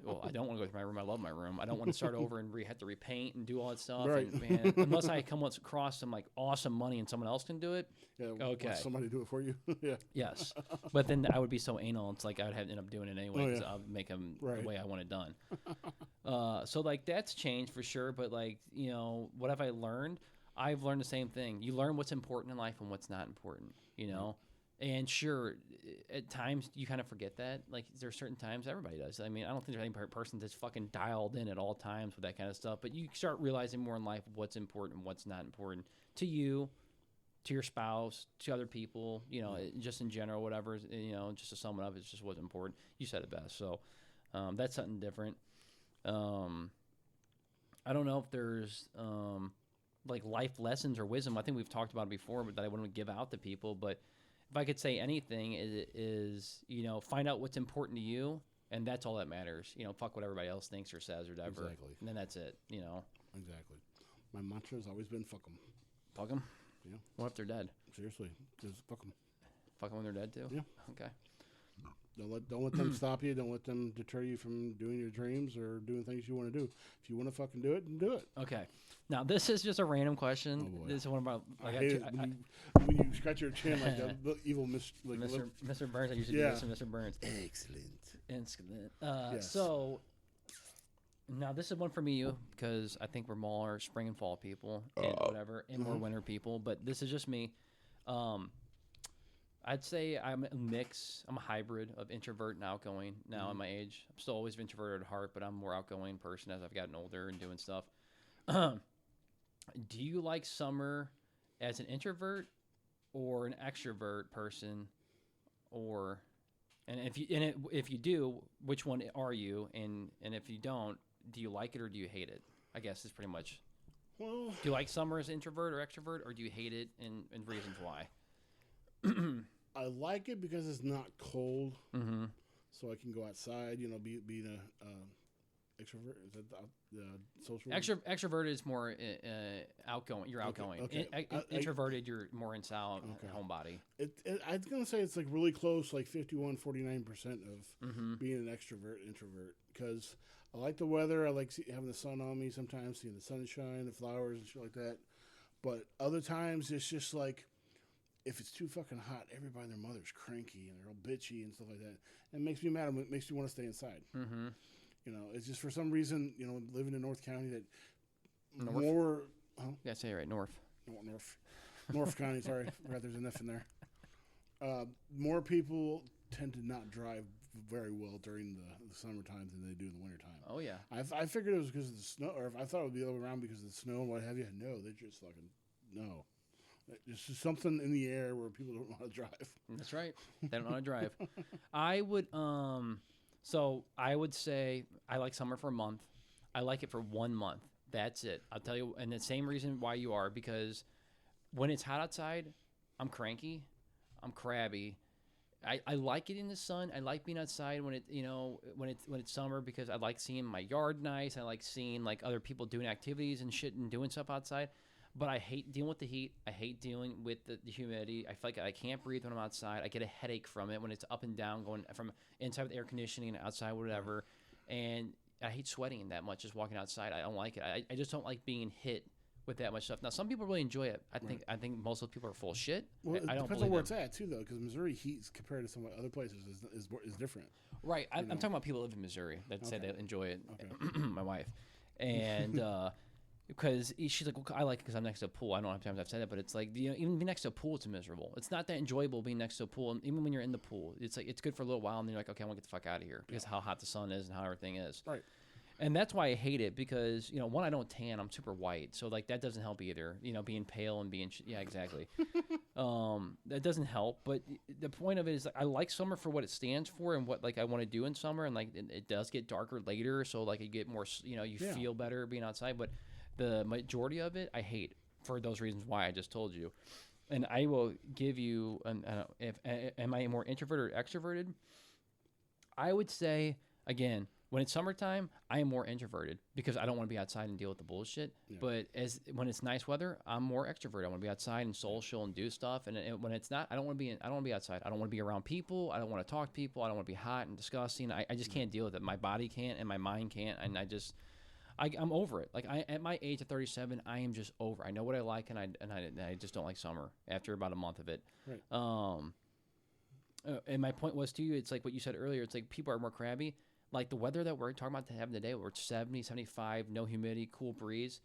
Well, I don't want to go through my room. I love my room. I don't want to start over and have to repaint and do all that stuff. Right. And, man, unless I come across some like awesome money and someone else can do it. Yeah. Okay. Somebody do it for you. Yeah. Yes. But then I would be so anal. It's like I would have to end up doing it anyway because I'll make them the way I want it done. So like that's changed for sure. But like, you know, what have I learned? I've learned the same thing. You learn what's important in life and what's not important, you know? And sure, at times you kind of forget that. Like there are certain times everybody does. I mean, I don't think there's any person that's fucking dialed in at all times with that kind of stuff. But you start realizing more in life what's important and what's not important to you, to your spouse, to other people, you know, just in general, whatever, you know, just to sum it up, it's just what's important. You said it best. So that's something different. I don't know if there's... like life lessons or wisdom. I think we've talked about it before, but that I wouldn't give out to people. But if I could say anything, is you know, find out what's important to you, and that's all that matters. You know, fuck what everybody else thinks or says or whatever. Exactly. And then that's it. You know. Exactly. My mantra has always been fuck them. Fuck them. Yeah. What if they're dead? Seriously, just fuck them. Fuck them when they're dead too. Yeah. Okay. Don't let them stop you. Don't let them deter you from doing your dreams or doing things you want to do. If you want to fucking do it, then do it. Okay. Now this is just a random question. Oh boy. This is one of my. I hate it when you scratch your chin like the evil Mr. Burns. I used to do this to Mr. Burns. Excellent. Yes. So now this is one for me because I think we're more spring and fall people and whatever, and more winter people. But this is just me. I'd say I'm a mix. I'm a hybrid of introvert and outgoing now at my age. I'm still always introverted at heart, but I'm a more outgoing person as I've gotten older and doing stuff. Do you like summer as an introvert or an extrovert person, and if you do, which one are you? And if you don't, do you like it or do you hate it? I guess is pretty much. Well, do you like summer as introvert or extrovert, or do you hate it and reasons why? I like it because it's not cold, so I can go outside. You know, being a extrovert. Is that the social? Extrovert is more outgoing. You're outgoing. Okay. Introverted, you're more inside, homebody. I was gonna say it's like really close, like 49% of being an extrovert, introvert. Because I like the weather. I like having the sun on me sometimes, seeing the sunshine, the flowers, and shit like that. But other times, it's just like. If it's too fucking hot, everybody and their mother's cranky and they're all bitchy and stuff like that. And it makes me mad. It makes me want to stay inside. Mm-hmm. You know, it's just for some reason, you know, living in North County that North. more... Yeah, say it right, North. North County, sorry. Forgot there's an F in there. More people tend to not drive very well during the summertime than they do in the wintertime. Oh, yeah. I figured it was because of the snow, or I thought it would be around because of the snow and what have you. No, they just fucking... No. It's just something in the air where people don't know how to drive. That's right. They don't know how to drive. I would say I like summer for a month. I like it for 1 month. That's it. I'll tell you, and the same reason why you are, because when it's hot outside, I'm cranky, I'm crabby, I like it in the sun. I like being outside when it's summer because I like seeing my yard nice. I like seeing like other people doing activities and shit and doing stuff outside. But I hate dealing with the heat. I hate dealing with the humidity. I feel like I can't breathe when I'm outside. I get a headache from it when it's up and down, going from inside with air conditioning and outside, whatever. And I hate sweating that much, just walking outside. I don't like it. I just don't like being hit with that much stuff. Now, some people really enjoy it. I think most of the people are full of shit. Well, I don't depends on where it's at, too, though, because Missouri heat compared to some other places is different. Right. I'm talking about people who live in Missouri that say they enjoy it. Okay. My wife. And... because she's like, well, I like it because I'm next to a pool. I don't know how many times I've said it, but it's like, even being next to a pool, it's miserable. It's not that enjoyable being next to a pool. And even when you're in the pool, it's like, it's good for a little while. And then you're like, okay, I want to get the fuck out of here because how hot the sun is and how everything is. Right. And that's why I hate it because, one, I don't tan. I'm super white. So, like, that doesn't help either. Being pale and being, yeah, exactly. That doesn't help. But the point of it is, like, I like summer for what it stands for and what, like, I want to do in summer. And, like, it does get darker later. So, like, you get more, you feel better being outside. But the majority of it, I hate for those reasons why I just told you. And I will give you, am I more introverted or extroverted? I would say, again, when it's summertime, I am more introverted because I don't want to be outside and deal with the bullshit. Yeah. But when it's nice weather, I'm more extroverted. I want to be outside and social and do stuff. And when it's not, I don't want to be outside. I don't want to be around people. I don't want to talk to people. I don't want to be hot and disgusting. I just can't deal with it. My body can't and my mind can't. And I'm over it. Like at my age of 37, I am just over. I know what I like, and I just don't like summer after about a month of it. Right. And my point was to you, it's like what you said earlier. It's like people are more crabby. Like the weather that we're talking about having today, where it's 70, 75, no humidity, cool breeze.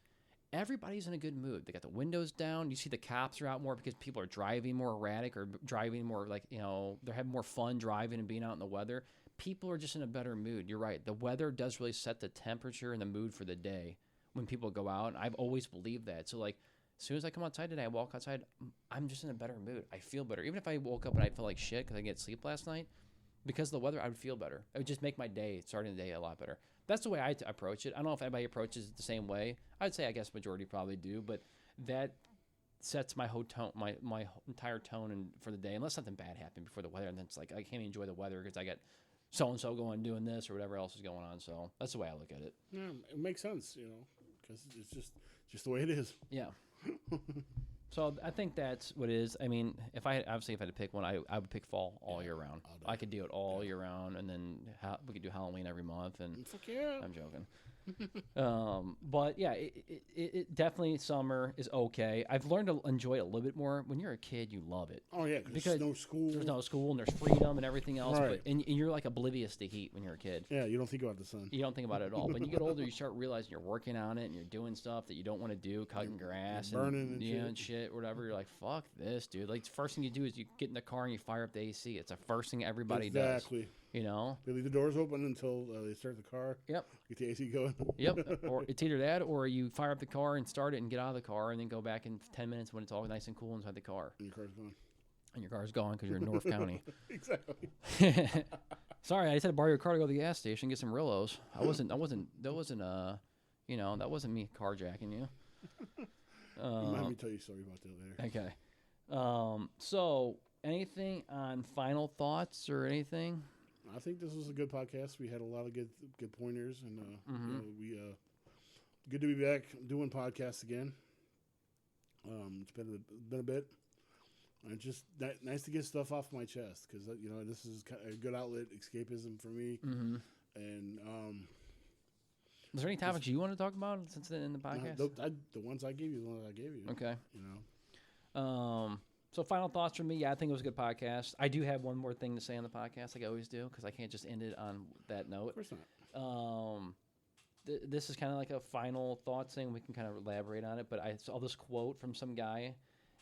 Everybody's in a good mood. They got the windows down. You see the cops are out more because people are driving more erratic or driving more like, they're having more fun driving and being out in the weather. People are just in a better mood. You're right. The weather does really set the temperature and the mood for the day when people go out. And I've always believed that. So, like, as soon as I come outside today, I walk outside, I'm just in a better mood. I feel better. Even if I woke up and I felt like shit because I didn't get sleep last night, because of the weather, I would feel better. It would just make my day, starting the day, a lot better. That's the way I approach it. I don't know if anybody approaches it the same way. I'd say, I guess, majority probably do. But that sets my whole tone, my entire tone and for the day, unless something bad happened before the weather. And then it's like, I can't enjoy the weather because I got so-and-so going doing this or whatever else is going on. So that's the way I look at it. Yeah, it makes sense, because it's just the way it is. Yeah. So I think that's what it is. I mean, if I had to pick one, I would pick fall all year round. I could do it all year round, and then we could do Halloween every month. And fuck yeah. I'm joking. But yeah, it definitely summer is okay. I've learned to enjoy it a little bit more. When you're a kid, you love it. Oh yeah, because there's no school. There's no school and there's freedom and everything else. Right. But and you're like oblivious to heat when you're a kid. Yeah, you don't think about the sun. You don't think about it at all. But when you get older, you start realizing you're working on it and you're doing stuff that you don't want to do, cutting grass and burning and shit, or whatever. You're like, fuck this, dude. Like the first thing you do is you get in the car and you fire up the AC. It's the first thing everybody does. Exactly. They leave the doors open until they start the car. Yep. Get the AC going. Yep. Or it's either that or you fire up the car and start it and get out of the car and then go back in 10 minutes when it's all nice and cool inside the car. And your car's gone. And your car's gone because you're in North County. Exactly. Sorry, I just had to borrow your car to go to the gas station and get some Rillos. that wasn't me carjacking you. Let me tell you a story about that Okay. later. So anything on final thoughts or anything? I think this was a good podcast. We had a lot of good pointers, and we good to be back doing podcasts again. It's been a bit. And just nice to get stuff off my chest because this is a good outlet, escapism for me. Mm-hmm. And is there any topics you want to talk about since in the podcast? The ones I gave you, the ones I gave you. Okay. So final thoughts from me. Yeah, I think it was a good podcast. I do have one more thing to say on the podcast, like I always do, because I can't just end it on that note. Of course not. This is kind of like a final thought thing. We can kind of elaborate on it, but I saw this quote from some guy,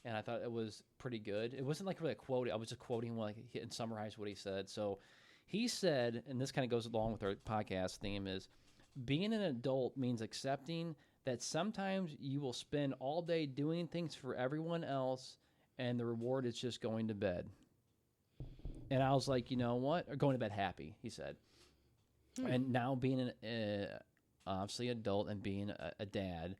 and I thought it was pretty good. It wasn't like really a quote. I was just quoting and summarize what he said. So he said, and this kind of goes along with our podcast theme, is being an adult means accepting that sometimes you will spend all day doing things for everyone else, and the reward is just going to bed. And I was like, you know what? Or going to bed happy, he said. And now being an obviously adult and being a dad,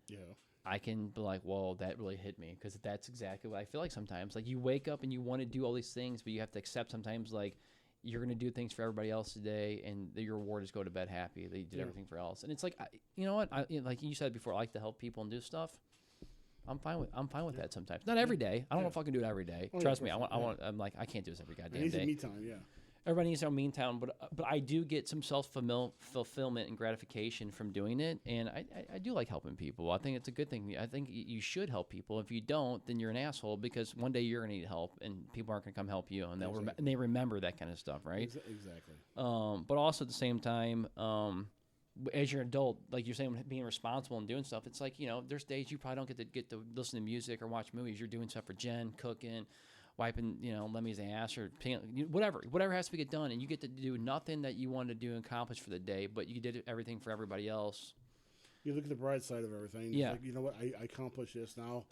I can be like, whoa, that really hit me, because that's exactly what I feel like sometimes. Like, you wake up and you want to do all these things, but you have to accept sometimes, like, you're going to do things for everybody else today, and your reward is go to bed happy that you did everything for else. And it's like, you know what? Like you said before, I like to help people and do stuff. I'm fine with that sometimes. Not every day. I don't know if I can do it every day. Trust me. I'm like, I can't do this every goddamn day. Me time, yeah. Everybody needs their own mean town, but I do get some self-fulfillment and gratification from doing it, and I do like helping people. I think it's a good thing. I think you should help people. If you don't, then you're an asshole, because one day you're gonna need help, and people aren't gonna come help you, and they remember that kind of stuff, right? Exactly. But also at the same time, as you're an adult, like you're saying, being responsible and doing stuff, it's like, you know, there's days you probably don't get to listen to music or watch movies. You're doing stuff for Jen, cooking, wiping, you know, Lemmy's ass, or whatever has to get done, and you get to do nothing that you wanted to do and accomplish for the day, but you did everything for everybody else. You look at the bright side of everything. Yeah. It's like, you know what? I accomplished this. Now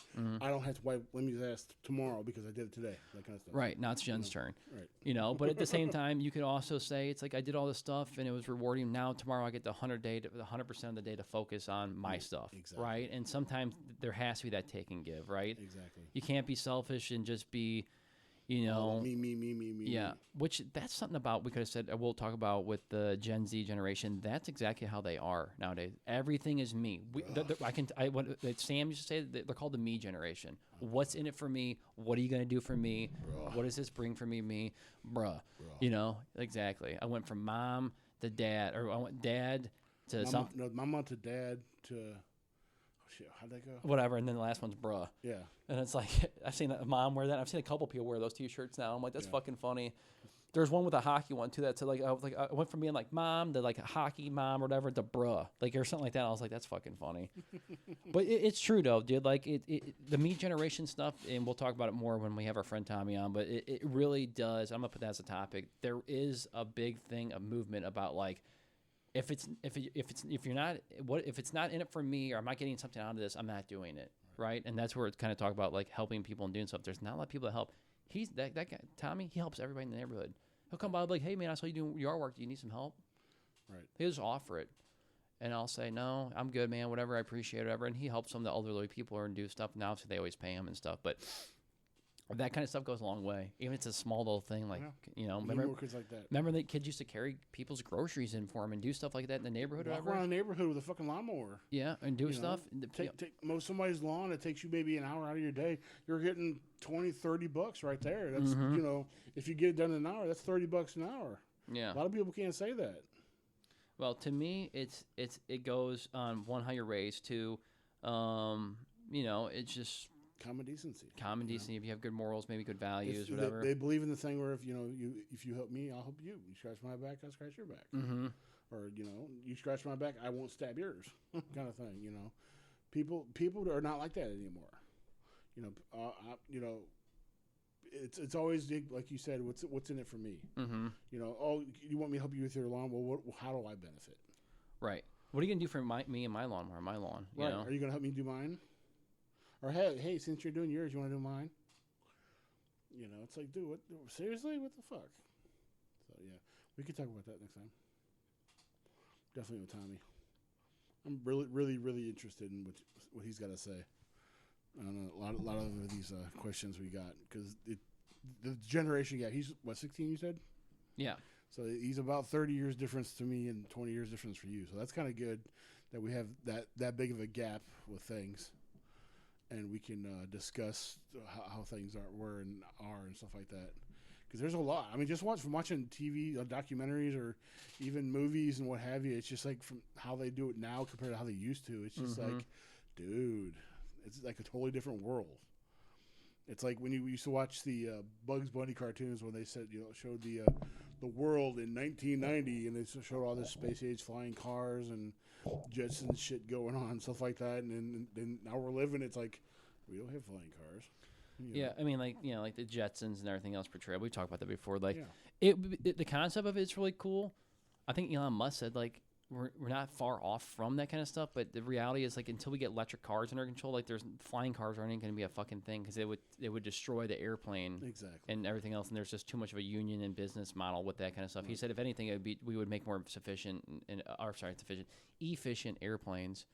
I don't have to wipe Lemmy's ass tomorrow because I did it today. That kind of stuff. Right. Now it's Jen's turn. Right. You know, but at the same time, you could also say, it's like, I did all this stuff and it was rewarding. Now tomorrow I get the 100% of the day to focus on my stuff. Exactly. Right. And sometimes there has to be that take and give. Right. Exactly. You can't be selfish and just be, you know, me. Yeah, which that's something about, we could have said, we'll talk about with the Gen Z generation. That's exactly how they are nowadays. Everything is me. Sam used to say that they're called the me generation. What's in it for me? What are you going to do for me? Bruh. What does this bring for me? Bruh. You know, exactly. I went from mom to dad, or I went dad to mama to dad to... How'd that go? Whatever, and then the last one's bruh. Yeah. And it's like, I've seen a mom wear that. I've seen a couple people wear those T-shirts now. I'm like, that's fucking funny. There's one with a hockey one too. That's like, I went from being like mom to like a hockey mom or whatever to bruh, like, or something like that. I was like, that's fucking funny. But it's true though, dude. Like the me generation stuff, and we'll talk about it more when we have our friend Tommy on. But it really does. I'm gonna put that as a topic. There is a big thing, a movement about like, if it's not in it for me, or I'm not getting something out of this, I'm not doing it, right? And that's where it's kind of talk about like helping people and doing stuff. There's not a lot of people that help. He's that guy, Tommy. He helps everybody in the neighborhood. He'll come by like, hey man, I saw you doing yard work. Do you need some help? Right. He'll just offer it, and I'll say no, I'm good, man. Whatever, I appreciate it, whatever. And he helps some of the elderly people and do stuff. Now, so they always pay him and stuff, but that kind of stuff goes a long way. Even if it's a small little thing, like, you know, remember kids like that. Remember that kids used to carry people's groceries in for them and do stuff like that in the neighborhood. Walk around the neighborhood with a fucking lawnmower. Yeah, and do stuff. Take mow somebody's lawn. It takes you maybe an hour out of your day. You're getting $20-$30 right there. That's you know, if you get it done in an hour, that's $30 an hour. Yeah, a lot of people can't say that. Well, to me, it goes on one, how you're raised, to, you know, it's just common decency. Common decency. If you have good morals, maybe good values, whatever. They believe in the thing where if you help me, I'll help you. You scratch my back, I'll scratch your back. Mm-hmm. Or you scratch my back, I won't stab yours, kind of thing. You know, people are not like that anymore. You know, it's always like you said, what's in it for me? Mm-hmm. You know, oh, you want me to help you with your lawn? Well, how do I benefit? Right. What are you gonna do for me and my lawnmower, my lawn? You know? Are you gonna help me do mine? Or hey, since you're doing yours, you want to do mine? You know, it's like, dude, seriously? What the fuck? So yeah, we could talk about that next time. Definitely with Tommy. I'm really interested in what he's got to say. I don't know, a lot of these questions we got, because the generation gap. He's what, 16? You said? Yeah. So he's about 30 years difference to me and 20 years difference for you. So that's kind of good that we have that big of a gap with things. And we can discuss how things were and stuff like that. Because there's a lot. I mean, just from watching TV, documentaries, or even movies and what have you, it's just like from how they do it now compared to how they used to. It's just like, dude, it's like a totally different world. It's like when you used to watch the Bugs Bunny cartoons when they said, showed the world in 1990, and they showed all this space age flying cars and jets and shit going on, stuff like that. And then now we're living, it's like, we don't have flying cars. Yeah, I mean, like, like the Jetsons and everything else portrayed. We talked about that before. Like, the concept of it's really cool. I think Elon Musk said, like, we're not far off from that kind of stuff, but the reality is, like, until we get electric cars under control, like, there's flying cars aren't going to be a fucking thing, because it would destroy the airplane and everything else, and there's just too much of a union and business model with that kind of stuff. He said, if anything, we would make more efficient airplanes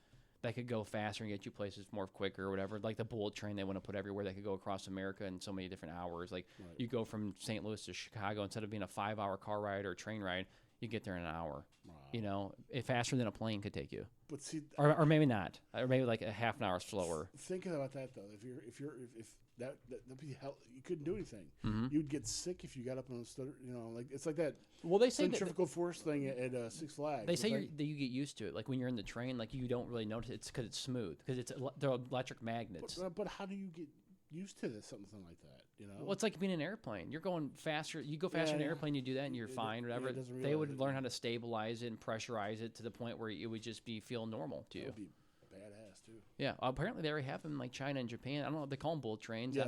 that could go faster and get you places more quicker or whatever. Like the bullet train they want to put everywhere that could go across America in so many different hours. Like you go from St. Louis to Chicago, instead of being a 5-hour car ride or train ride, you get there in an hour. Wow. You know, faster than a plane could take you. But see, or maybe not, or maybe like a half an hour slower. Thinking about that though, if that'd be hell, you couldn't do anything. Mm-hmm. You'd get sick if you got up on a stutter. You know, like it's like that. Well, they say centrifugal force thing at Six Flags. They say that you get used to it. Like when you're in the train, like you don't really notice it's because it's smooth because they're electric magnets. But how do you get used to something like that? You know, well, it's like being in an airplane. You're going faster. You go faster in an airplane. You do that, and you're fine. Whatever. They would learn how to stabilize it and pressurize it to the point where it would just feel normal to you. That would be badass too. Yeah, apparently they already have them in like China and Japan. I don't know if they call them bullet trains. Yeah,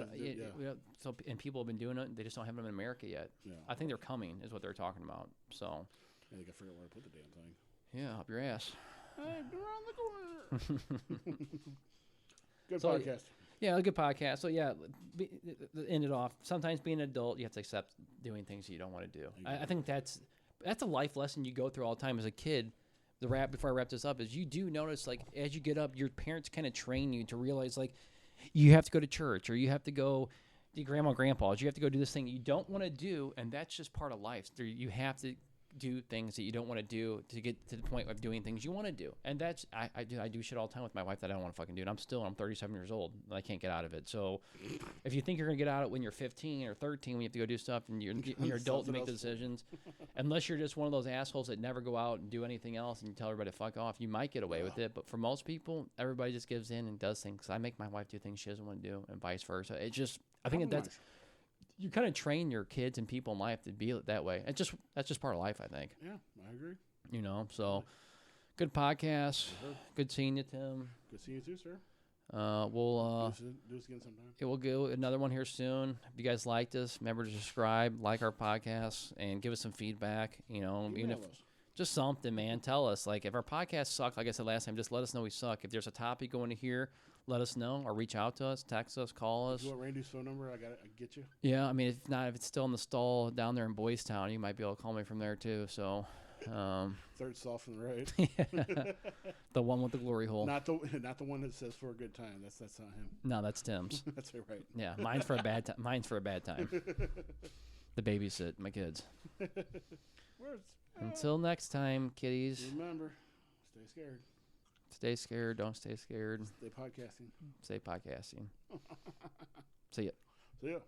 So and people have been doing it. They just don't have them in America yet. Yeah. I think they're coming, is what they're talking about. So. Yeah, they gotta figure out where to put the damn thing. Yeah, up your ass. Around the corner. Good so, podcast. Yeah, a good podcast. So yeah, end it off. Sometimes being an adult, you have to accept doing things you don't want to do. I think that's a life lesson you go through all the time as a kid. Before I wrap this up, is you do notice, like, as you get up, your parents kind of train you to realize, like, you have to go to church or you have to go to grandma and grandpa's. You have to go do this thing you don't want to do, and that's just part of life. You have to do things that you don't want to do to get to the point of doing things you want to do. And that's I do shit all the time with my wife that I don't want to fucking do. And I'm 37 years old and I can't get out of it. So if you think you're gonna get out of it when you're 15 or 13 when you have to go do stuff and you're adult to make the decisions, unless you're just one of those assholes that never go out and do anything else and you tell everybody to fuck off, you might get away with it. But for most people, everybody just gives in and does things. I make my wife do things she doesn't want to do and vice versa. It just I think that's you kind of train your kids and people in life to be that way. That's just part of life, I think. Yeah, I agree. You know, so good podcast. Good seeing you, Tim. Good seeing you too, sir. We'll do this again sometime. Yeah, we'll go another one here soon. If you guys liked us, remember to subscribe, like our podcast, and give us some feedback. You know, even if just something, man. Tell us, like, if our podcast sucked, like I said last time, just let us know we suck. If there's a topic going to hear, let us know, or reach out to us, text us, call us. You want Randy's phone number? I get you. Yeah, I mean, if not, if it's still in the stall down there in Boys Town, you might be able to call me from there too. So, third stall from the right. The one with the glory hole. Not the one that says for a good time. That's not him. No, that's Tim's. That's it, right. Yeah, mine's for a bad time. Mine's for a bad time. The babysit my kids. Until next time, kiddies. Remember, stay scared. Stay scared. Don't stay scared. Stay podcasting. Stay podcasting. See ya. See ya.